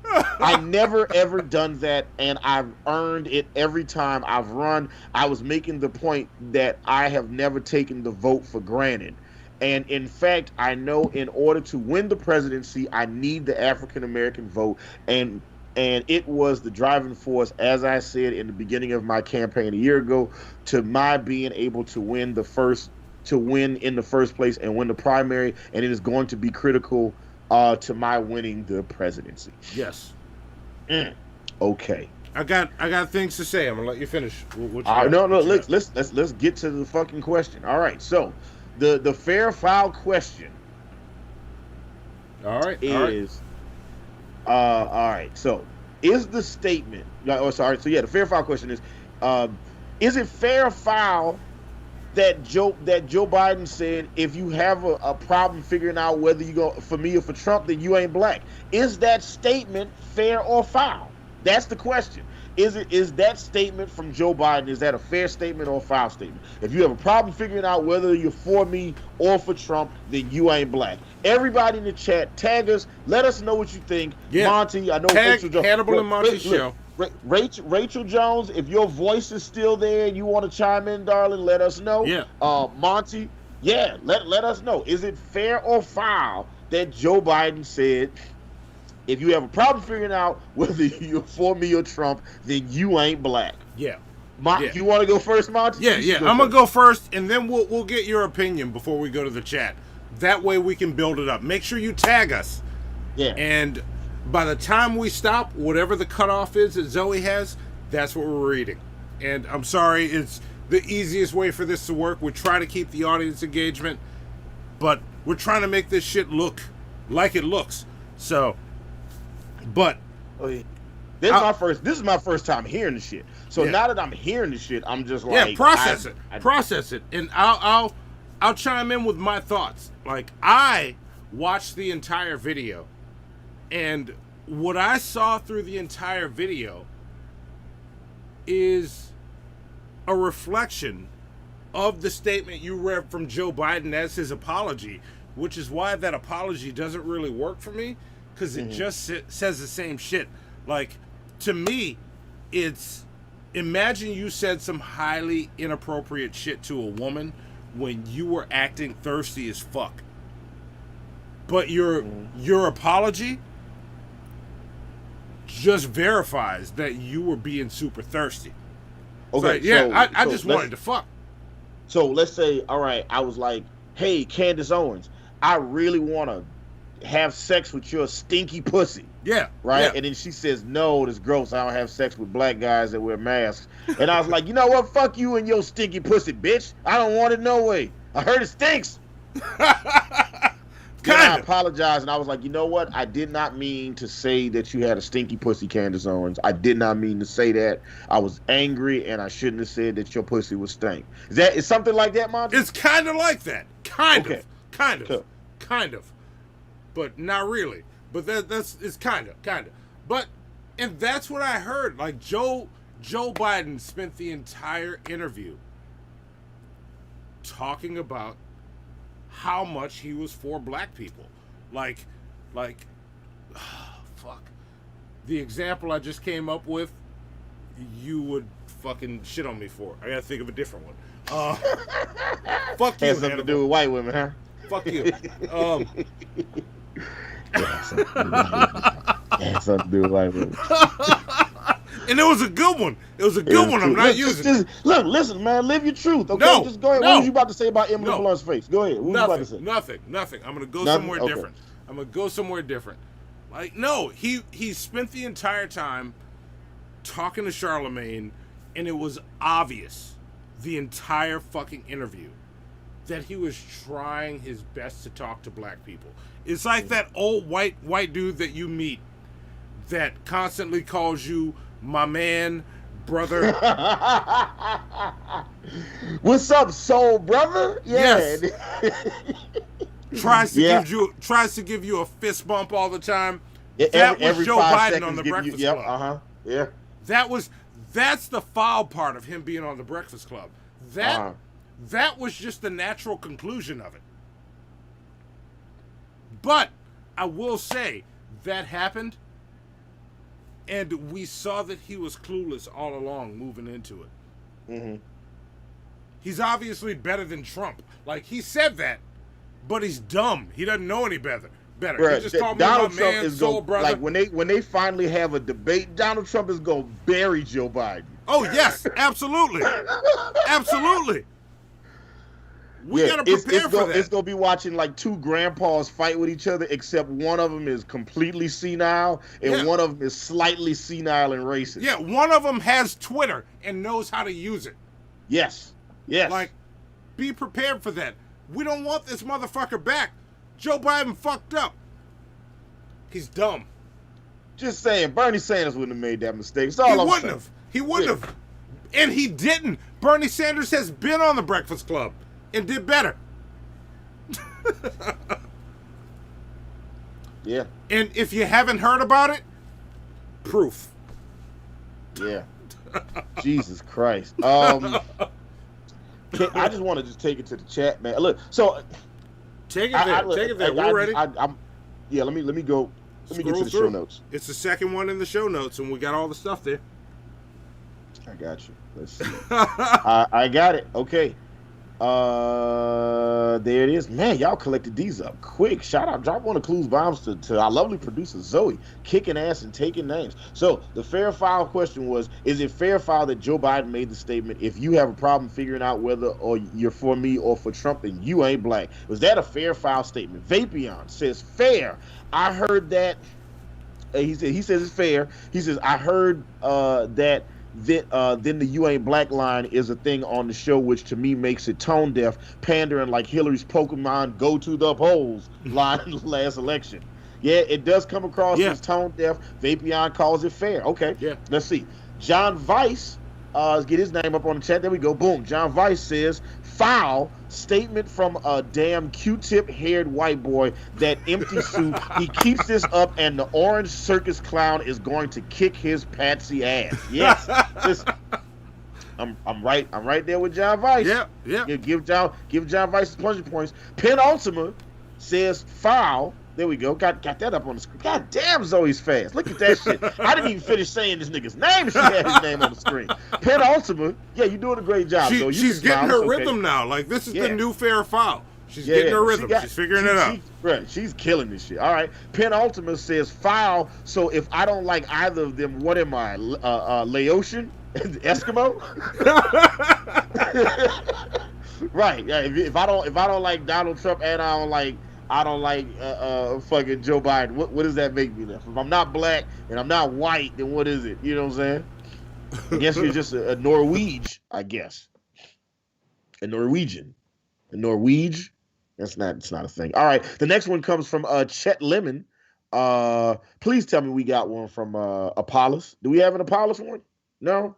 I never ever done that, and I've earned it every time I've run. I was making the point that I have never taken the vote for granted. And in fact, I know in order to win the presidency, I need the African American vote. And it was the driving force, as I said in the beginning of my campaign a year ago, to my being able to win in the first place and win the primary. And it is going to be critical to my winning the presidency. Yes. Okay. I got things to say. I'm gonna let you finish. What you No, got? let's get to the fucking question. All right, so the fair foul question. All right. All right. So is the statement? Oh, sorry. So yeah, the fair foul question is it fair or foul that Joe Biden said if you have a problem figuring out whether you go for me or for Trump, then you ain't black? Is that statement fair or foul? That's the question. Is that statement from Joe Biden, is that a fair statement or a foul statement? If you have a problem figuring out whether you're for me or for Trump, then you ain't black. Everybody in the chat, tag us. Let us know what you think. Yeah. Monty, I know Tag Raychel Jones. Hannibal and Monty show. Raychel Jones, if your voice is still there and you want to chime in, darling, let us know. Yeah. Monty, yeah, let us know. Is it fair or foul that Joe Biden said, if you have a problem figuring out whether you're for me or Trump, then you ain't black? Yeah. You want to go first, Monty? Yeah. I'm gonna go first, and then we'll get your opinion before we go to the chat. That way we can build it up. Make sure you tag us. Yeah. And by the time we stop, whatever the cutoff is that Zoe has, that's what we're reading. And I'm sorry, it's the easiest way for this to work. We're trying to keep the audience engagement, but we're trying to make this shit look like it looks. So, but this is my first time hearing the shit. So now that I'm hearing the shit, I'm just like, process it, and I'll chime in with my thoughts. Like, I watched the entire video, and what I saw through the entire video is a reflection of the statement you read from Joe Biden as his apology, which is why that apology doesn't really work for me, because it just says the same shit. Like, to me, it's, imagine you said some highly inappropriate shit to a woman when you were acting thirsty as fuck. But your apology just verifies that you were being super thirsty. Okay, I just wanted to fuck. So let's say, all right, I was like, hey, Candace Owens, I really want to have sex with your stinky pussy. Yeah. Right? Yeah. And then she says, no, that's gross. I don't have sex with black guys that wear masks. And I was like, you know what? Fuck you and your stinky pussy, bitch. I don't want it no way. I heard it stinks. I apologized, and I was like, you know what? I did not mean to say that you had a stinky pussy, Candace Owens. I did not mean to say that. I was angry, and I shouldn't have said that your pussy was stank. Is something like that, Monty? It's kind of like that. Kind of. But not really. But it's kind of. But, and that's what I heard. Like, Joe Biden spent the entire interview talking about how much he was for black people. Like, fuck. The example I just came up with, you would fucking shit on me for. I gotta think of a different one. Fuck you, Has something to do with white women, huh? Fuck you. Has something to do with white women. And it was a good one. I'm not using. Look, listen, man. Live your truth. Okay, just go ahead. No. What were you about to say about Emily Blunt's face? Go ahead. What were you about to say? Nothing. I'm gonna go somewhere different. Like, no, he spent the entire time talking to Charlemagne, and it was obvious the entire fucking interview that he was trying his best to talk to black people. It's like that old white dude that you meet that constantly calls you my man, brother. What's up, soul brother? Yeah. Yes. tries to give you a fist bump all the time. That was Joe Biden on the Breakfast Club. Yeah. That's the foul part of him being on the Breakfast Club. That was just the natural conclusion of it. But I will say that happened, and we saw that he was clueless all along moving into it. Mm-hmm. He's obviously better than Trump. Like, he said that, but he's dumb. He doesn't know any better. Bruh, He just called me Donald my Trump man, is soul going, brother. like, when they finally have a debate, Donald Trump is going to bury Joe Biden. Oh, yes, absolutely. Absolutely. We gotta prepare for that. It's gonna be watching like two grandpas fight with each other, except one of them is completely senile and one of them is slightly senile and racist. Yeah, one of them has Twitter and knows how to use it. Yes. Yes. Like, be prepared for that. We don't want this motherfucker back. Joe Biden fucked up. He's dumb. Just saying, Bernie Sanders wouldn't have made that mistake. That's all I'm saying. He wouldn't have. And he didn't. Bernie Sanders has been on the Breakfast Club and did better. Yeah. And if you haven't heard about it, proof. Yeah. Jesus Christ. I just want to just take it to the chat, man. Look, so take it there. Take it there. We're ready. Let me go. Let me get to the show notes. It's the second one in the show notes, and we got all the stuff there. I got you. Let's see. I got it. Okay. There it is. Man, y'all collected these up quick. Shout out, drop one of Clues bombs to our lovely producer Zoe, kicking ass and taking names. So the fair foul question was: is it fair foul that Joe Biden made the statement, "If you have a problem figuring out whether or you're for me or for Trump, then you ain't black"? Was that a fair foul statement? Vapion says fair. I heard that. He says it's fair. He says I heard that. Then the "you ain't black" line is a thing on the show, which to me makes it tone deaf, pandering like Hillary's Pokemon "go to the polls" line last election. Yeah, it does come across as tone deaf. Vapion calls it fair. Okay, let's see. John Weiss, get his name up on the chat. There we go. Boom. John Weiss says, foul statement from a damn Q-tip haired white boy, that empty suit. He keeps this up and the orange circus clown is going to kick his patsy ass. Yes. Listen, I'm right there with John Weiss. Yeah. Give John Weiss his pleasure points. Penultima says foul. There we go. Got that up on the screen. God damn, Zoe's fast. Look at that shit. I didn't even finish saying this nigga's name. She had his name on the screen. Penultima. Yeah, you're doing a great job, Zoe. She's getting her rhythm now. Like, this is the new fair foul. She's getting her rhythm. She's figuring it out. She's killing this shit. All right. Penultima says foul. So if I don't like either of them, what am I? Laotian? Eskimo? Right. Yeah. If I don't like Donald Trump and I don't like fucking Joe Biden, what does that make me then? If I'm not black and I'm not white, then what is it? You know what I'm saying? I guess you're just a Norwegian, I guess. A Norwegian. A Norwegian? It's not a thing. All right. The next one comes from Chet Lemon. Please tell me we got one from Apollos. Do we have an Apollos one? No?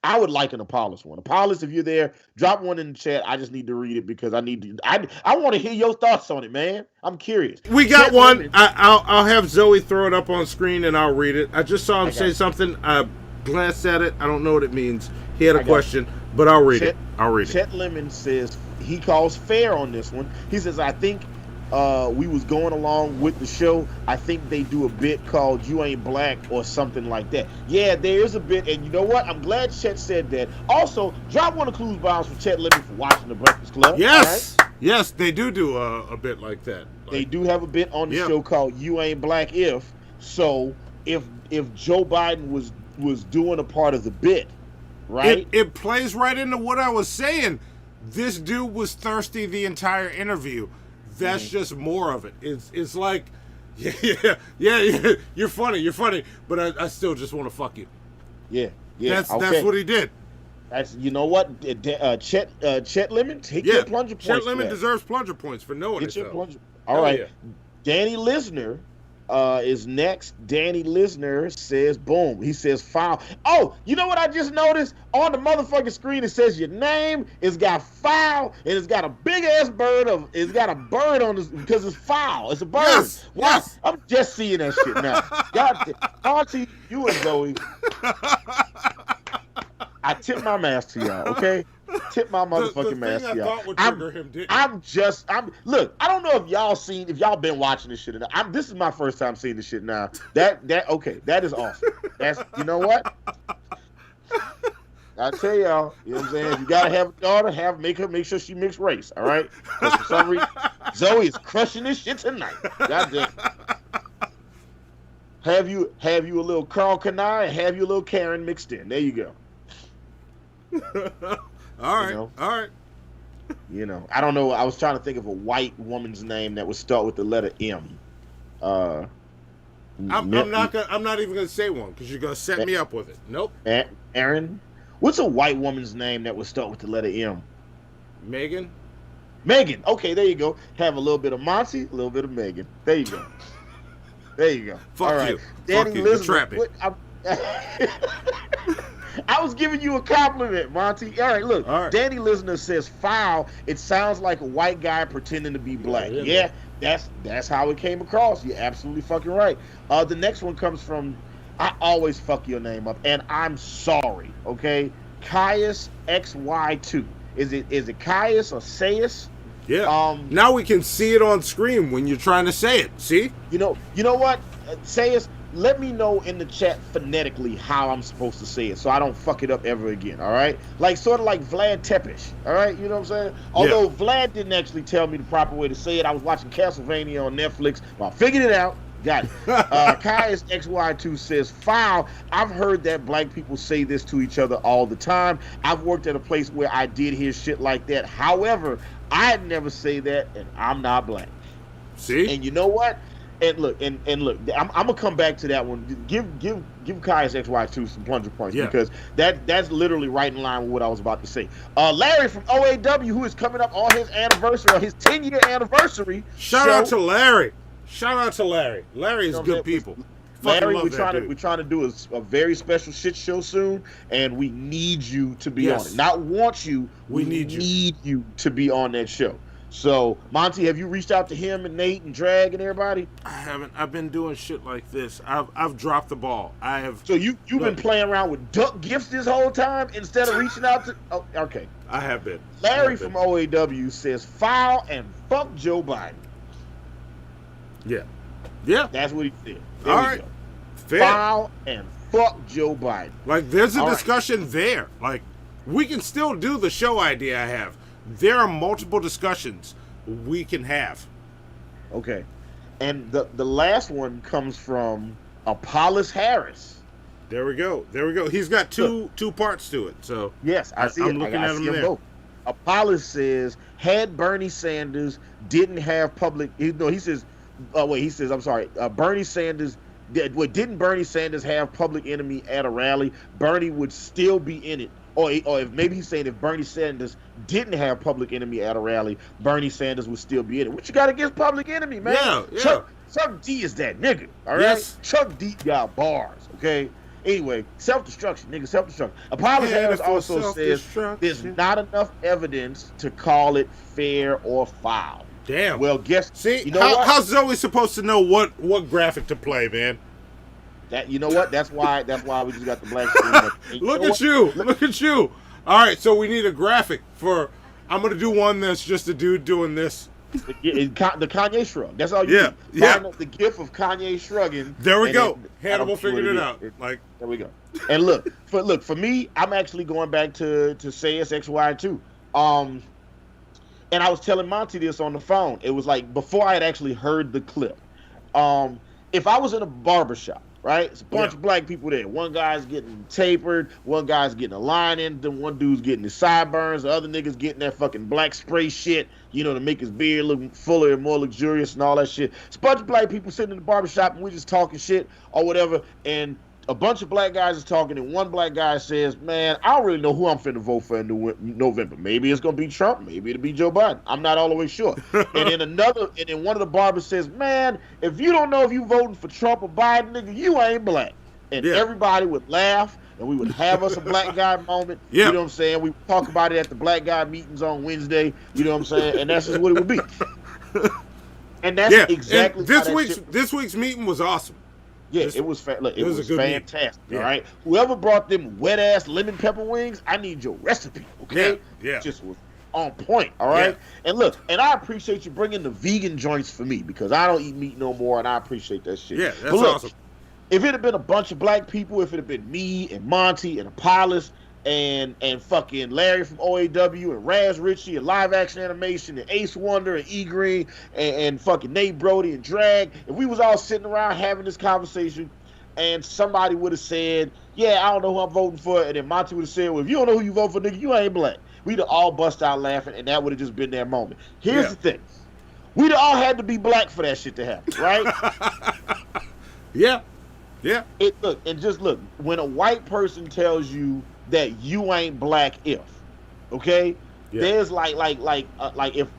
I would like an Apollos one. Apollos, if you're there, drop one in the chat. I just need to read it because I want to hear your thoughts on it, man. I'm curious. We got one. I'll have Zoe throw it up on screen and I'll read it. I just saw him say something. I glanced at it. I don't know what it means. He had a question, but I'll read it. Chet Lemon says he calls fair on this one. He says, I think we was going along with the show. I think they do a bit called "You Ain't Black" or something like that. Yeah, there is a bit, and you know what? I'm glad Chet said that. Also, drop one of Clues bombs for Chet Lemon for watching the Breakfast Club. Yes, right? Yes, they do a bit like that. They do have a bit on the show called "You Ain't Black." So if Joe Biden was doing a part of the bit, right? It plays right into what I was saying. This dude was thirsty the entire interview. That's just more of it. It's like, yeah. You're funny, but I still just want to fuck you. Yeah. That's what he did. That's, you know what, Chet Lemon, take your plunger points. Chet Lemon deserves plunger points for knowing it. All right, yeah. Danny Lisner is next. Danny Lisner says, boom. He says foul. Oh, you know what I just noticed? On the motherfucking screen, it says your name. It's got foul, and it's got a big ass bird it's got a bird on this because it's foul. It's a bird. Yes. Wow. Yes. I'm just seeing that shit now. God, Auntie, you and Zoe. I tip my mask to y'all, okay? Tip my motherfucking mask to y'all. Look, I don't know if y'all been watching this shit. This is my first time seeing this shit now. That is awesome. That's, you know what? I tell y'all, you know what I'm saying? If you gotta have a daughter, make sure she mixed race, all right? Because for some reason, Zoe is crushing this shit tonight. God damn. Have you a little Carl Kanai and have you a little Karen mixed in. There you go. All right. You know, I don't know. I was trying to think of a white woman's name that would start with the letter M. I'm not even gonna say one because you're gonna set me up with it. Nope. Aaron, what's a white woman's name that would start with the letter M? Megan. Megan. Okay, there you go. Have a little bit of Monty, a little bit of Megan. There you go. There you go. Fuck All right. you. Danny Fuck you. You're trapping. I was giving you a compliment, Monty. All right, look. Danny Listener says foul. It sounds like a white guy pretending to be black. Yeah, that's how it came across. You're absolutely fucking right. The next one comes from, I always fuck your name up, and I'm sorry. Okay, Caius XY2. Is it Caius or Sayus? Yeah. Now we can see it on screen when you're trying to say it. See? You know what? Sayus. Let me know in the chat phonetically how I'm supposed to say it so I don't fuck it up ever again, all right? Like, sort of like Vlad Tepes, all right? You know what I'm saying? Although Vlad didn't actually tell me the proper way to say it. I was watching Castlevania on Netflix. Well, I figured it out. Got it. Caius XY2 says, foul. I've heard that black people say this to each other all the time. I've worked at a place where I did hear shit like that. However, I'd never say that, and I'm not black. See? And you know what? And look, I'm gonna come back to that one. Give Caius XY2 some plunger points because that's literally right in line with what I was about to say. Larry from OAW, who is coming up on his anniversary, or his 10-year anniversary. Shout out to Larry. Larry is good people. Larry, we're trying to do a very special shit show soon, and we need you to be on it. Not want you, we need you to be on that show. So, Monty, have you reached out to him and Nate and Drag and everybody? I haven't. I've been doing shit like this. I've dropped the ball. I have. So you've been playing around with duck gifts this whole time instead of reaching out to. Oh, okay. I have been. Larry from OAW says foul and fuck Joe Biden. Yeah. That's what he said. All right. Go. Fair. Foul and fuck Joe Biden. Like, there's a discussion there. Like, we can still do the show idea I have. There are multiple discussions we can have. Okay. And the last one comes from Apollos Harris. There we go. He's got two parts to it. So yes, I see it. I'm looking at them there. Both. Apollos says, had Bernie Sanders didn't have public, he says, I'm sorry, Bernie Sanders, didn't Bernie Sanders have public enemy at a rally? Bernie would still be in it. Or if maybe he's saying if Bernie Sanders didn't have public enemy at a rally, Bernie Sanders would still be in it. What you got against public enemy, man? Yeah. Chuck D is that nigga, all right? Yes. Chuck D got bars, okay? Anyway, self-destruction, nigga, self-destruction. Apollos Harris also says there's not enough evidence to call it fair or foul. Damn. Well, see, you know what? How's Zoe supposed to know what graphic to play, man? That, you know what? That's why we just got the black screen. Look at you. All right, so we need a graphic for. I'm gonna do one that's just a dude doing this. The Kanye shrug. That's all you need. Yeah. Find the gif of Kanye shrugging. There we go. Hannibal figured it out. There we go. And look for me, I'm actually going back to Sayus XY2. And I was telling Monty this on the phone. It was like before I had actually heard the clip. If I was in a barbershop, right? It's a bunch of black people there. One guy's getting tapered, one guy's getting a line in, then one dude's getting his sideburns, the other nigga's getting that fucking black spray shit, to make his beard look fuller and more luxurious and all that shit. It's a bunch of black people sitting in the barbershop and we're just talking shit or whatever, and a bunch of black guys is talking, and one black guy says, man, I don't really know who I'm finna vote for in November. Maybe it's gonna be Trump, maybe it'll be Joe Biden. I'm not all the way sure. and then one of the barbers says, man, if you don't know if you voting for Trump or Biden, nigga, you ain't black. And everybody would laugh, and we would have us a black guy moment. You know what I'm saying? We talk about it at the black guy meetings on Wednesday. You know what I'm saying? And that's just what it would be. And that's exactly and this week's meeting was awesome. Yeah, it was fantastic. Yeah. All right, whoever brought them wet ass lemon pepper wings, I need your recipe. Okay, just was on point. All right, and look, and I appreciate you bringing the vegan joints for me because I don't eat meat no more, and I appreciate that shit. Yeah, that's awesome. If it had been a bunch of black people, if it had been me and Monty and Apollos and fucking Larry from OAW and Raz Ritchie and Live Action Animation and Ace Wonder and E Green and fucking Nate Brody and Drag, if we was all sitting around having this conversation and somebody would have said, yeah, I don't know who I'm voting for, and then Monty would have said, well, if you don't know who you vote for, nigga, you ain't black. we'd have all bust out laughing, and that would have just been their moment. Here's the thing. We'd have all had to be black for that shit to happen, right? Yeah. Look, when a white person tells you that you ain't black okay? Yeah. There's like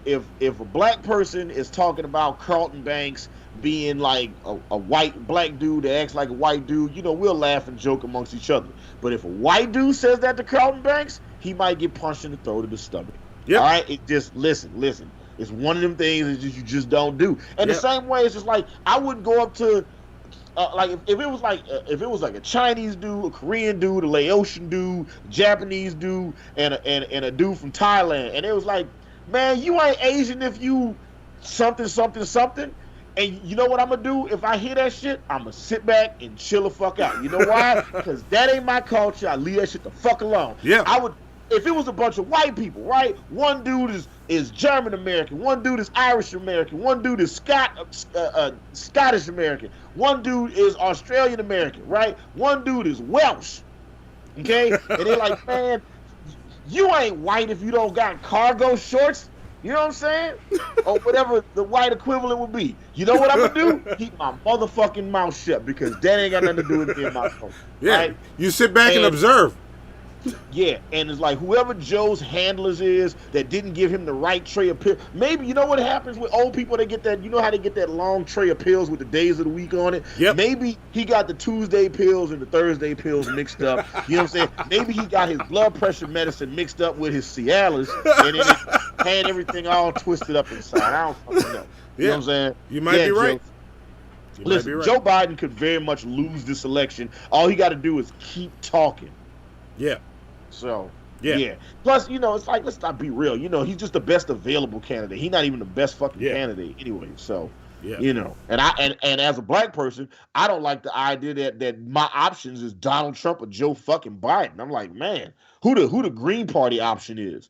if a black person is talking about Carlton Banks being like a white black dude that acts like a white dude, we'll laugh and joke amongst each other. But if a white dude says that to Carlton Banks, he might get punched in the throat or the stomach. All right? It just listen. It's one of them things that you just don't do. And the same way, it's just like I wouldn't go up to if it was like a Chinese dude, a Korean dude, a Laotian dude, a Japanese dude, and a dude from Thailand, and it was like, man, you ain't Asian if you something. And you know what I'm gonna do? If I hear that shit, I'm gonna sit back and chill the fuck out. You know why? Because that ain't my culture. I leave that shit the fuck alone. Yeah. I would. If it was a bunch of white people, right? One dude is German American, one dude is Irish American, one dude is Scottish American, one dude is Australian American, right? One dude is Welsh, okay? And they're like, man, you ain't white if you don't got cargo shorts. You know what I'm saying? Or whatever the white equivalent would be. You know what I'm gonna do? Keep my motherfucking mouth shut, because that ain't got nothing to do with me and my phone. Yeah. Right? You sit back and observe. Yeah, and it's like whoever Joe's handlers is that didn't give him the right tray of pills. Maybe, you know what happens with old people? They get that, you know how they get that long tray of pills with the days of the week on it? Yep. Maybe he got the Tuesday pills and the Thursday pills mixed up. You know what I'm saying? Maybe he got his blood pressure medicine mixed up with his Cialis, and then it had everything all twisted up inside. I don't fucking know. You know what I'm saying? You might be right. Listen, Joe Biden could very much lose this election. All he got to do is keep talking. Yeah. So, yeah. Plus, it's like, let's not be real. He's just the best available candidate. He's not even the best fucking candidate anyway. So, and as a black person, I don't like the idea that my options is Donald Trump or Joe fucking Biden. I'm like, man, who the Green Party option is?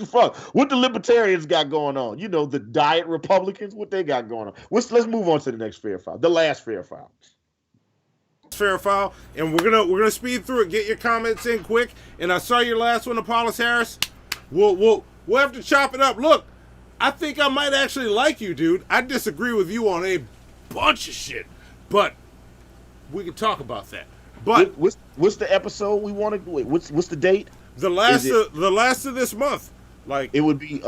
Fuck, what the Libertarians got going on? The diet Republicans, what they got going on? Let's move on to the next fair file, the last fair file. Fair file, and we're gonna speed through it. Get your comments in quick. And I saw your last one, Apollos Harris. We'll have to chop it up. Look, I think I might actually like you, dude. I disagree with you on a bunch of shit, but we can talk about that. But what's the episode we want to? What's the date? The last of this month. Like it would be.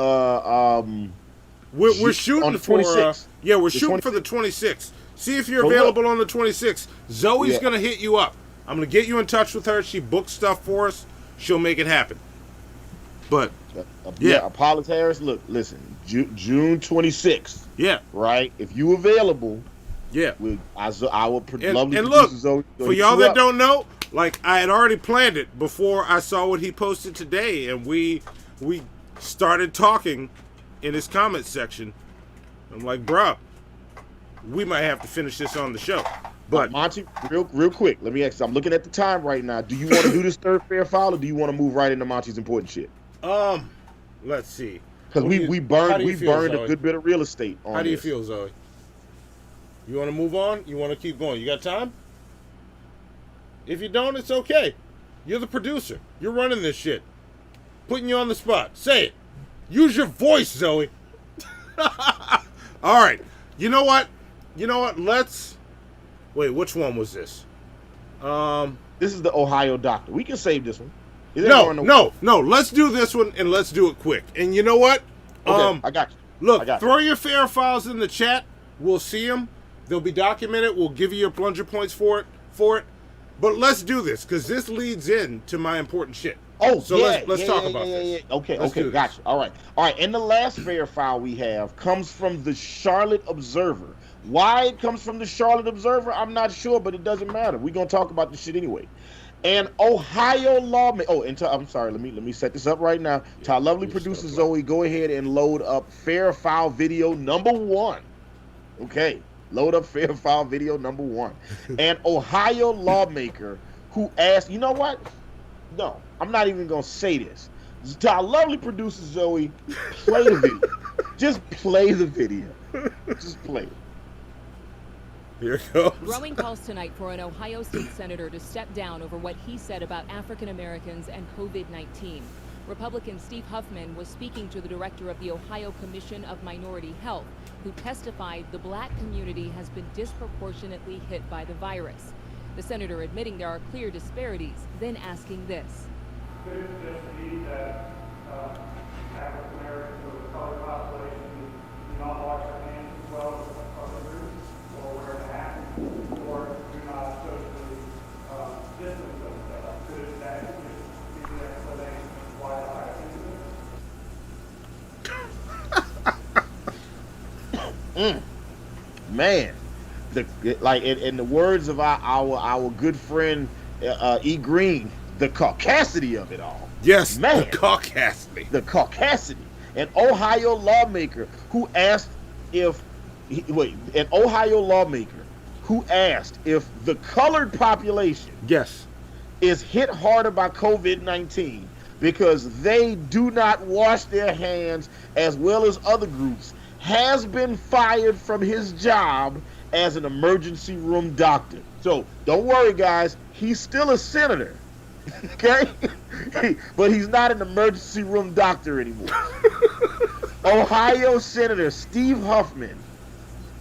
We're shooting on the for 26th. we're shooting for the 26th. See if you're available on the 26th. Zoe's going to hit you up. I'm going to get you in touch with her. She booked stuff for us. She'll make it happen. But, Apollos Harris, look, listen, June 26th. Yeah. Right? If you available, I will and look, Zoe, for y'all that don't know, like, I had already planned it before I saw what he posted today, and we started talking in his comment section. I'm like, bruh, we might have to finish this on the show. But Monty, real quick, let me ask you, I'm looking at the time right now. Do you want to do this third fair file, or do you want to move right into Monty's important shit? Let's see. Because we burned Zoe? a good bit of real estate on How do you this. feel, Zoe? You want to move on? You want to keep going? You got time? If you don't, it's okay. You're the producer. You're running this shit. Putting you on the spot. Say it. Use your voice, Zoe. All right. You know what? Let's... Wait, which one was this? This is the Ohio doctor. We can save this one. No. Let's do this one, and let's do it quick. And you know what? Okay, I got you. Look, throw your fair files in the chat. We'll see them. They'll be documented. We'll give you your plunger points for it. But let's do this, because this leads in to my important shit. Oh, so let's talk about this. Okay, gotcha. All right. And the last fair file we have comes from the Charlotte Observer. Why it comes from the Charlotte Observer, I'm not sure, but it doesn't matter. We're gonna talk about this shit anyway. And Ohio lawmaker. I'm sorry. Let me set this up right now. To our lovely producer Zoe, go ahead and load up fair file video number 1. Okay, load up fair file video number 1. An Ohio lawmaker who asked, you know what? No, I'm not even gonna say this. To our lovely producer Zoe, play the video. Just play the video. Just play it. Here it goes. Growing calls tonight for an Ohio state senator to step down over what he said about African Americans and COVID-19. Republican Steve Huffman was speaking to the director of the Ohio Commission of Minority Health, who testified the black community has been disproportionately hit by the virus. The senator admitting there are clear disparities, then asking this. Could it just be that African Americans or the colored population do not wash their hands as well as other groups, or wear a hat, or do not socially distance themselves? Could that just be the explanation of why the higher incidence? Man, in the words of our good friend E. Green, the caucasity of it all. Yes, man, the caucasity. The caucasity. An Ohio lawmaker who asked if the colored population is hit harder by COVID-19 because they do not wash their hands as well as other groups, has been fired from his job as an emergency room doctor. So don't worry, guys, he's still a senator. Okay? But he's not an emergency room doctor anymore. Ohio Senator Steve Huffman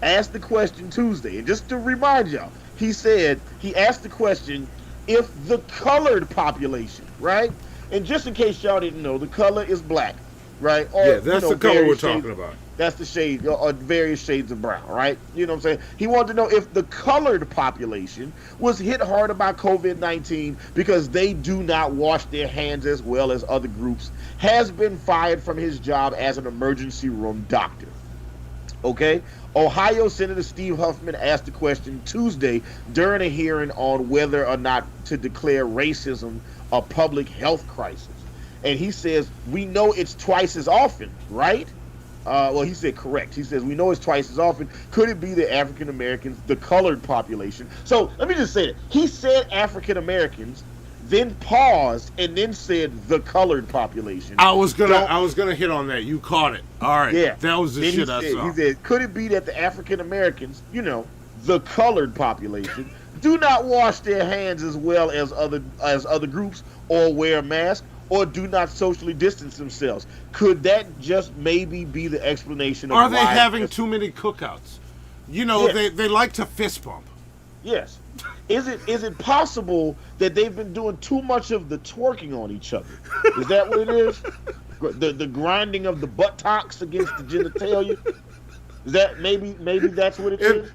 asked the question Tuesday, and just to remind y'all, he asked the question, if the colored population, right? And just in case y'all didn't know, the color is black, right? Or, yeah, that's the color we're talking about. That's the shade, or various shades of brown, right? You know what I'm saying? He wanted to know if the colored population was hit harder by COVID-19 because they do not wash their hands as well as other groups, has been fired from his job as an emergency room doctor. Okay? Ohio Senator Steve Huffman asked the question Tuesday during a hearing on whether or not to declare racism a public health crisis. And he says, we know it's twice as often, right? Well, he said correct. He says, we know it's twice as often. Could it be the African Americans, the colored population? So let me just say that. He said African Americans, then paused, and then said the colored population. I was gonna hit on that. You caught it. All right. Yeah. That was the then shit I saw. He said, could it be that the African Americans, the colored population, do not wash their hands as well as other groups, or wear masks, or do not socially distance themselves? Could that just maybe be the explanation of Are they why having too many cookouts? They like to fist bump. Yes. Is it possible that they've been doing too much of the twerking on each other? Is that what it is? The grinding of the buttocks against the genitalia? Is that maybe that's what it is?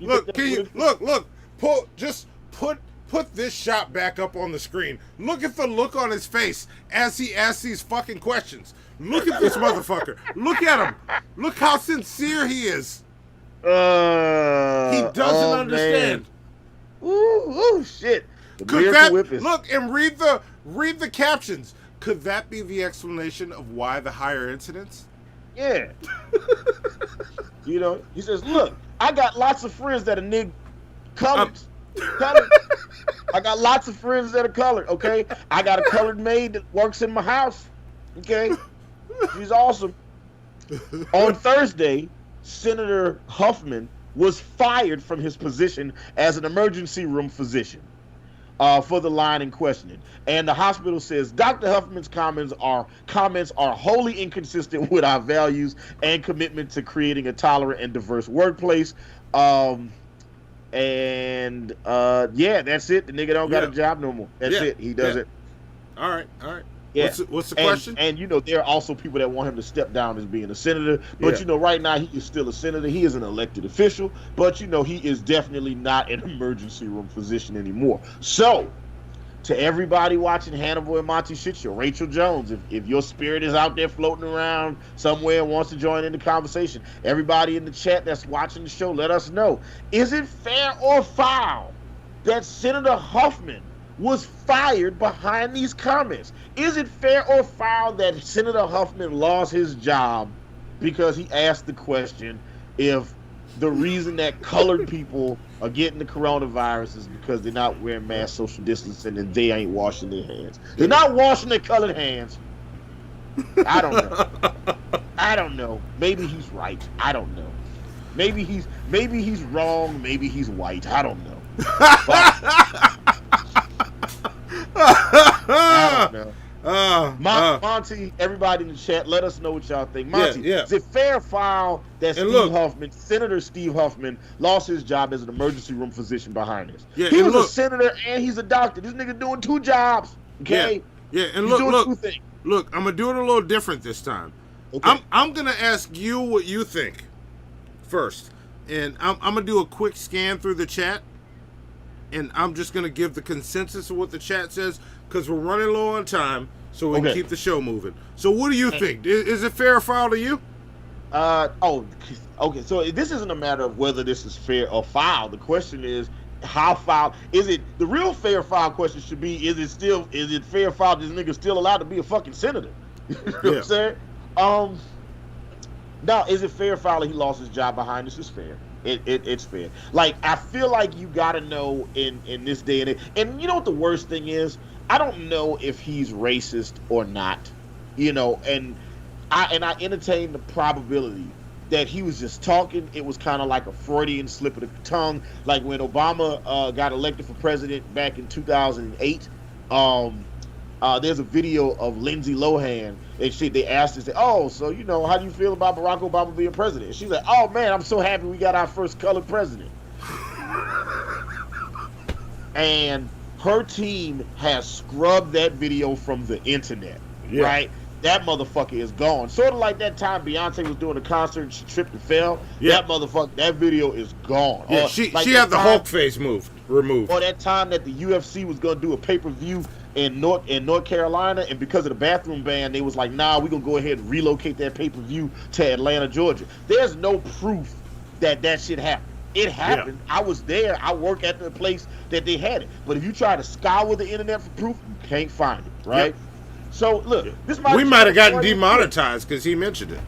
Put this shot back up on the screen. Look at the look on his face as he asks these fucking questions. Look at this motherfucker. Look at him. Look how sincere he is. He doesn't understand. Ooh, shit. Look and read the captions. Could that be the explanation of why the higher incidence? Yeah. He says, look, I got lots of friends that are colored. I got lots of friends that are colored, okay? I got a colored maid that works in my house, okay? She's awesome. On Thursday, Senator Huffman was fired from his position as an emergency room physician for the line in questioning. And the hospital says Dr. Huffman's comments are wholly inconsistent with our values and commitment to creating a tolerant and diverse workplace. That's it. The nigga don't got a job no more. That's it. He does it. All right. Yeah. What's the question? And there are also people that want him to step down as being a senator. But right now he is still a senator. He is an elected official. But he is definitely not an emergency room physician anymore. So, to everybody watching Hannibal and Monty Shit Show, Raychel Jones, if your spirit is out there floating around somewhere and wants to join in the conversation, everybody in the chat that's watching the show, let us know. Is it fair or foul that Senator Huffman was fired behind these comments? Is it fair or foul that Senator Huffman lost his job because he asked the question if the reason that colored people are getting the coronavirus is because they're not wearing mass social distancing and they ain't washing their hands? They're not washing their colored hands. I don't know. Maybe he's right. I don't know. Maybe he's wrong. Maybe he's white. I don't know. I don't know. Monty, everybody in the chat, let us know what y'all think. Monty, Yeah. is it fair or foul that Senator Steve Huffman, lost his job as an emergency room physician behind this? Yeah, he and was a senator and he's a doctor. This nigga doing 2 jobs. Okay. Yeah, and he's look, doing 2 things. Look, I'm gonna do it a little different this time. Okay. I'm gonna ask you what you think first, and I'm gonna do a quick scan through the chat, and I'm just gonna give the consensus of what the chat says because we're running low on time, so we can keep the show moving. So, what do you think? Is it fair or foul to you? Okay. So this isn't a matter of whether this is fair or foul. The question is, how foul is it? The real fair foul question should be: is it fair foul? This nigga still allowed to be a fucking senator? You know what I'm saying? Now, is it fair foul that he lost his job behind this? Is fair. It's fair. Like, I feel like you gotta know in this day and age. And you know what the worst thing is? I don't know if he's racist or not. You know, and I entertain the probability that he was just talking. It was kind of like a Freudian slip of the tongue, like when Obama got elected for president back in 2008. There's a video of Lindsay Lohan, and they asked her, "Oh, so you know, how do you feel about Barack Obama being president?" She's like, "Oh man, I'm so happy we got our first colored president." And her team has scrubbed that video from the internet, right? That motherfucker is gone. Sort of like that time Beyonce was doing a concert and she tripped and fell. That motherfucker, that video is gone. Yeah, she had the Hulk face removed. Or that time that the UFC was gonna do a pay-per-view in North Carolina, and because of the bathroom ban, they was like, nah, we're gonna go ahead and relocate that pay-per-view to Atlanta, Georgia. There's no proof that shit happened. It happened. I was there. I work at the place that they had it. But if you try to scour the internet for proof, you can't find it, right? So look, we might have gotten demonetized because he mentioned it.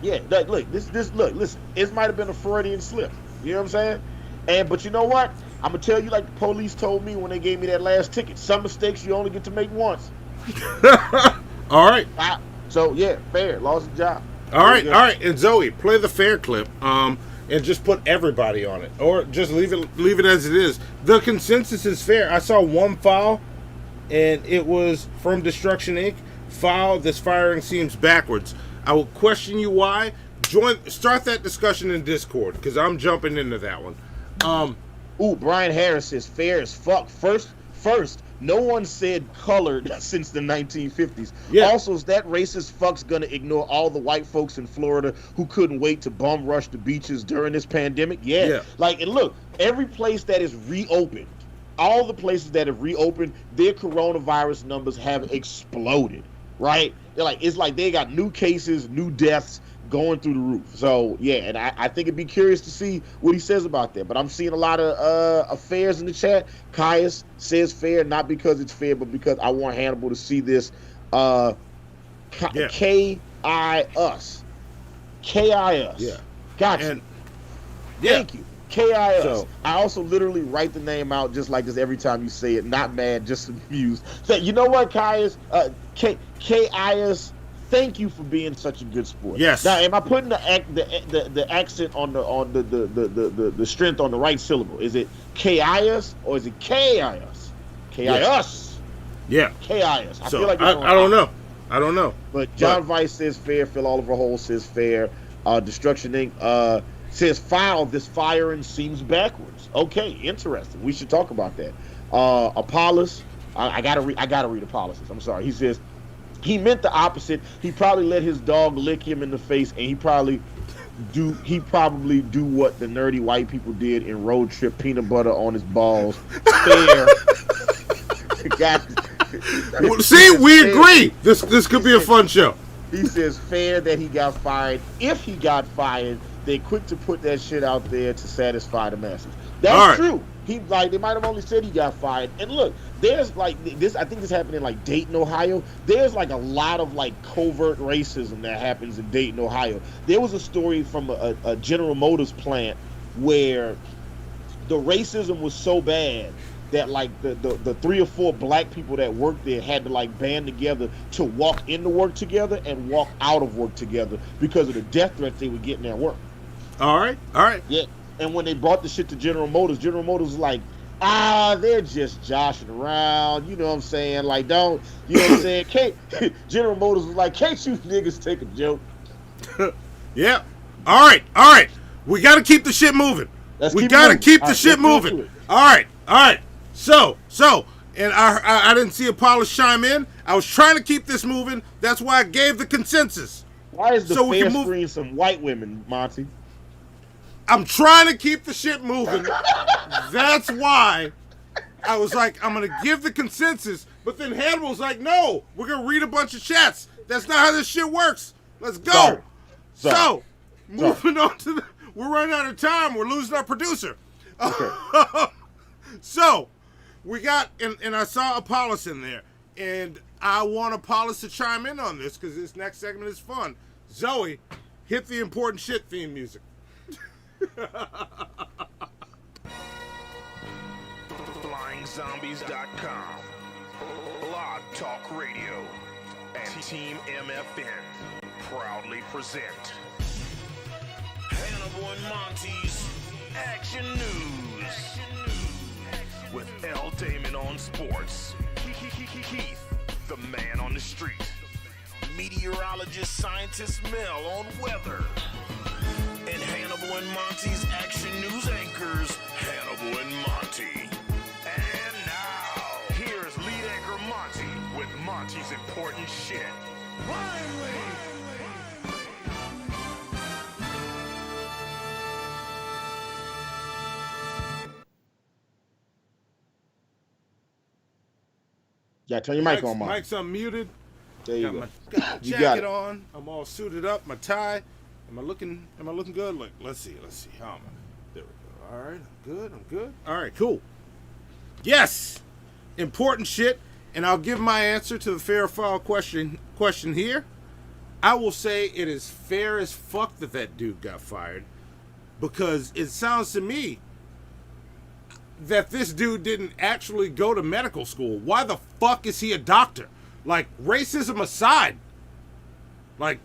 Yeah, look, listen, it might have been a Freudian slip. You know what I'm saying? But you know what? I'm gonna tell you, like the police told me when they gave me that last ticket. Some mistakes you only get to make once. All right. So yeah, fair. Lost the job. All right. And Zoe, play the fair clip. And just put everybody on it, or just leave it as it is. The consensus is fair. I saw one foul, and it was from Destruction Inc. Foul. This firing seems backwards. I will question you why. Start that discussion in Discord because I'm jumping into that one. Brian Harris says fair as fuck. First, no one said colored since the 1950s. Also, is that racist fuck's gonna ignore all the white folks in Florida who couldn't wait to bum rush the beaches during this pandemic? Like, and look, every place that is reopened, all the places that have reopened, their coronavirus numbers have exploded, right? It's like they got new cases, new deaths going through the roof. So yeah, and I think it'd be curious to see what he says about that. But I'm seeing a lot of affairs in the chat. Caius says fair, not because it's fair, but because I want Hannibal to see this. K-I-us. Yeah. Gotcha. Thank you. K-I-us. So, I also literally write the name out just like this every time you say it. Not mad, just amused. So you know what, Caius? K-I-us. Thank you for being such a good sport. Yes. Now, am I putting the accent on the strength on the right syllable? Is it K-I-us or is it K-I-us? K-I-us. Yeah. K-I-us. I feel like I don't know. I don't know. But John Weiss says fair. Phil Oliver Hole says fair. Destruction Inc. Says foul. This firing seems backwards. Okay, interesting. We should talk about that. Apollos. I gotta read Apollos. I'm sorry. He says. He meant the opposite. He probably let his dog lick him in the face, and he probably do what the nerdy white people did in Road Trip, peanut butter on his balls. Fair. See, we agree. This could be a fun show. He says fair that he got fired. If he got fired, they quick to put that shit out there to satisfy the masses. That's true. They might have only said he got fired. And look, there's like this. I think this happened in like Dayton, Ohio. There's like a lot of like covert racism that happens in Dayton, Ohio. There was a story from a General Motors plant where the racism was so bad that like the 3 or 4 black people that worked there had to like band together to walk into work together and walk out of work together because of the death threats they were getting at work. All right. Yeah. And when they brought the shit to General Motors was like, They're just joshing around. You know what I'm saying? Like, don't, you know what I'm saying? Can't, General Motors was like, can't you niggas take a joke? Yeah. All right. We got to keep the shit moving. We got to keep the shit moving. All right. So, and I didn't see Apollo chime in. I was trying to keep this moving. That's why I gave the consensus. Why is the fair screen some white women, Monty? I'm trying to keep the shit moving. That's why I was like, I'm going to give the consensus. But then Hannibal's like, no, we're going to read a bunch of chats. That's not how this shit works. Let's go. So, moving on to we're running out of time. We're losing our producer. Okay. So, we got, and I saw Apollos in there. And I want Apollos to chime in on this because this next segment is fun. Zoe, hit the important shit theme music. FlyingZombies.com, Blog Talk Radio, and Team MFN proudly present Hannibal and Monty's Action News with L. Damon on sports, Keith, the man on the street, meteorologist scientist Mel on weather, and Hannibal and Monty's Action News anchors, Hannibal and Monty. And now, here's lead anchor Monty with Monty's important shit. Finally! Yeah, turn your mic on, Monty. Mic's unmuted. There you go. Got my You got jacket it. on. I'm all suited up. My tie. Am I looking good? Look, let's see. How am I? There we go. All right, I'm good. All right, cool. Yes, important shit. And I'll give my answer to the fair foul question here. I will say it is fair as fuck that dude got fired, because it sounds to me that this dude didn't actually go to medical school. Why the fuck is he a doctor? Like, racism aside, like,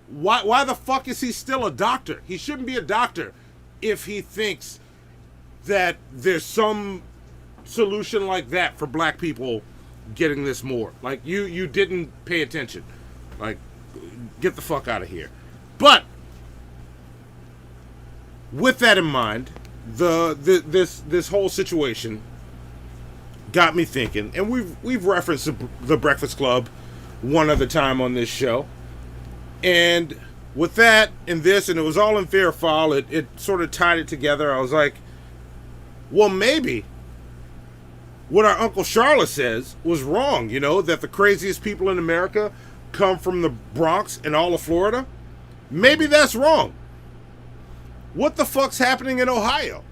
why the fuck is he still a doctor? He shouldn't be a doctor if he thinks that there's some solution like that for black people getting this more. Like, you didn't pay attention. Like, get the fuck out of here. But with that in mind, this whole situation got me thinking, and we've referenced the Breakfast Club one other time on this show, and with that and this, and it was all in fair foul, it sort of tied it together. I was like, well, maybe what our Uncle Charlotte says was wrong, that the craziest people in America come from the Bronx and all of Florida. Maybe that's wrong. What the fuck's happening in Ohio?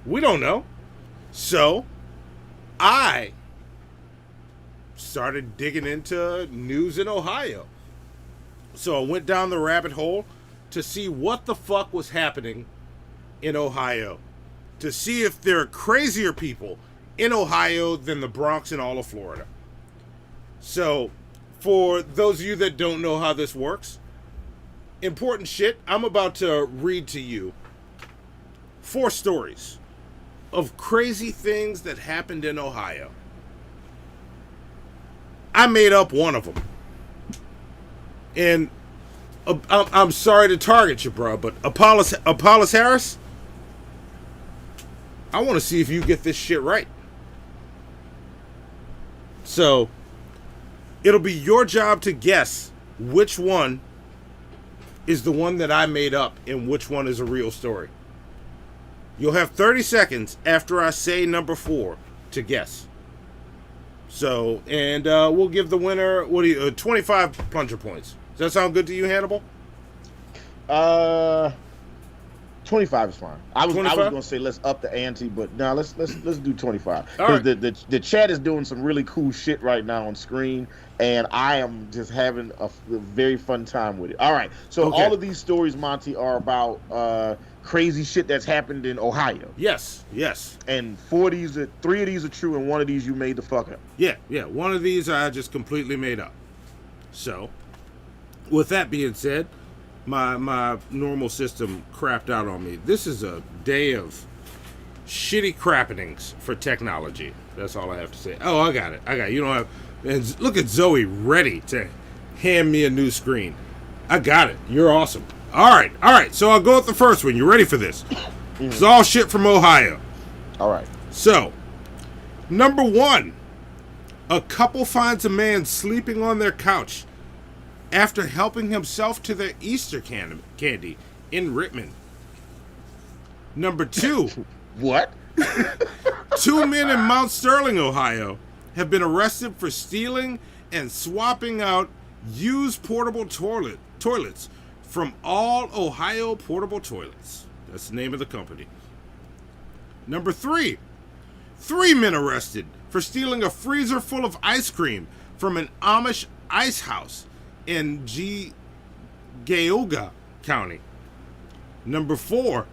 We don't know. So I started digging into news in Ohio. So I went down the rabbit hole to see what the fuck was happening in Ohio, to see if there are crazier people in Ohio than the Bronx and all of Florida. So for those of you that don't know how this works, important shit, I'm about to read to you 4 stories of crazy things that happened in Ohio. I made up one of them. And I'm sorry to target you, bro, but Apollos Harris, I want to see if you get this shit right. So, it'll be your job to guess which one is the one that I made up and which one is a real story. You'll have 30 seconds after I say number 4 to guess. So, and we'll give the winner 25 plunger points. Does that sound good to you, Hannibal? 25 is fine. I was going to say let's up the ante, but now let's do 25. Because the chat is doing some really cool shit right now on screen, and I am just having a very fun time with it. All right, so all of these stories, Monty, are about crazy shit that's happened in Ohio. Yes. And 3 of these are true, and one of these you made the fuck up. Yeah. One of these I just completely made up. So, with that being said, my normal system crapped out on me. This is a day of shitty crappenings for technology. That's all I have to say. Oh, I got it. You don't have. And look at Zoe ready to hand me a new screen. I got it. You're awesome. All right. So I'll go with the first one. You ready for this? It's all shit from Ohio. All right. So, number 1, a couple finds a man sleeping on their couch after helping himself to their Easter candy in Richmond. Number 2. What? 2 men in Mount Sterling, Ohio, have been arrested for stealing and swapping out used portable toilets from All Ohio Portable Toilets. That's the name of the company. Number 3. 3 men arrested for stealing a freezer full of ice cream from an Amish ice house in Gaga County. Number 4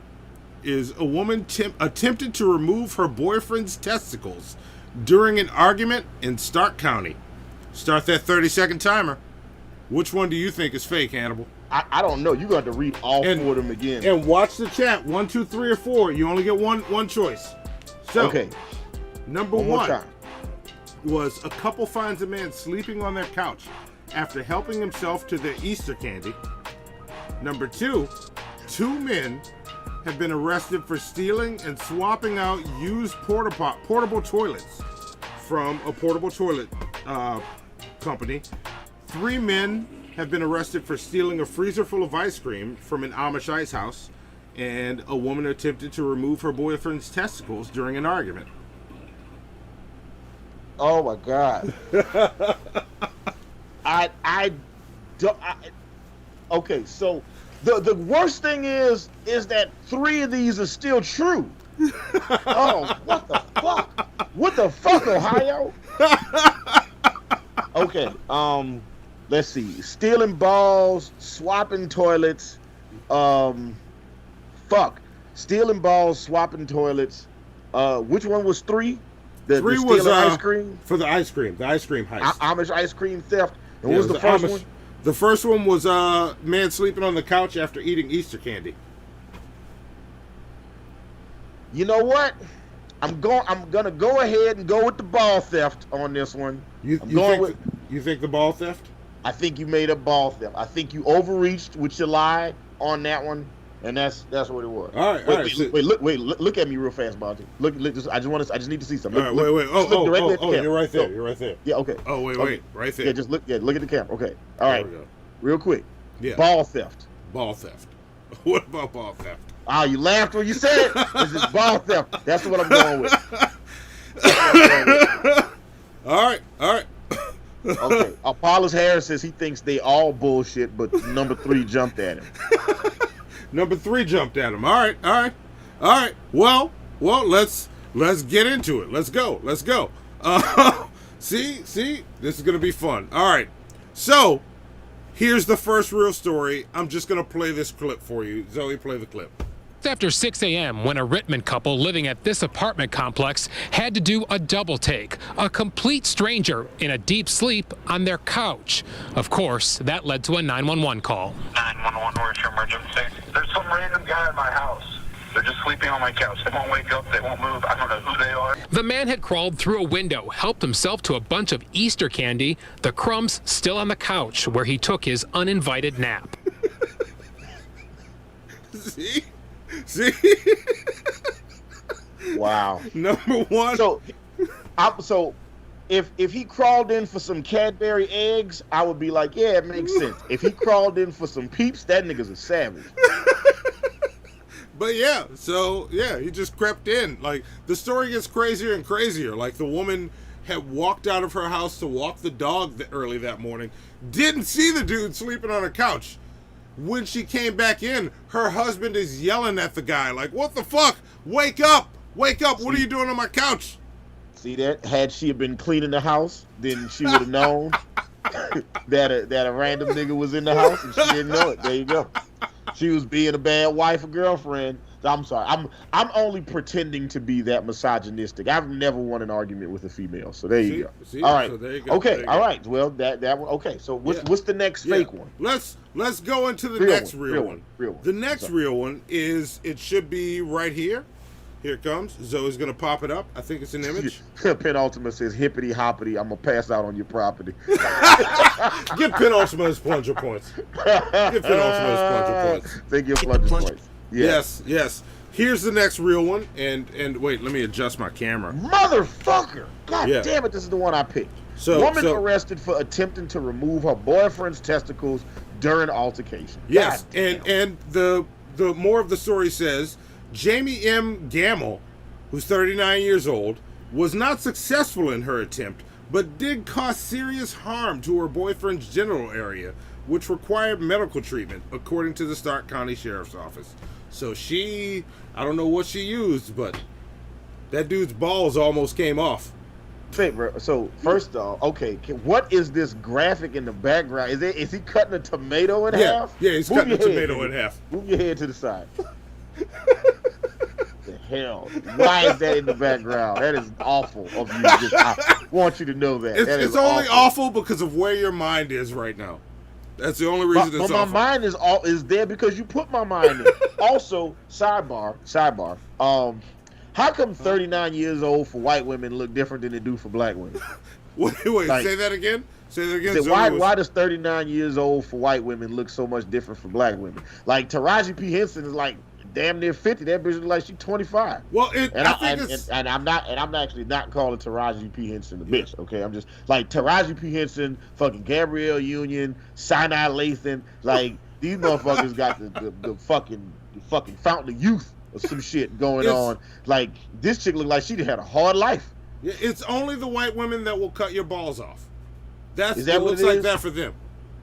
is a woman attempted to remove her boyfriend's testicles during an argument in Stark County. Start that 30-second timer. Which one do you think is fake, Hannibal? I don't know. You're going to have to read all 4 of them again. And watch the chat. 1, 2, 3, or 4. You only get one choice. So, okay. Number 1 was a couple finds a man sleeping on their couch after helping himself to their Easter candy. Number 2, 2 men have been arrested for stealing and swapping out used portable toilets from a portable toilet company. 3 men have been arrested for stealing a freezer full of ice cream from an Amish ice house, and a woman attempted to remove her boyfriend's testicles during an argument. Oh my God. Okay, so the worst thing is that 3 of these are still true. Oh, what the fuck? What the fuck, Ohio? Okay, let's see. Stealing balls, swapping toilets, stealing balls, swapping toilets. Which one was 3? 3 was ice cream? For the ice cream heist. Amish ice cream theft. And what was the first one? The first one was man sleeping on the couch after eating Easter candy. You know what? I'm gonna go ahead and go with the ball theft on this one. You think the ball theft? I think you made a ball theft. I think you overreached with your lie on that one, and that's what it was. All right. Look at me real fast, Monty. Look. I just need to see something. Wait. Oh, you're right there. You're right there. Yeah. Okay. Oh, wait. Right there. Yeah. Just look. Yeah. Look at the camera. Okay. All right. Real quick. Yeah. Ball theft. Ball theft. What about ball theft? Ah, you laughed when you said it. This is ball theft. That's what I'm going with. All right. Okay. Apollos Harris says he thinks they all bullshit, but number 3 jumped at him. Number 3 jumped at him. All right. Well, let's get into it. Let's go. See, this is gonna be fun. All right. So, here's the first real story. I'm just gonna play this clip for you. Zoe, play the clip. After 6 a.m. when a Richmond couple living at this apartment complex had to do a double take. A complete stranger in a deep sleep on their couch. Of course, that led to a 911 call. 911, where's your emergency? There's some random guy at my house. They're just sleeping on my couch. They won't wake up. They won't move. I don't know who they are. The man had crawled through a window, helped himself to a bunch of Easter candy, the crumbs still on the couch where he took his uninvited nap. See? Wow. Number 1. So if he crawled in for some Cadbury eggs, I would be like, yeah, it makes sense. If he crawled in for some Peeps, that nigga's a savage. But yeah, he just crept in. Like, the story gets crazier and crazier. Like, the woman had walked out of her house to walk the dog early that morning, didn't see the dude sleeping on her couch. When she came back in, her husband is yelling at the guy, like, what the fuck? Wake up! What are you doing on my couch? See that? Had she been cleaning the house, then she would have known that a random nigga was in the house, and she didn't know it. There you go. She was being a bad wife or girlfriend. I'm sorry. I'm only pretending to be that misogynistic. I've never won an argument with a female. So there you go. All right. So there you go. Okay. All right. Well, that one. Okay. So what's the next fake one? Let's go into the next real one. The next real one is, it should be right here. Here it comes. Zoe's going to pop it up. I think it's an image. Penultimate says, hippity hoppity, I'm going to pass out on your property. Give Penultimate his plunger points. Give Penultimate his plunger points. Take your plunger points. Yes, yes. Here's the next real one. And wait, let me adjust my camera. Motherfucker! God damn it, this is the one I picked. Woman arrested for attempting to remove her boyfriend's testicles during altercation. Yes, and the more of the story says, Jamie M. Gamble, who's 39 years old, was not successful in her attempt, but did cause serious harm to her boyfriend's genital area, which required medical treatment, according to the Stark County Sheriff's Office. So I don't know what she used, but that dude's balls almost came off. So first off, okay, what is this graphic in the background? Is he cutting a tomato in half? Yeah, he's cutting a tomato in half. Move your head to the side. The hell? Why is that in the background? That is awful of you. I want you to know that. It's only awful because of where your mind is right now. That's the only reason it's awful. My mind is there because you put my mind in. Also, sidebar. How come 39 years old for white women look different than they do for black women? Wait, say that again? Say that again. Why does 39 years old for white women look so much different for black women? Like Taraji P. Henson is like damn near 50. That bitch looks like she's 25. Well, I'm actually not calling Taraji P. Henson a bitch. Okay, I'm just like Taraji P. Henson, fucking Gabrielle Union, Sinai Lathan. Like these motherfuckers got the fucking fountain of youth or some shit going on. Like this chick look like she had a hard life. Yeah, it's only the white women that will cut your balls off. Is that it what looks it like is? that for them.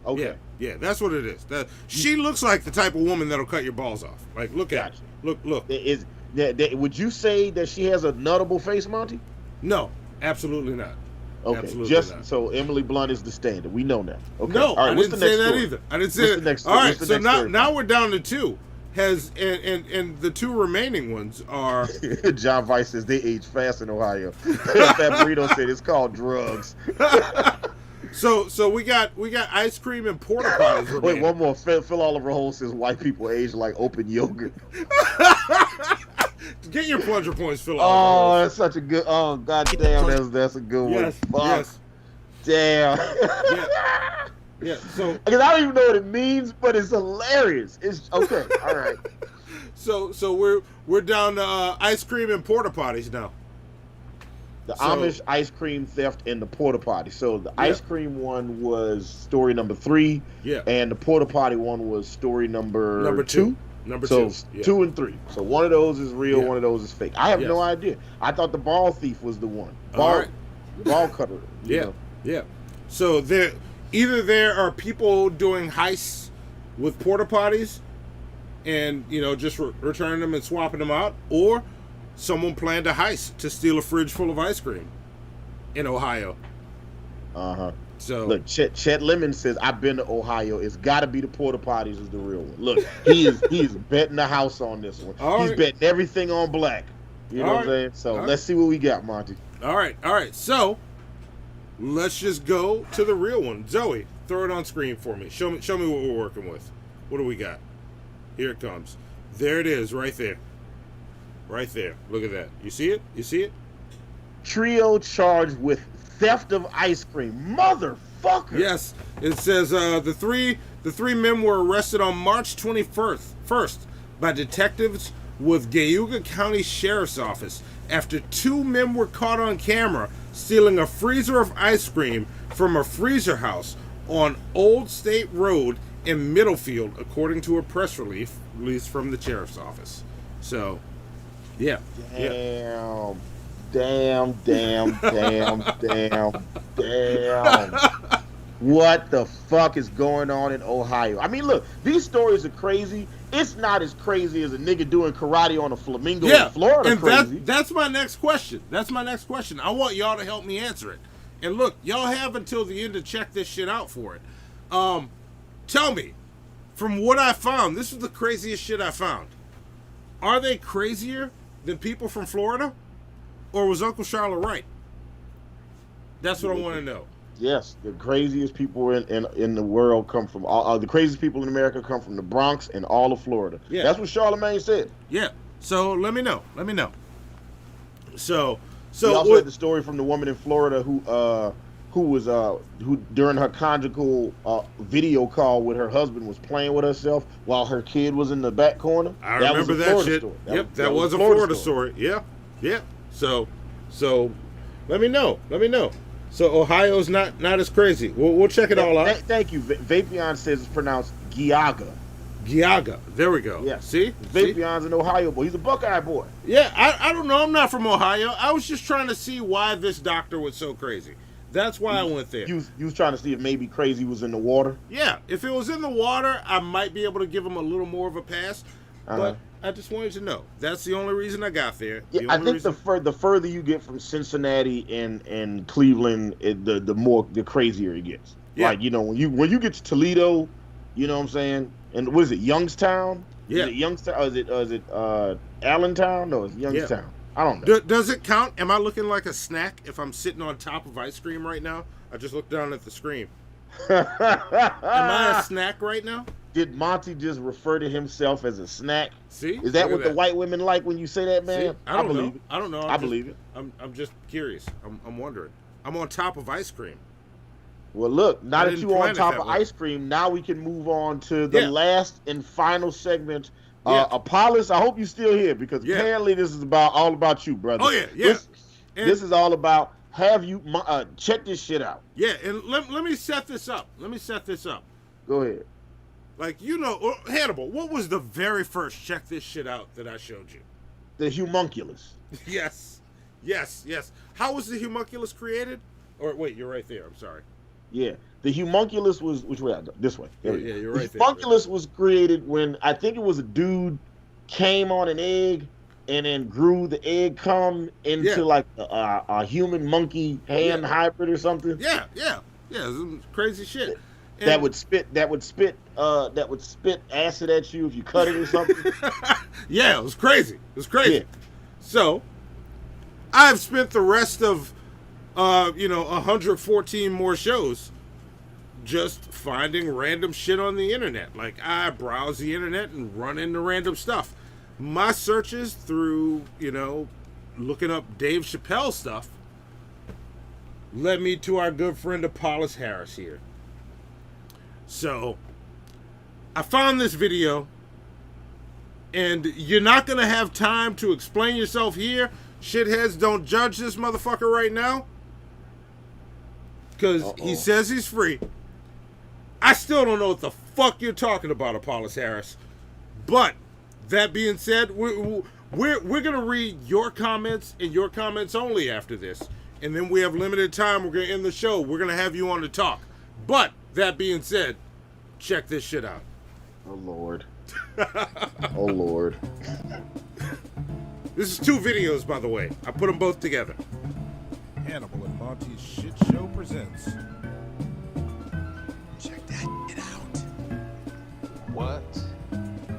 Okay. Yeah, that's what it is. She looks like the type of woman that'll cut your balls off. Like, look at her. Look. Would you say that she has a nuttable face, Monty? No, absolutely not. Okay, absolutely not. So Emily Blunt is the standard. We know that. Okay. No, all right, I didn't say that either. I didn't say that. All right, so now we're down to two. And the two remaining ones are John Vice says they age fast in Ohio. Fat Burrito said it's called drugs. So we got ice cream and porta potties remaining. Wait, one more. Phil Oliver Holmes says white people age like open yogurt. Get your plunger points, Phil. Oh, that's such a good. Oh, goddamn, that's a good one. Yes, Fuck. yes. Damn. Yeah. So because I don't even know what it means, but it's hilarious. It's okay. All right. So we're down to ice cream and porta potties now. The Amish ice cream theft and the porta potty. So the ice cream one was story number 3. Yeah. And the porta potty one was story number 2. Number so 2. Yeah. 2 and 3. So one of those is real, Yeah. one of those is fake. I have no idea. I thought the ball thief was the one. Ball cutter. you know. Yeah. So there are people doing heists with porta potties and just returning them and swapping them out, or someone planned a heist to steal a fridge full of ice cream in Ohio. So look, Chet Lemon says I've been to Ohio. It's got to be the porta potties is the real one. Look, he is betting the house on this one. He's betting everything on black. You know what I'm saying? So let's see what we got, Monty. All right. So let's just go to the real one. Zoe, throw it on screen for me. Show me what we're working with. What do we got? Here it comes. There it is, right there. Right there. Look at that. You see it? Trio charged with theft of ice cream. Motherfucker. Yes. It says the three men were arrested on March 21st by detectives with Gaga County Sheriff's Office after 2 men were caught on camera stealing a freezer of ice cream from a freezer house on Old State Road in Middlefield, according to a press release from the sheriff's office. So, yeah. Damn. What the fuck is going on in Ohio? I mean, look, these stories are crazy. It's not as crazy as a nigga doing karate on a flamingo in Florida. And crazy. that's my next question. I want y'all to help me answer it. And look, y'all have until the end to check this shit out for it. Tell me, from what I found, this is the craziest shit I found. Are they crazier than people from Florida? Or was Uncle Charlotte right? That's what I want to know. Yes, the craziest people in the world come from the craziest people in America come from the Bronx and all of Florida. Yeah. That's what Charlemagne said. Yeah. So let me know. So we also had the story from the woman in Florida who during her conjugal video call with her husband was playing with herself while her kid was in the back corner. I remember that shit. That was a Florida story. Yeah. So let me know. So Ohio's not as crazy. We'll check it all out. Thank you. Vapion says it's pronounced Gaga. There we go. Yeah. See? Vapion's an Ohio boy. He's a Buckeye boy. Yeah, I don't know. I'm not from Ohio. I was just trying to see why this doctor was so crazy. That's why I went there. You was trying to see if maybe crazy was in the water? Yeah. If it was in the water, I might be able to give him a little more of a pass. But I just wanted to know. That's the only reason I got there. Yeah, I think the further you get from Cincinnati and Cleveland, the crazier it gets. Yeah. Like, when you get to Toledo, you know what I'm saying? And what is it, Youngstown? Yeah. Is it Youngstown? Or is it Allentown? No, it's Youngstown. Yeah. I don't know. Does it count? Am I looking like a snack if I'm sitting on top of ice cream right now? I just looked down at the screen. Am I a snack right now? Did Monty just refer to himself as a snack? See? Is that what the white women like when you say that, man? See? I believe it. I don't know. I believe it. I'm just curious. I'm wondering. I'm on top of ice cream. Well, look, now that you're on top of ice cream, now we can move on to the last and final segment. Apollos, I hope you're still here because apparently this is all about you, brother. Oh, yeah. This is all about check this shit out. Yeah, and let me set this up. Go ahead. Like, Hannibal, what was the very first check this shit out that I showed you? The homunculus. Yes. How was the homunculus created? Or wait, you're right there. I'm sorry. Yeah, the homunculus was which way? This way. Yeah, you're right. The homunculus was created when I think it was a dude came on an egg and then grew the egg cum into like a human monkey hand hybrid or something. Yeah, crazy shit. That would spit acid at you if you cut it or something. Yeah, it was crazy. Yeah. So, I've spent the rest of 114 more shows just finding random shit on the internet. Like, I browse the internet and run into random stuff. My searches through, looking up Dave Chappelle stuff led me to our good friend Apollos Harris here. So, I found this video, and you're not going to have time to explain yourself here. Shitheads, don't judge this motherfucker right now. Because he says he's free. I still don't know what the fuck you're talking about, Apollos Harris. But, that being said, we're going to read your comments and your comments only after this. And then we have limited time. We're going to end the show. We're going to have you on to talk. But, that being said, check this shit out. Oh, Lord. Oh, Lord. This is 2 videos, by the way. I put them both together. Hannibal and Monty's Shit Show presents. Check that shit out. What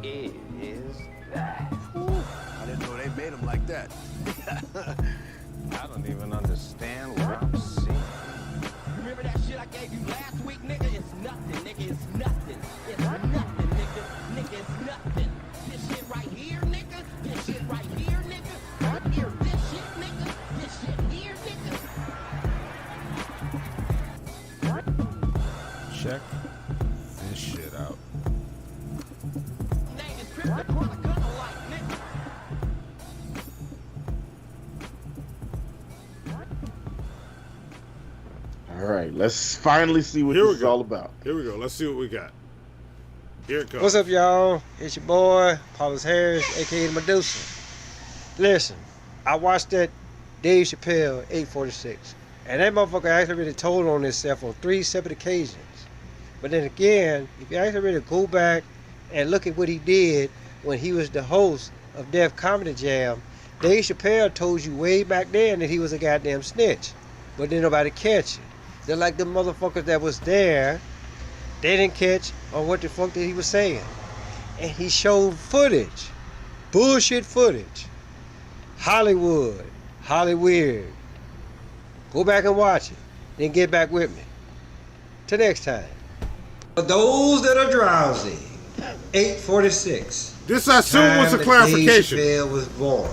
is that? I didn't know they made them like that. I don't even understand what I'm seeing. Remember that shit I gave you last week, nigga? It's nothing, nigga. It's nothing. It's nothing, nigga. Nigga, it's nothing. This shit right here, nigga. This shit right here, nigga. Right here, this shit, nigga. This shit here, nigga. Check this shit out. Name is Chris the Corner Gunner like, nigga. All right, let's finally see what this is all about. Here we go. Let's see what we got. Here it comes. What's up, y'all? It's your boy, Apollos Harris, a.k.a. Medusa. Listen, I watched that Dave Chappelle 846, and that motherfucker actually really told on himself on 3 separate occasions. But then again, if you actually really go back and look at what he did when he was the host of Def Comedy Jam, Dave Chappelle told you way back then that he was a goddamn snitch. But then nobody catch it. They're like the motherfuckers that was there, they didn't catch on what the fuck that he was saying. And he showed footage, bullshit footage. Hollywood, Hollyweird. Go back and watch it, then get back with me. Till next time. For those that are drowsy, 846. This I assume was a clarification. Dave Chappelle was born.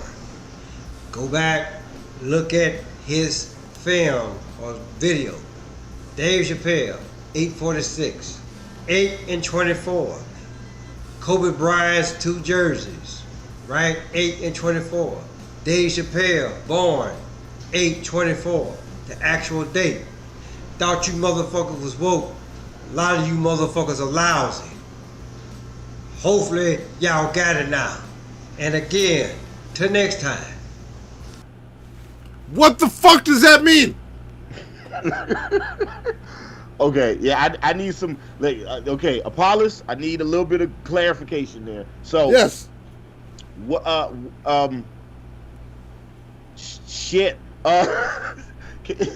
Go back look at his film or video. Dave Chappelle, 846, 8 and 24. Kobe Bryant's 2 jerseys, right? 8 and 24. Dave Chappelle, born 8/24, the actual date. Thought you motherfuckers was woke. A lot of you motherfuckers are lousy. Hopefully y'all got it now. And again, till next time. What the fuck does that mean? Okay, yeah, I need some, like, okay, Apollos, I need a little bit of clarification there. So, yes. What, shit. Can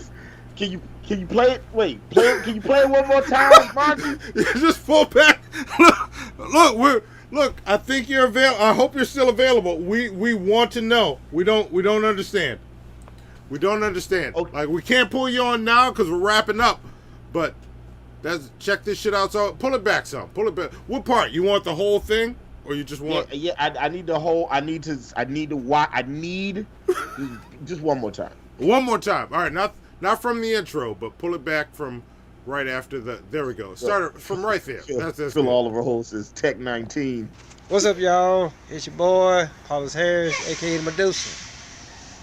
you play it? Wait, play it. Can you play it one more time, Monty? Just pull back. Look. I think you're available. I hope you're still available. We want to know. We don't understand. We don't understand. Okay. Like, we can't pull you on now because we're wrapping up. But check this shit out. So pull it back some. Pull it back. What part? You want the whole thing, or you just want? Yeah. I need the whole. I need just one more time. One more time. All right. Not from the intro, but pull it back from right after the. There we go. Start it from right there. That's Phil Oliver hosts is Tech 19. What's up, y'all? It's your boy, Paulus Harris, aka the Medusa.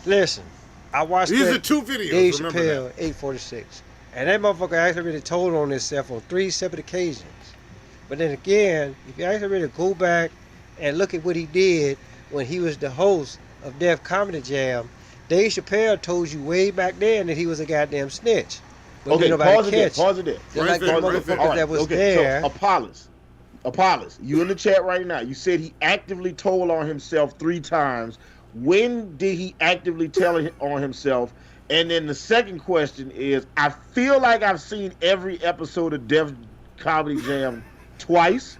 Listen, I watched These are 2 videos. Dave Chappelle, 846. And that motherfucker actually really told on himself on 3 separate occasions. But then again, if you actually really go back and look at what he did when he was the host of Def Comedy Jam, Dave Chappelle told you way back then that he was a goddamn snitch. But Okay, pause it there. Pause it there. Like the motherfuckers that was there. So Apollos, you in the chat right now. You said he actively told on himself 3 times. When did he actively tell on himself? And then the second question is, I feel like I've seen every episode of Def Comedy Jam twice,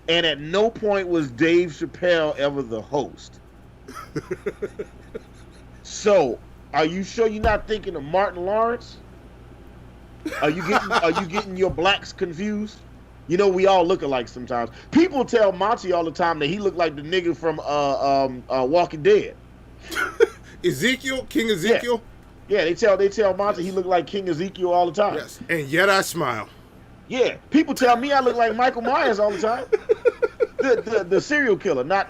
and at no point was Dave Chappelle ever the host. So, are you sure you're not thinking of Martin Lawrence? Are you getting your blacks confused? You know, we all look alike sometimes. People tell Monty all the time that he looked like the nigga from Walking Dead. Ezekiel, King Ezekiel. Yeah, they tell Monty he looked like King Ezekiel all the time. Yes, and yet I smile. Yeah, people tell me I look like Michael Myers all the time. The serial killer, not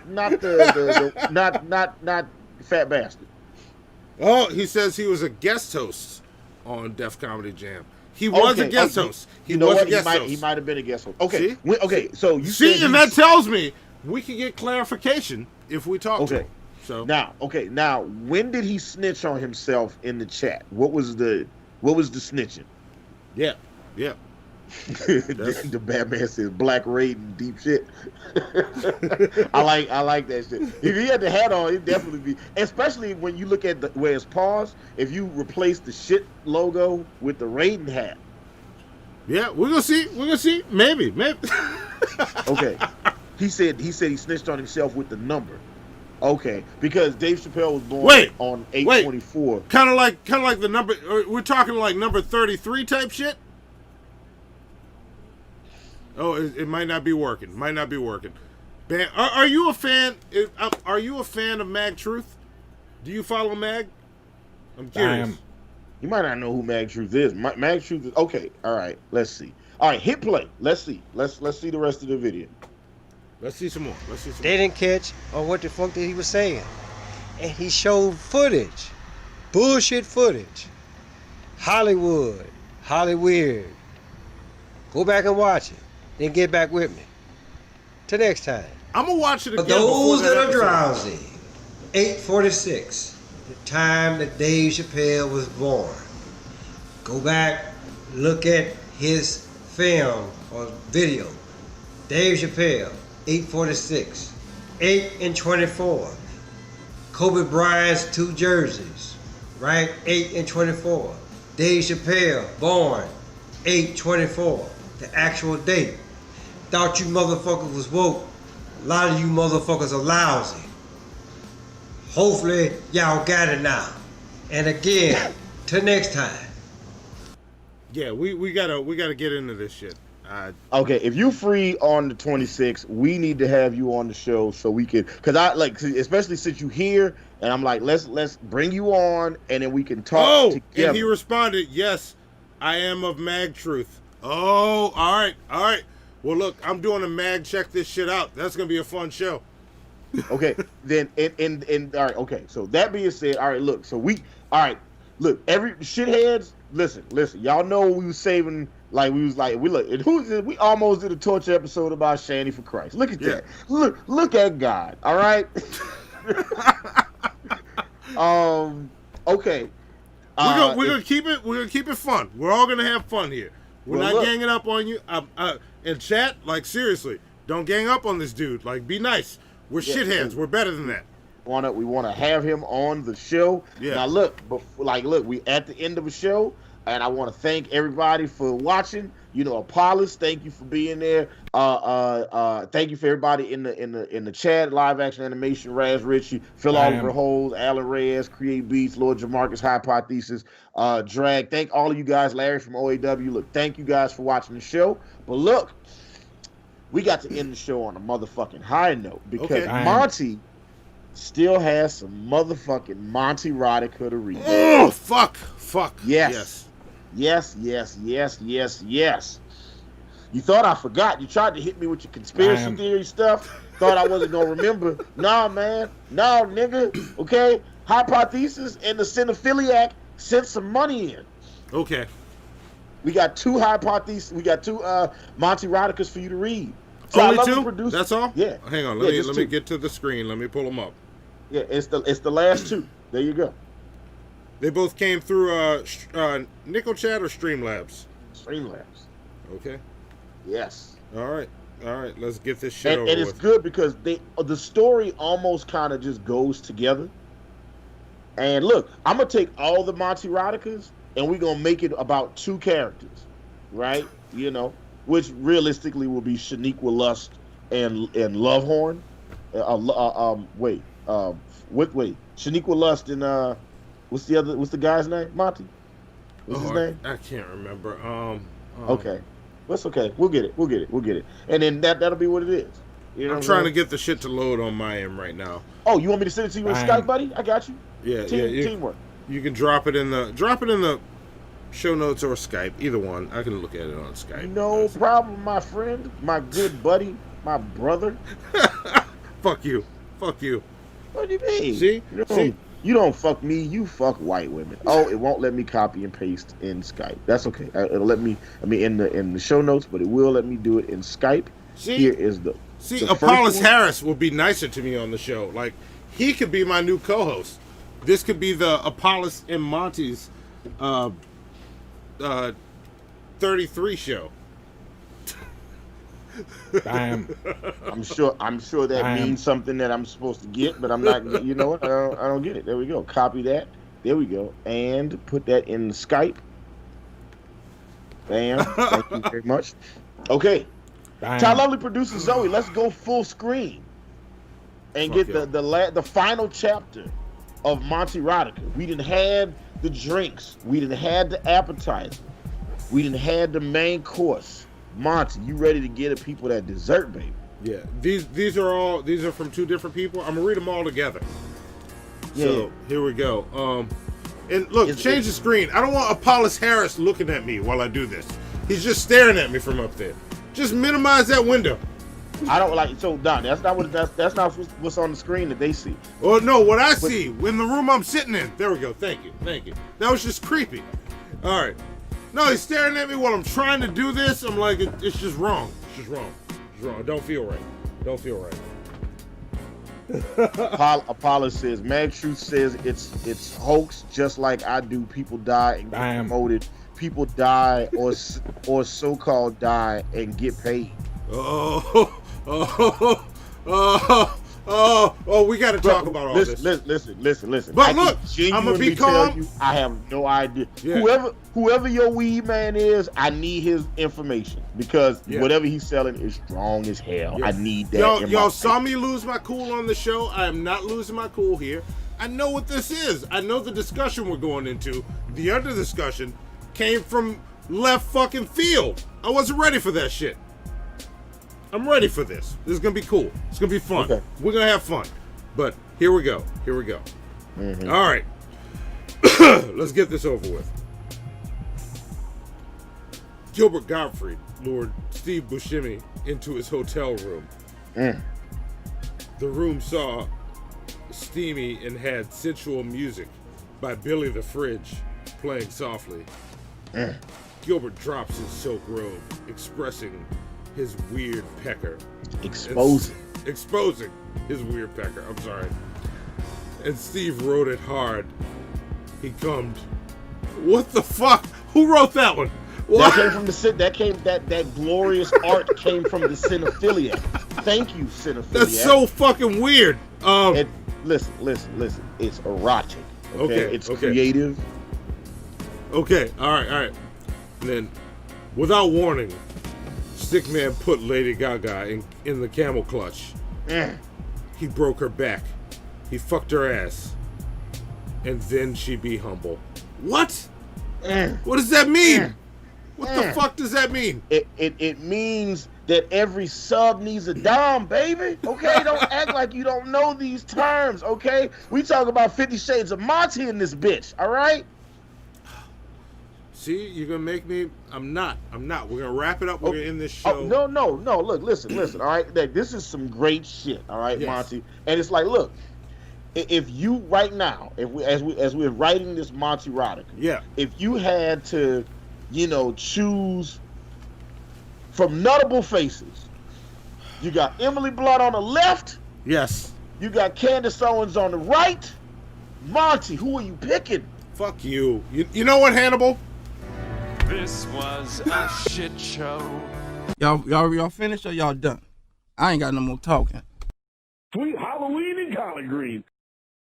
fat bastard. Oh, he says he was a guest host on Def Comedy Jam. He was a guest host. He was a guest host. He might have been a guest host. Okay. See? So you see, and that tells me we can get clarification if we talk to him. So now, when did he snitch on himself in the chat? What was the snitching? Yeah. The Batman says Black Raiden deep shit. I like that shit. If he had the hat on, it'd definitely be, especially when you look at where it's paused, if you replace the shit logo with the Raiden hat. Yeah, we're gonna see. Maybe. Okay. He said he snitched on himself with the number. Okay, because Dave Chappelle was born on 8/24. Kind of like the number. We're talking like number 33 type shit. Oh, it might not be working. Are you a fan? Are you a fan of Mag Truth? Do you follow Mag? I'm curious. You might not know who Mag Truth is. Mag Truth is okay. All right, let's see. All right, hit play. Let's see. Let's see the rest of the video. Let's see some more. They didn't catch on what the fuck that he was saying, and he showed footage, bullshit footage. Hollywood. Go back and watch it. Then get back with me. Till next time. I'm gonna watch it again. For those that are drowsy, 8/46, the time that Dave Chappelle was born. Go back, look at his film or video. Dave Chappelle, 8/46, 8 and 24. Kobe Bryant's 2 jerseys, right? 8 and 24. Dave Chappelle, born 8/24, the actual date. Thought you motherfuckers was woke. A lot of you motherfuckers are lousy. Hopefully y'all got it now. And again, till next time. Yeah, we gotta get into this shit. Okay, if you free on the 26th, we need to have you on the show so we can, because I like, especially since you here, and I'm like, let's bring you on, and then we can talk together. And he responded, yes, I am of Mag Truth. Oh, all right. Well, look, I'm doing a Mag check this shit out. That's gonna be a fun show. Okay, then and all right. Okay, so that being said, all right. Look, look, every shitheads. Listen. Y'all know we was saving. We almost did a torture episode about Shanny for Christ. Look at that. Look at God. All right. Okay. We're gonna keep it fun. We're all gonna have fun here. We're not ganging up on you. In chat, like seriously, don't gang up on this dude. Like, be nice. We're shitheads. We're better than that. We want to have him on the show. Yeah. Now look, we at the end of the show, and I want to thank everybody for watching. You know, Apollos, thank you for being there. Thank you for everybody in the chat, live action animation, Raz Ritchie, Phil Oliver Holes, Alan Reyes, Create Beats, Lord Jamarcus, Hypothesis, Drag. Thank all of you guys, Larry from OAW. Look, thank you guys for watching the show. But look, we got to end the show on a motherfucking high note because Monty still has some motherfucking Monty erotica to read. Oh, fuck. Yes. You thought I forgot. You tried to hit me with your conspiracy theory stuff. Thought I wasn't going to remember. Nah, man. No, nigga. Okay? Hypothesis and the Cinephiliac sent some money in. Okay. We got two Hypothesis. We got two Monty eroticas for you to read. So only two? That's all? Yeah. Hang on. Let me get to the screen. Let me pull them up. Yeah, it's the last two. There you go. They both came through Nickel Chat or Streamlabs? Streamlabs. Okay. Yes. All right. Let's get this shit over with. And it's good because the story almost kind of just goes together. And look, I'm going to take all the Monty eroticas and we're going to make it about two characters, right? You know, which realistically will be Shaniqua Lust and Lovehorn. Shaniqua Lust and what's the guy's name? Monty? What's his name? I can't remember. Okay. That's okay. We'll get it. And then that'll be what it is. You know I'm trying to get the shit to load on my end right now. Oh, you want me to send it to you in Skype, buddy? I got you. Yeah, teamwork. You can drop it in the show notes or Skype, either one. I can look at it on Skype. No problem, my friend, my good buddy, my brother. Fuck you. What do you mean? See? You don't fuck me, you fuck white women. Oh, it won't let me copy and paste in Skype. That's okay. It'll let me in the show notes, but it will let me do it in Skype. See? Here is the Apollos Harris will be nicer to me on the show. Like, he could be my new co-host. This could be the Apollos and Monty's 33 show. Damn. I'm sure that means something that I'm supposed to get, but I'm not. You know what? I don't get it. There we go. Copy that. There we go, and put that in the Skype. Bam. Thank you very much. Okay. Damn. To our lovely producer Zoe, let's go full screen and get the final chapter of Monty erotica. We didn't have the drinks. We didn't have the appetizer. We didn't have the main course. Monty, you ready to get at people that dessert, baby? Yeah, these are from two different people. I'm gonna read them all together. Yeah. So here we go. And look, change the screen. I don't want Apollos Harris looking at me while I do this. He's just staring at me from up there. Just minimize that window. I don't like so Don. That's not what's on the screen that they see. Oh no, what I see in the room I'm sitting in. There we go. Thank you. That was just creepy. All right. No, he's staring at me while I'm trying to do this. I'm like, it's just wrong. It's wrong. It don't feel right. Apollo says, Mag Truth says it's hoax, just like I do. People die and get promoted. People die or so-called die and get paid. Oh, we got to talk about all this. Listen. But look, I'm going to be calm. I have no idea. Yeah. Whoever your weed man is, I need his information because whatever he's selling is strong as hell. Yeah. I need that. Y'all saw me lose my cool on the show. I am not losing my cool here. I know what this is. I know the discussion we're going into. The other discussion came from left fucking field. I wasn't ready for that shit. I'm ready for this. This is gonna be cool. It's gonna be fun. Okay. We're gonna have fun. But here we go. Here we go. Mm-hmm. All right. Let's get this over with. Gilbert Gottfried lured Steve Buscemi into his hotel room. The room saw steamy and had sensual music by Billy the Fridge playing softly. Gilbert drops his silk robe, expressing his weird pecker. Exposing his weird pecker. I'm sorry. And Steve wrote it hard. He cummed. What the fuck? Who wrote that one? What? That came from the that glorious art came from the cinephiliac. Thank you, cinephiliac. That's so fucking weird. Listen. It's erotic. Okay. It's creative. Okay. All right. And then, without warning, Stickman put Lady Gaga in the camel clutch. He broke her back. He fucked her ass. And then she be humble. What? What does that mean? What the fuck does that mean? It means that every sub needs a dom, baby. Okay, don't act like you don't know these terms. Okay, we talk about 50 Shades of Monty in this bitch. All right. See, you're gonna make me. I'm not. We're gonna wrap it up. We're gonna end this show. No. Look, listen. All right, this is some great shit. All right, Yes. Monty. And it's like, look, if you right now, as we're writing this Monty Erotica, yeah, if you had to, choose from nuttable faces, you got Emily Blunt on the left. Yes. You got Candace Owens on the right. Monty, who are you picking? Fuck you. You know what, Hannibal? This was a shit show. Y'all finished or y'all done? I ain't got no more talking. Sweet Halloween in collard green.